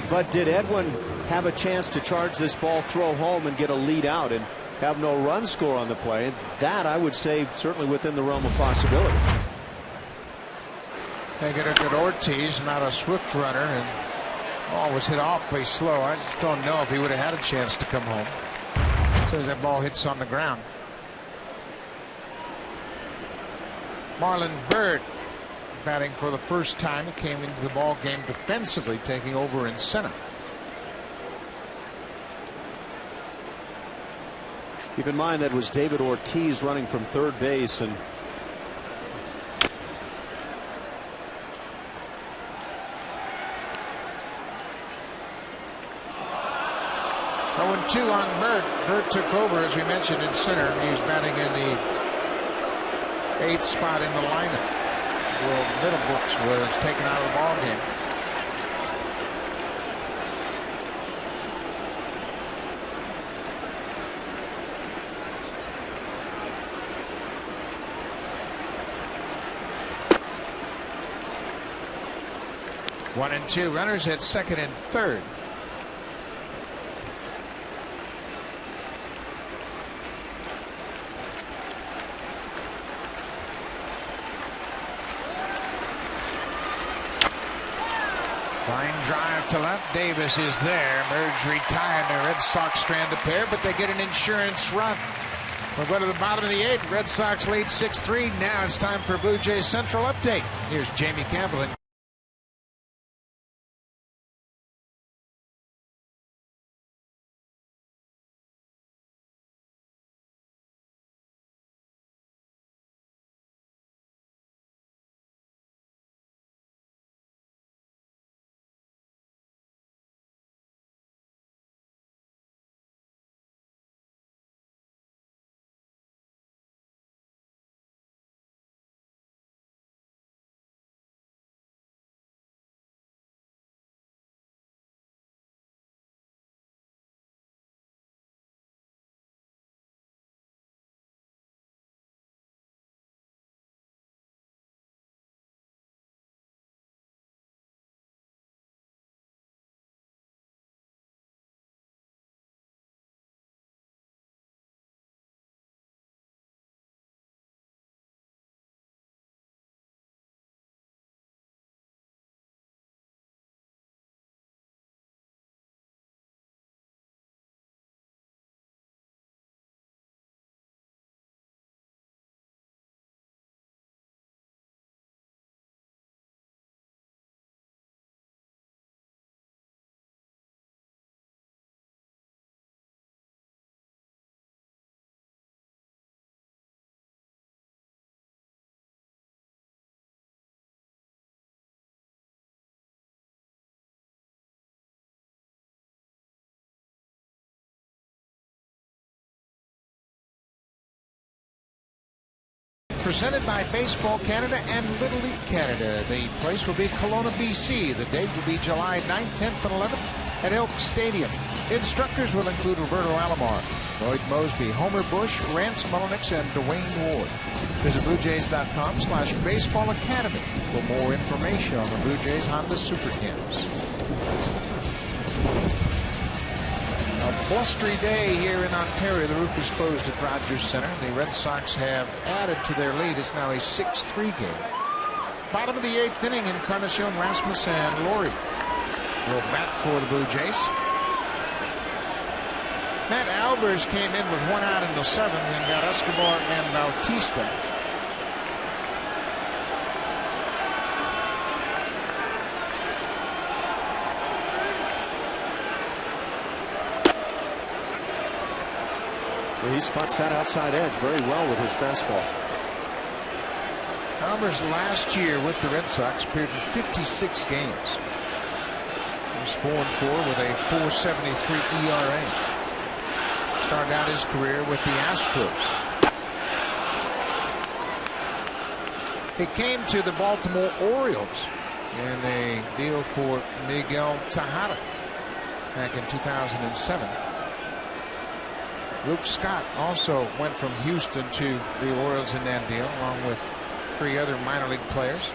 But did Edwin have a chance to charge this ball, throw home, and get a lead out and have no run score on the play? That, I would say, certainly within the realm of possibility. They get a good Ortiz, not a swift runner, and ball was hit awfully slow. I just don't know if he would have had a chance to come home as soon as that ball hits on the ground. Marlon Byrd batting for the first time. He came into the ball game defensively, taking over in center. Keep in mind that was David Ortiz running from third base, and 0-2 on Byrd. Byrd took over, as we mentioned, in center. He's batting in the 8th spot in the lineup. Will Middlebrooks was taken out of the ball game. One and two. Runners at second and third. Line drive to left. Davis is there. Merge retired. The Red Sox strand a pair, but they get an insurance run. We'll go to the bottom of the 8th. Red Sox lead 6-3. Now it's time for Blue Jays Central update. Here's Jamie Campbell. Presented by Baseball Canada and Little League Canada. The place will be Kelowna, BC. The date will be July 9th, 10th, and 11th. at Elk Stadium. Instructors will include Roberto Alomar, Lloyd Mosby, Homer Bush, Rance Mullenix, and Dwayne Ward. Visit BlueJays.com/Baseball Academy for more information on the Blue Jays Honda Super Camps. A blustery day here in Ontario. The roof is closed at Rogers Center. The Red Sox have added to their lead. It's now a 6-3 game. Bottom of the 8th inning, Encarnacion, Rasmus, and Laurie will bat for the Blue Jays. Matt Albers came in with 1 out in the 7th and got Escobar and Bautista. He spots that outside edge very well with his fastball. Albers last year with the Red Sox appeared in 56 games. He was 4-4 with a 4.73 ERA. Started out his career with the Astros. He came to the Baltimore Orioles in a deal for Miguel Tejada back in 2007. Luke Scott also went from Houston to the Orioles in that deal, along with 3 other minor league players.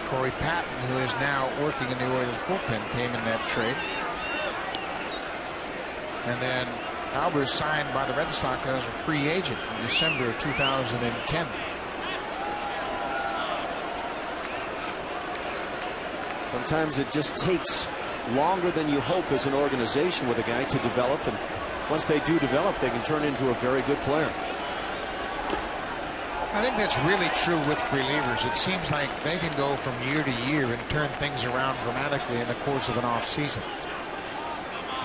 Corey Patton, who is now working in the Orioles bullpen, came in that trade. And then Albers signed by the Red Sox as a free agent in December of 2010. Sometimes it just takes longer than you hope as an organization with a guy to develop, and once they do develop, they can turn into a very good player. I think that's really true with relievers. It seems like they can go from year to year and turn things around dramatically in the course of an off season.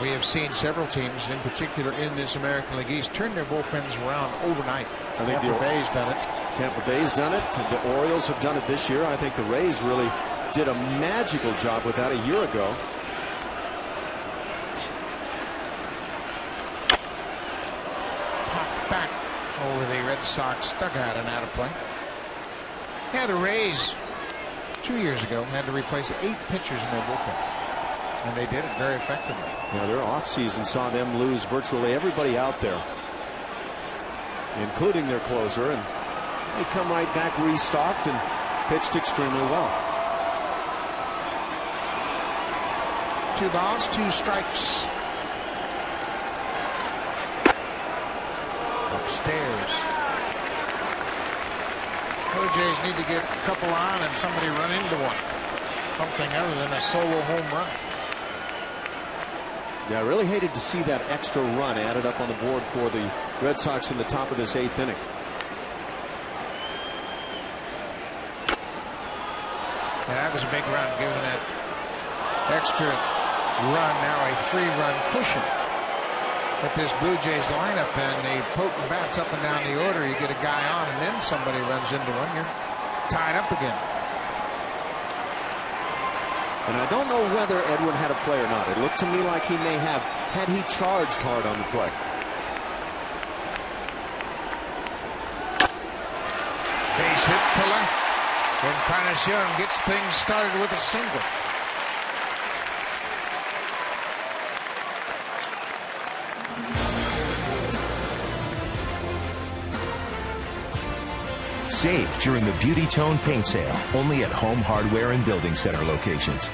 We have seen several teams, in particular in this American League East, turn their bullpens around overnight. I think Tampa Bay's done it. Tampa Bay's done it. The Orioles have done it this year. I think the Rays really did a magical job with that a year ago. Popped back over the Red Sox dugout and out of play. Yeah, the Rays 2 years ago had to replace 8 pitchers in their bullpen, and they did it very effectively. Yeah, their offseason saw them lose virtually everybody out there, including their closer, and they come right back restocked and pitched extremely well. 2 balls, 2 strikes. Upstairs. Blue Jays need to get a couple on and somebody run into one. Something other than a solo home run. Yeah, I really hated to see that extra run added up on the board for the Red Sox in the top of this 8th inning. Yeah, that was a big run, given that extra run, now a 3-run cushion. With this Blue Jays lineup and the potent bats up and down the order, you get a guy on and then somebody runs into one, you're tied up again. And I don't know whether Edwin had a play or not. It looked to me like he may have, had he charged hard on the play. Base hit to left. Encarnacion gets things started with a single. Save during the Beauty Tone Paint Sale, only at Home Hardware and Building Center locations.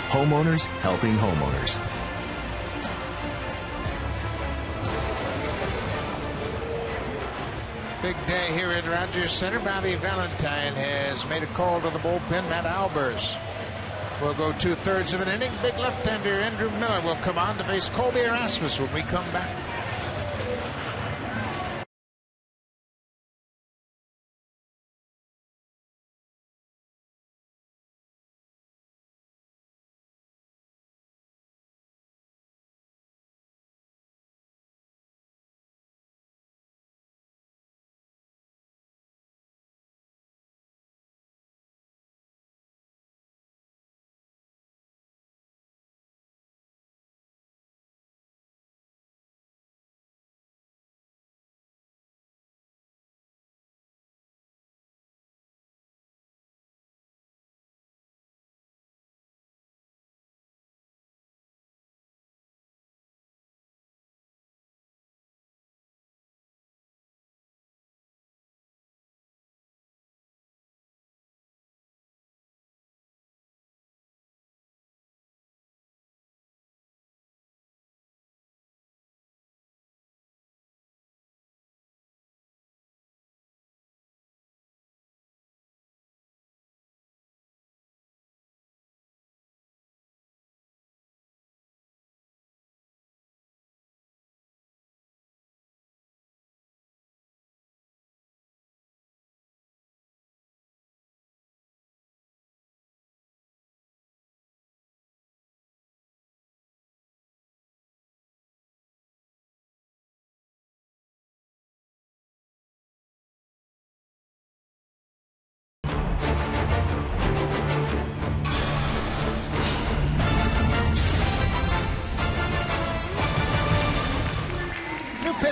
Homeowners helping homeowners. Big day here at Rogers Center. Bobby Valentine has made a call to the bullpen. Matt Albers will go 2/3 of an inning. Big left-hander Andrew Miller will come on to face Colby Erasmus when we come back.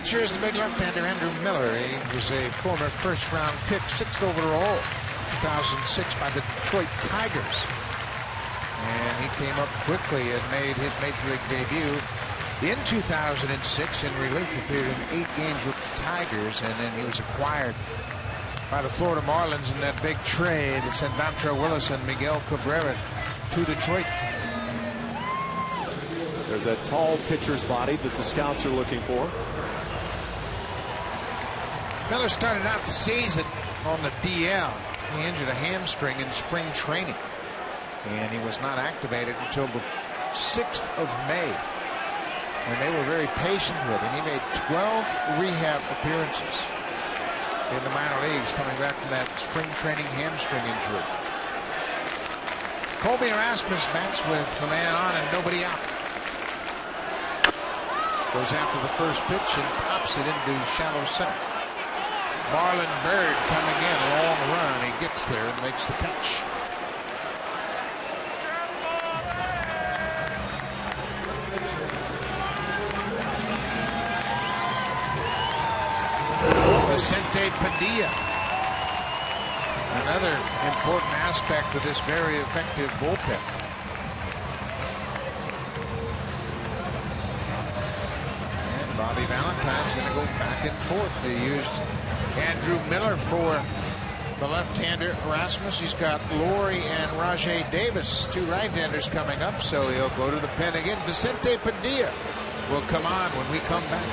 pitcher is the big left-hander Andrew Miller. He was a former first-round pick, 6th overall, 2006 by the Detroit Tigers. And he came up quickly and made his major league debut in 2006 in relief. Appeared in 8 games with the Tigers, and then he was acquired by the Florida Marlins in that big trade that sent Dontrelle Willis and Miguel Cabrera to Detroit. There's that tall pitcher's body that the scouts are looking for. Miller started out the season on the DL. He injured a hamstring in spring training, and he was not activated until the 6th of May. And they were very patient with him. He made 12 rehab appearances in the minor leagues coming back from that spring training hamstring injury. Colby Erasmus bats with the man on and nobody out. Goes after the first pitch and pops it into shallow center. Marlon Byrd coming in, long run. He gets there and makes the catch. Vicente Padilla, another important aspect of this very effective bullpen. And Bobby Valentine's going to go back and forth. They used Andrew Miller for the left-hander Erasmus. He's got Laurie and Rajay Davis, 2 right-handers coming up, so he'll go to the pen again. Vicente Padilla will come on when we come back.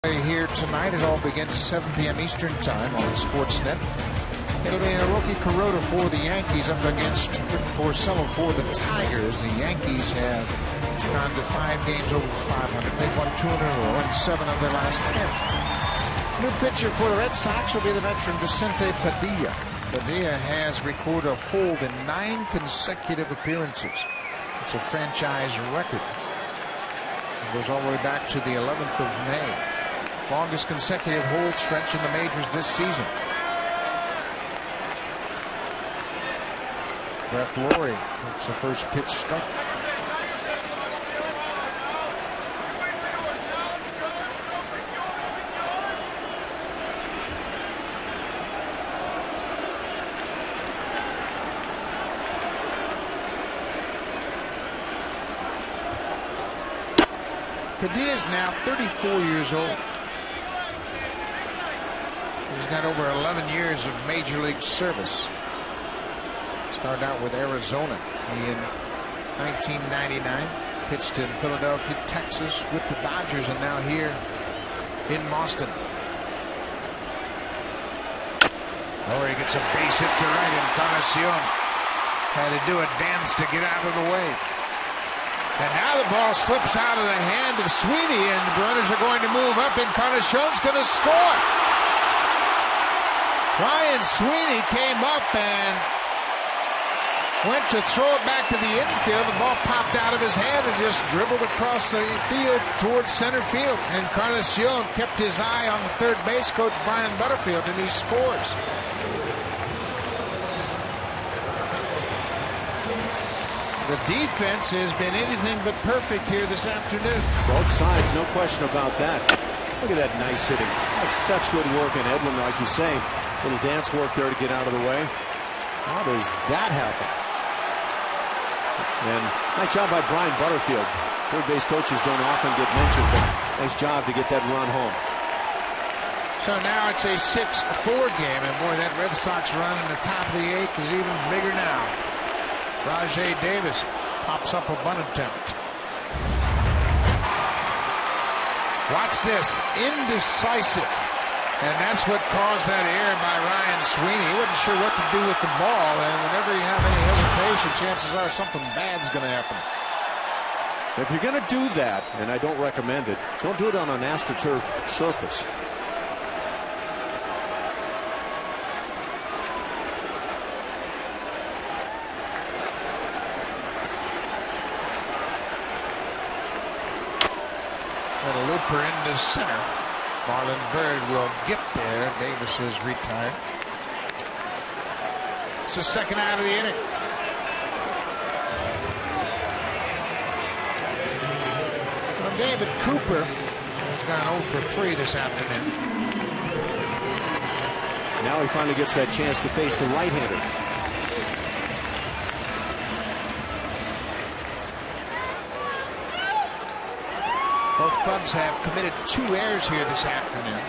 Here tonight, it all begins at 7 p.m. Eastern Time on Sportsnet. It'll be Hiroki Kuroda for the Yankees up against Rick Porcello for the Tigers. The Yankees have gone to 5 games over 500. They've won 2 in a row and 7 of their last 10. New pitcher for the Red Sox will be the veteran Vicente Padilla. Padilla has recorded a hold in 9 consecutive appearances. It's a franchise record. It goes all the way back to the 11th of May. Longest consecutive hold stretch in the majors this season. Brett Laurie, that's the first pitch struck. Padilla is now 34 years old. He's got over 11 years of major league service. Started out with Arizona in 1999. Pitched in Philadelphia, Texas with the Dodgers, and now here in Boston. Laurie gets a base hit to right, and Encarnacion had to do a dance to get out of the way. And now the ball slips out of the hand of Sweeney, and the runners are going to move up. Encarnacion's going to score. Ryan Sweeney came up and went to throw it back to the infield. The ball popped out of his hand and just dribbled across the field towards center field. And Encarnacion kept his eye on the third base coach, Brian Butterfield, and he scores. The defense has been anything but perfect here this afternoon. Both sides, no question about that. Look at that nice hitting. That's such good work. And Edwin, like you say, little dance work there to get out of the way. How does that happen? And nice job by Brian Butterfield. Third base coaches don't often get mentioned, but nice job to get that run home. So now it's a 6-4 game, and boy, that Red Sox run in the top of the eighth is even bigger now. Rajay Davis pops up a bunt attempt. Watch this, indecisive. And that's what caused that error by Ryan Sweeney. He wasn't sure what to do with the ball, and whenever you have any hesitation, chances are something bad's going to happen. If you're going to do that, and I don't recommend it, don't do it on an AstroTurf surface. And a looper into center. Marlon Byrd will get there. Davis is retired. It's the second out of the inning. Well, David Cooper has gone 0 for 3 this afternoon. Now he finally gets that chance to face the right-hander. Both clubs have committed 2 errors here this afternoon.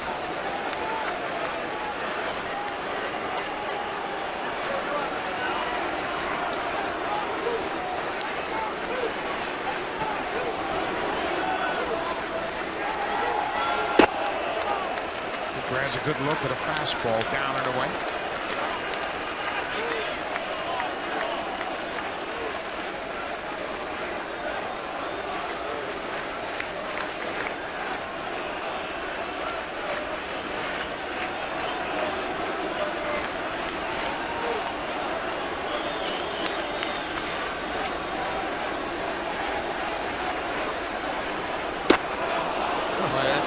Cooper has a good look at a fastball down and away.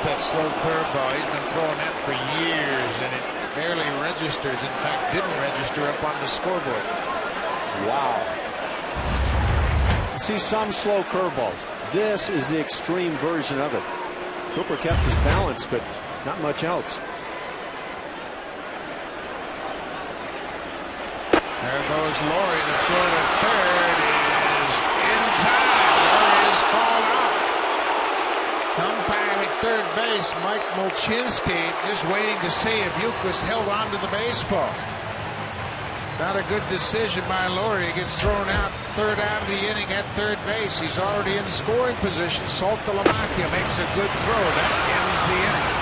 That slow curveball, he's been throwing that for years, and it barely registers. In fact, didn't register up on the scoreboard. Wow. You see some slow curveballs. This is the extreme version of it. Cooper kept his balance, but not much else. There goes Laurie. The throw to third is in time. Laurie is called out. Umpire at third base, Mike Molchinski, just waiting to see if Euclid held on to the baseball. Not a good decision by Laurie. He gets thrown out, third out of the inning at third base. He's already in scoring position. Saltalamacchia makes a good throw. That ends the inning.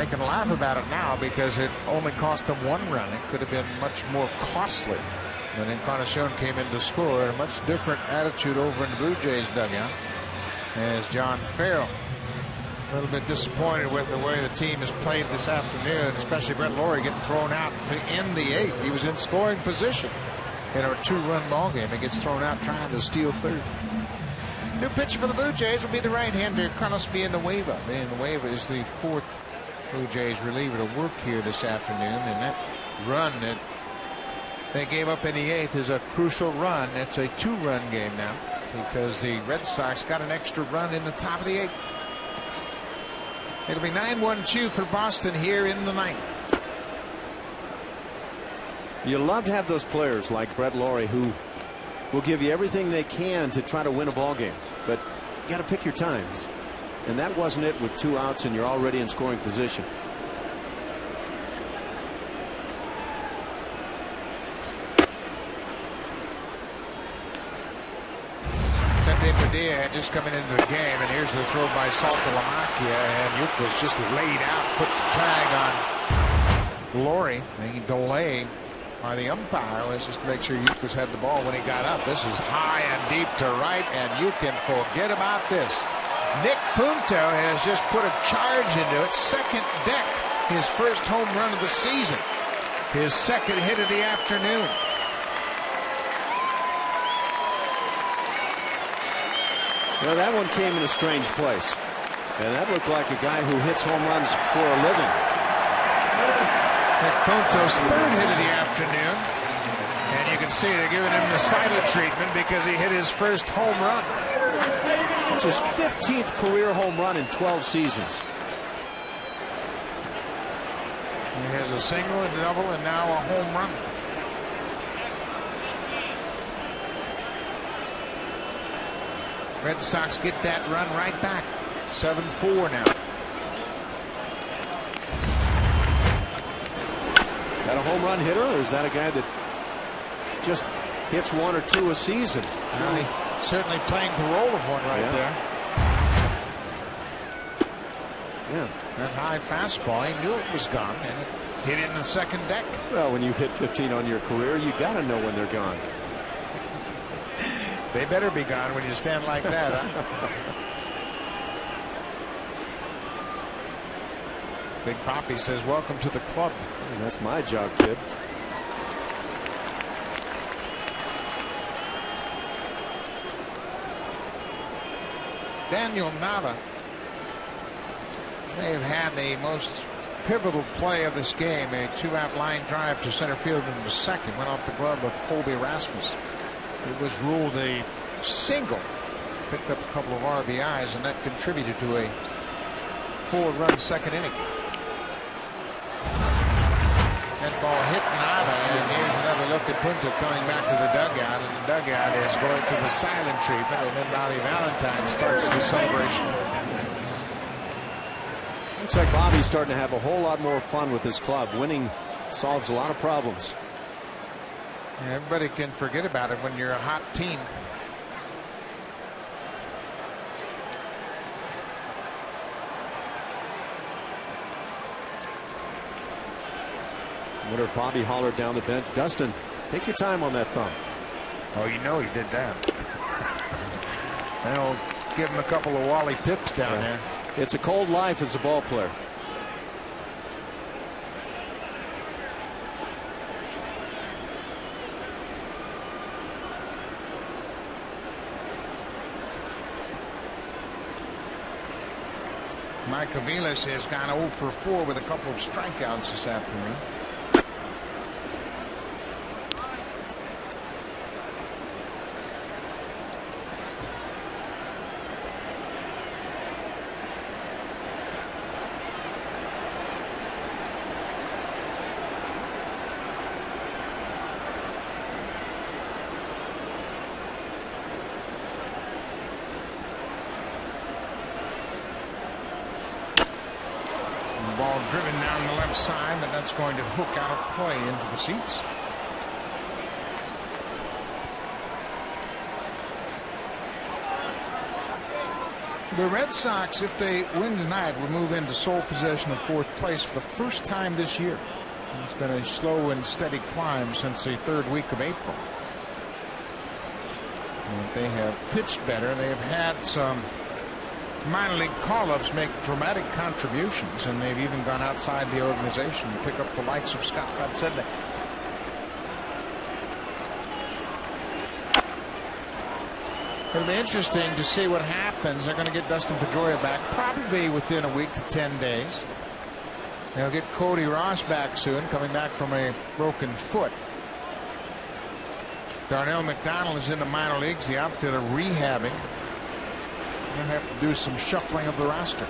They can laugh about it now because it only cost them 1 run. It could have been much more costly when Encarnacion came in to score. A much different attitude over in the Blue Jays dugout as John Farrell a little bit disappointed with the way the team has played this afternoon, especially Brett Lawrie getting thrown out to end the 8th. He was in scoring position in a 2-run ball game. He gets thrown out trying to steal third. New pitcher for the Blue Jays will be the right-hander Carlos Villanueva. Villanueva is the 4th Blue Jays reliever to work here this afternoon, and that run that they gave up in the 8th is a crucial run. It's a 2-run game now because the Red Sox got an extra run in the top of the 8th. It'll be 9-1-2 for Boston here in the 9th. You love to have those players like Brett Lawrie who will give you everything they can to try to win a ball game, but you got to pick your times, and that wasn't it with 2 outs and you're already in scoring position. Padilla had just coming into the game, and here's the throw by Saltalamacchia, and Yuka's just laid out, put the tag on Lawrie. The delay by the umpire was just to make sure Yuka's had the ball when he got up. This is high and deep to right, and you can forget about this. Nick Punto has just put a charge into it. Second deck, his first home run of the season, his second hit of the afternoon. Well, that one came in a strange place, and that looked like a guy who hits home runs for a living. Nick Punto's 3rd hit of the afternoon, and you can see they're giving him the silent treatment because he hit his first home run. It's his 15th career home run in 12 seasons. He has a single, a double, and now a home run. Red Sox get that run right back. 7-4 now. Is that a home run hitter, or is that a guy that just hits 1 or 2 a season? Certainly playing the role of one right there. Yeah. That high fastball, he knew it was gone, and it hit in the second deck. Well, when you hit 15 on your career, you got to know when they're gone. They better be gone when you stand like that, huh? Big Papi says, welcome to the club. That's my job, kid. Daniel Nava may have had the most pivotal play of this game. A 2-out line drive to center field in the second. Went off the glove of Colby Rasmus. It was ruled a single. Picked up a couple of RBIs, and that contributed to a 4-run second inning. That ball hit Nava, and here's another look at Punta coming back to the dugout, and the dugout is going to the silent treatment, and then Bobby Valentine starts the celebration. Looks like Bobby's starting to have a whole lot more fun with his club. Winning solves a lot of problems. Everybody can forget about it when you're a hot team. I wonder if Bobby hollered down the bench, Dustin, take your time on that thumb. Oh, you know he did that. That'll give him a couple of Wally Pips down there. It's a cold life as a ball player. Mike Aviles has gone 0 for 4 with a couple of strikeouts this afternoon. Ball driven down the left side, but that's going to hook out of play into the seats. The Red Sox, if they win tonight, will move into sole possession of 4th place for the first time this year. It's been a slow and steady climb since the 3rd week of April. And they have pitched better. They have had some minor league call-ups make dramatic contributions, and they've even gone outside the organization to pick up the likes of Scott Podsednik. It'll be interesting to see what happens. They're going to get Dustin Pedroia back probably within a week to 10 days. They'll get Cody Ross back soon, coming back from a broken foot. Darnell McDonald is in the minor leagues, the outfielder rehabbing. They'll have to do some shuffling of the roster.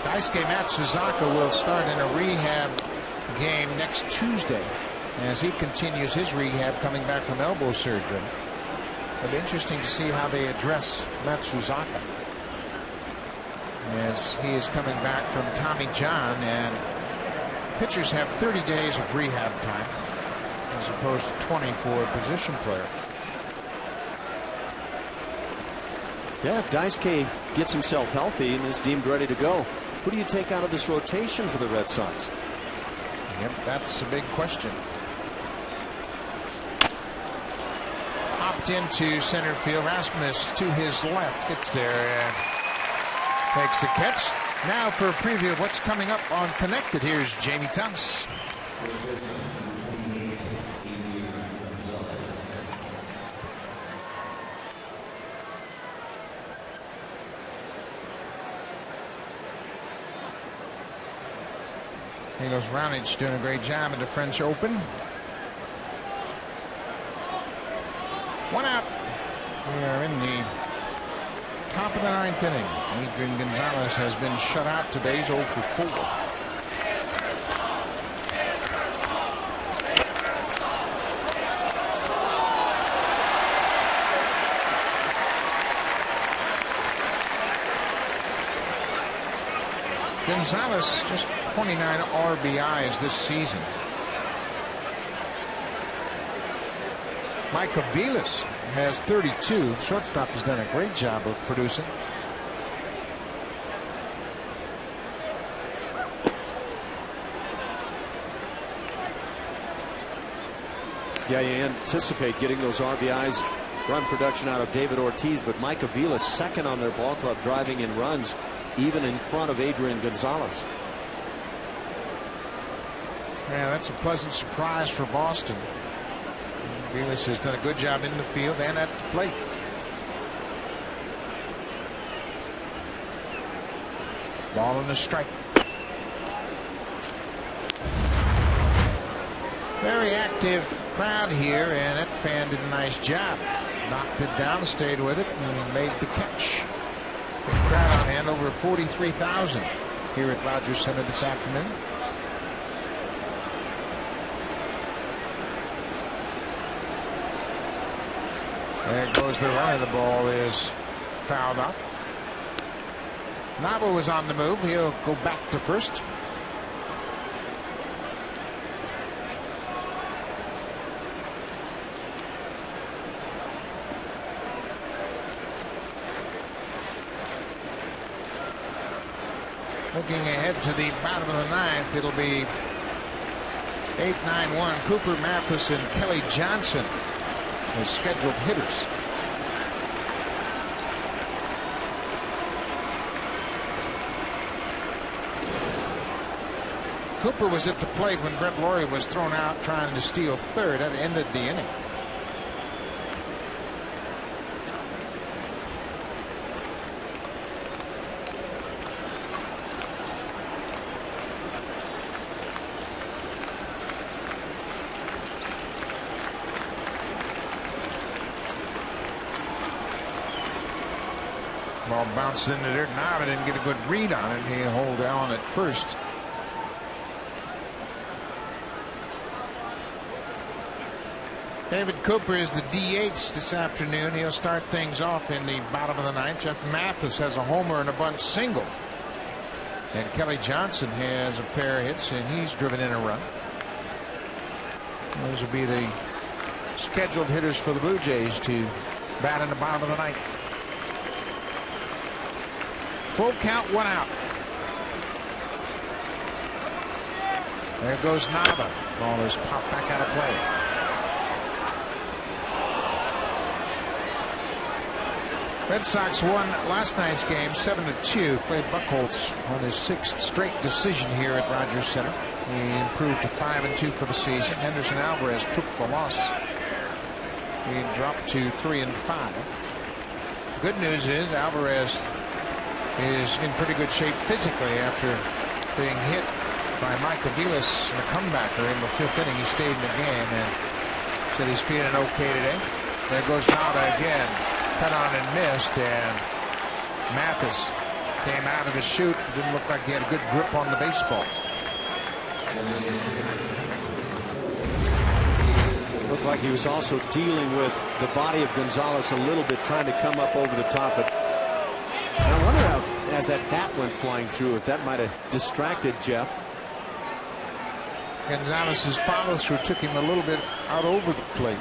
Daisuke Matsuzaka will start in a rehab game next Tuesday as he continues his rehab coming back from elbow surgery. It'll be interesting to see how they address Matsuzaka as he is coming back from Tommy John, and pitchers have 30 days of rehab time as opposed to 20 for a position player. Yeah, if Daisuke gets himself healthy and is deemed ready to go, who do you take out of this rotation for the Red Sox? Yep, that's a big question. Hopped into center field. Rasmus to his left gets there and makes the catch. Now for a preview of what's coming up on Connected, here's Jamie Thomas. Niels Raonic doing a great job at the French Open. One out. We are in the top of the 9th inning. Adrian Gonzalez has been shut out today. He's 0 for 4. Gonzalez just 29 RBIs this season. Mike Aviles has 32. Shortstop has done a great job of producing. Yeah, you anticipate getting those RBIs, run production out of David Ortiz, but Mike Aviles second on their ball club driving in runs, even in front of Adrian Gonzalez. Yeah, that's a pleasant surprise for Boston. Aviles has done a good job in the field and at the plate. Ball and a strike. Very active crowd here, and that fan did a nice job. Knocked it down, stayed with it, and made the catch. Big crowd on hand, over 43,000 here at Rogers Center this afternoon. There goes the runner. The ball is fouled up. Nava was on the move. He'll go back to first. Looking ahead to the bottom of the 9th, it'll be 8-9-1. Cooper Mathis and Kelly Johnson as scheduled hitters. Cooper was at the plate when Brett Laurie was thrown out trying to steal third. That ended the inning. Ball bounced into dirt. Nava didn't get a good read on it. He hold on at first. David Cooper is the DH this afternoon. He'll start things off in the bottom of the 9th. Jeff Mathis has a homer and a bunt single. And Kelly Johnson has a pair of hits, and he's driven in a run. Those will be the scheduled hitters for the Blue Jays to bat in the bottom of the ninth. Full count, 1 out. There goes Nava. Ball is popped back out of play. Red Sox won last night's game 7-2. Clay Buchholz on his 6th straight decision here at Rogers Center. He improved to 5-2 for the season. Henderson Alvarez took the loss. He dropped to 3-5. Good news is Alvarez is in pretty good shape physically after being hit by Mike Aviles in a comebacker in the 5th inning. He stayed in the game and said he's feeling okay today. There goes Nava again. Cut on and missed, and Mathis came out of his chute. Didn't look like he had a good grip on the baseball. Looked like he was also dealing with the body of Gonzalez a little bit, trying to come up over the top. But I wonder how, as that bat went flying through, if that might have distracted Jeff. Gonzalez's follow-through took him a little bit out over the plate.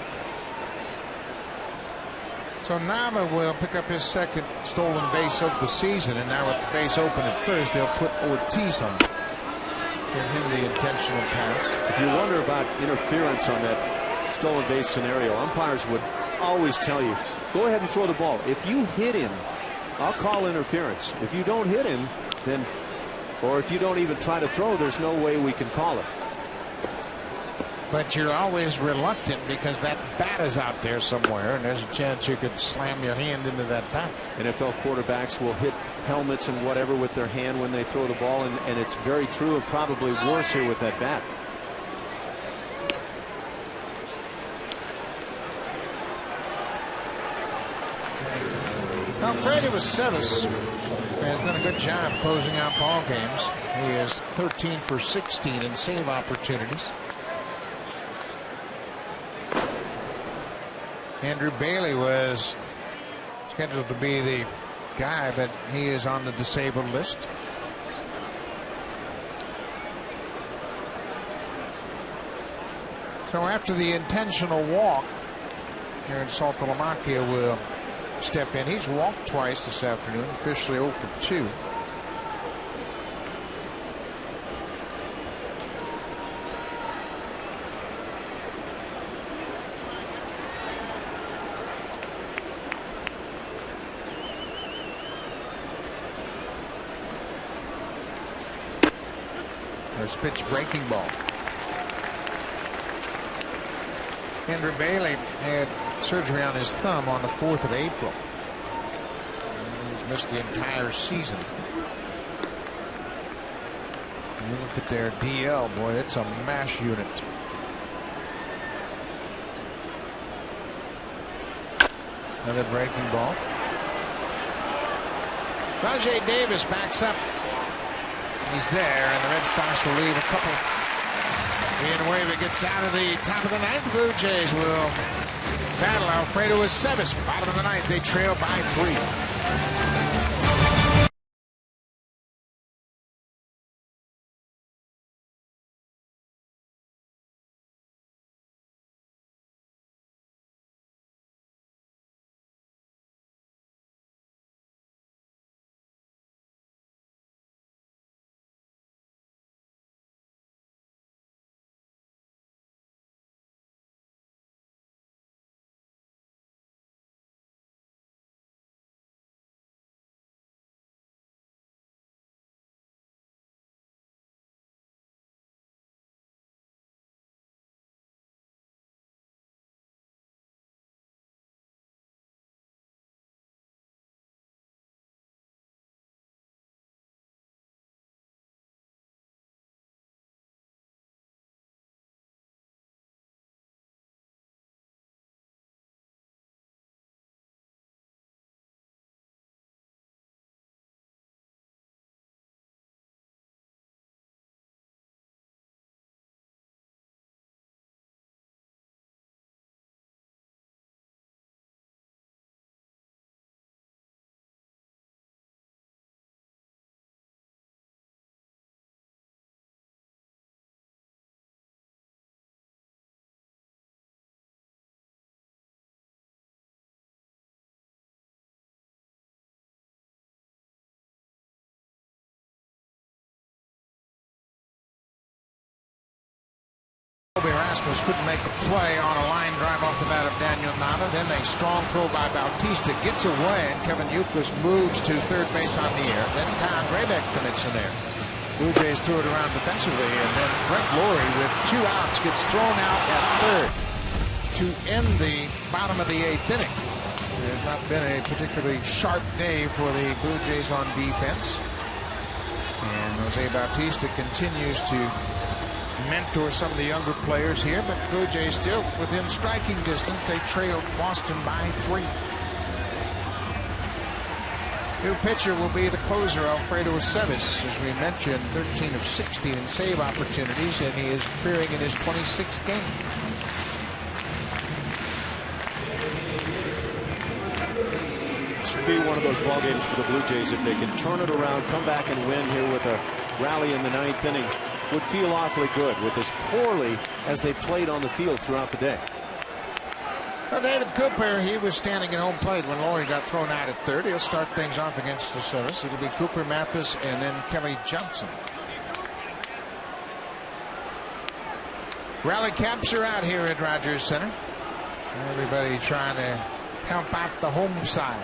So Nava will pick up his 2nd stolen base of the season, and now with the base open at first, they'll put Ortiz on. Give him the intentional pass. If you wonder about interference on that stolen base scenario, umpires would always tell you, go ahead and throw the ball. If you hit him, I'll call interference. If you don't hit him, then, or if you don't even try to throw, there's no way we can call it. But you're always reluctant because that bat is out there somewhere, and there's a chance you could slam your hand into that bat. NFL quarterbacks will hit helmets and whatever with their hand when they throw the ball, and it's very true, and probably worse here with that bat. Alfredo Aceves has done a good job closing out ball games. He is 13 for 16 in save opportunities. Andrew Bailey was scheduled to be the guy, but he is on the disabled list. So after the intentional walk, Aaron Saltalamacchia will step in. He's walked twice this afternoon, officially 0 for 2. There's pitch breaking ball. Andrew Bailey had surgery on his thumb on the 4th of April. He's missed the entire season. You look at their DL, boy, that's a mash unit. Another breaking ball. Rajay Davis backs up. He's there, and the Red Sox will leave a couple. Ian Weaver gets out of the top of the 9th. The Blue Jays will battle Alfredo Aceves. Bottom of the 9th, they trail by 3. Rasmus couldn't make a play on a line drive off the bat of Daniel Nana. Then a strong throw by Bautista gets away, and Kevin Youkilis moves to third base on the air. Then Kyle Graybeck commits an error. Blue Jays threw it around defensively, and then Brett Lawrie with 2 outs gets thrown out at third to end the bottom of the 8th inning. It has not been a particularly sharp day for the Blue Jays on defense. And Jose Bautista continues to mentor some of the younger players here, but Blue Jays still within striking distance. They trailed Boston by 3. New pitcher will be the closer, Alfredo Aceves. As we mentioned, 13 of 16 in save opportunities, and he is appearing in his 26th game. This would be one of those ball games for the Blue Jays if they can turn it around, come back and win here with a rally in the 9th inning. Would feel awfully good with as poorly as they played on the field throughout the day. Well, David Cooper, he was standing at home plate when Lawrie got thrown out at third. He'll start things off against Aceves. It'll be Cooper, Mathis, and then Kelly Johnson. Rally caps are out here at Rogers Center. Everybody trying to help out the home side.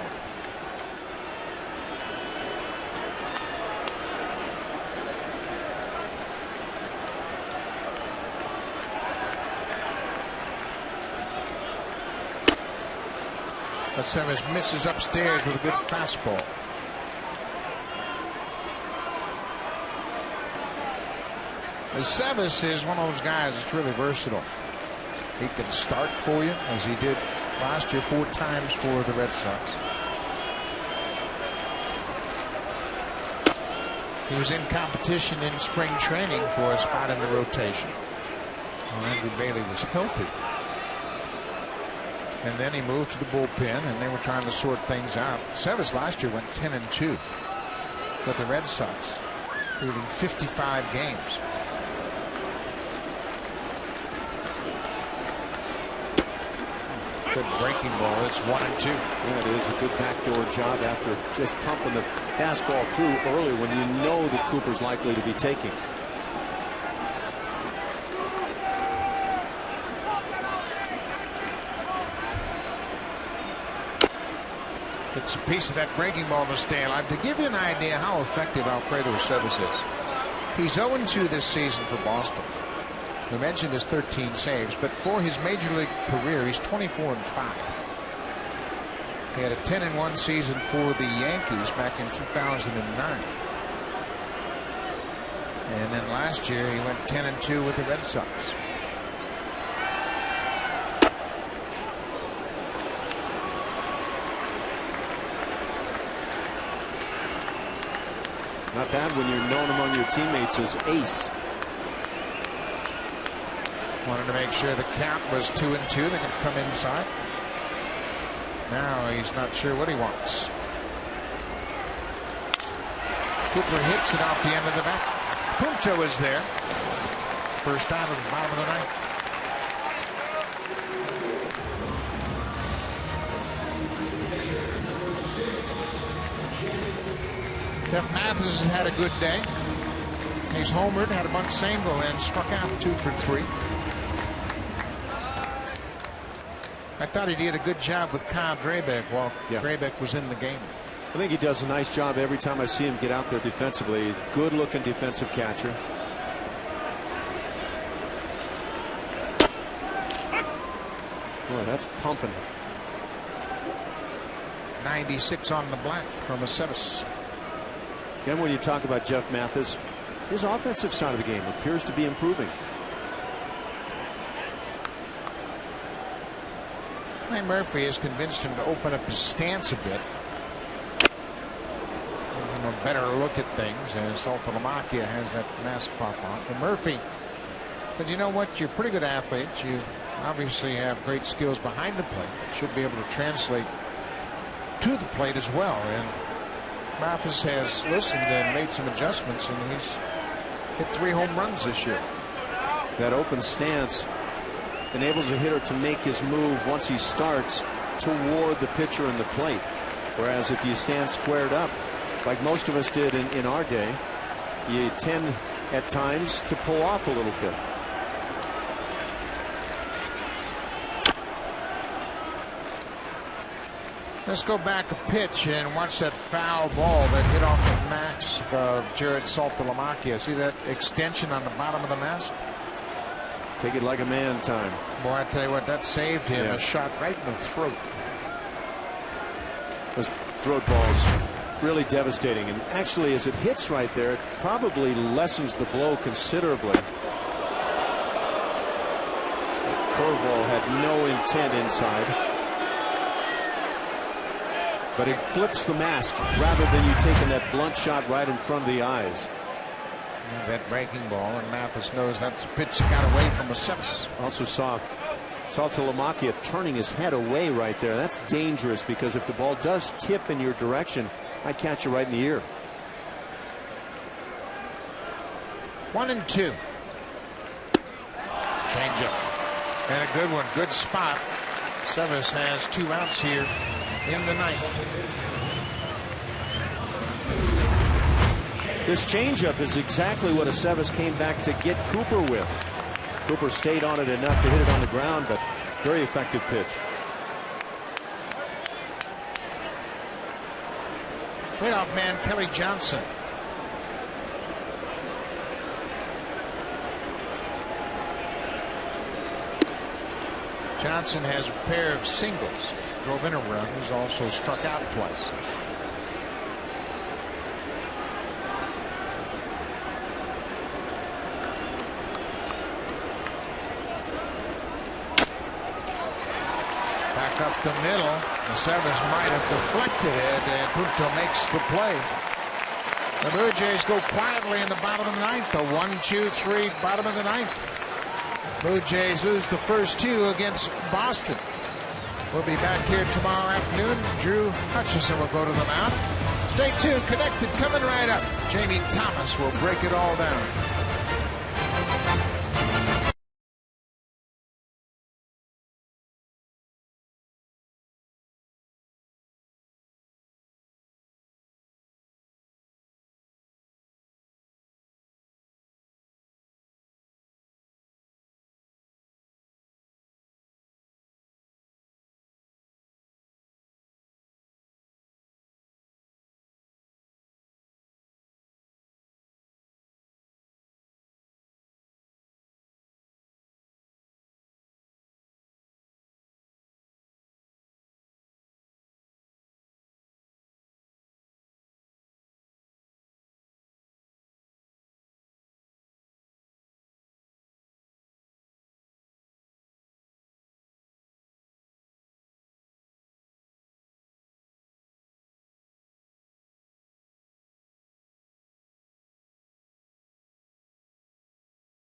Aceves misses upstairs with a good fastball. Aceves is one of those guys that's really versatile. He can start for you, as he did last year 4 times for the Red Sox. He was in competition in spring training for a spot in the rotation. Well, Andrew Bailey was healthy. And then he moved to the bullpen, and they were trying to sort things out. Aceves last year went 10-2 with the Red Sox, including 55 games. Good breaking ball. It's 1-2. Yeah, it is a good backdoor job after just pumping the fastball through early when you know that Cooper's likely to be taking. It's a piece of that breaking ball to stay alive. To give you an idea how effective Alfredo Aceves is, he's 0-2 this season for Boston. We mentioned his 13 saves, but for his major league career, he's 24-5. He had a 10-1 season for the Yankees back in 2009. And then last year, he went 10-2 with the Red Sox. Not bad when you're known among your teammates as ace. Wanted to make sure the count was 2-2. They're going to come inside. Now he's not sure what he wants. Cooper hits it off the end of the bat. Punto is there. First out of the bottom of the ninth. Jeff Mathis has had a good day. He's homered, had a bunt single, and struck out 2 for 3. I thought he did a good job with Kyle Graybeck while Graybeck was in the game. I think he does a nice job every time I see him get out there defensively. Good looking defensive catcher. Boy, that's pumping. 96 on the black from Aceves. Again, when you talk about Jeff Mathis, his offensive side of the game appears to be improving. Ray Murphy has convinced him to open up his stance a bit. Give him a better look at things, and Saltalamacchia has that mask pop on. And Murphy said, you know what, you're a pretty good athlete. You obviously have great skills behind the plate. Should be able to translate to the plate as well. And Mathis has listened and made some adjustments, and he's hit 3 home runs this year. That open stance enables a hitter to make his move once he starts toward the pitcher and the plate. Whereas if you stand squared up, like most of us did in our day, you tend at times to pull off a little bit. Let's go back a pitch and watch that foul ball that hit off the mask of Jared Saltalamacchia. See that extension on the bottom of the mask? Take it like a man time. Boy, I tell you what, that saved him. Yeah. A shot right in the throat. Those throat balls really devastating, and actually as it hits right there, it probably lessens the blow considerably. Curveball had no intent inside, but it flips the mask rather than you taking that blunt shot right in front of the eyes. There's that breaking ball, and Mathis knows that's a pitch that got away from Aceves. Also saw Saltalamacchia turning his head away right there. That's dangerous, because if the ball does tip in your direction, I'd catch you right in the ear. 1-2. Change up. And a good one. Good spot. Aceves has 2 outs here in the ninth. This changeup is exactly what Aceves came back to get Cooper with. Cooper stayed on it enough to hit it on the ground, but very effective pitch. Leadoff man Kelly Johnson. Johnson has a pair of singles. Drove in a run. He's also struck out twice. Back up the middle. Aceves might have deflected it, and Punto makes the play. The Blue Jays go quietly in the bottom of the ninth. The 1-2-3 bottom of the ninth. Blue Jays lose the first 2 against Boston. We'll be back here tomorrow afternoon. Drew Hutchison will go to the mound. Stay tuned. Connected coming right up. Jamie Thomas will break it all down.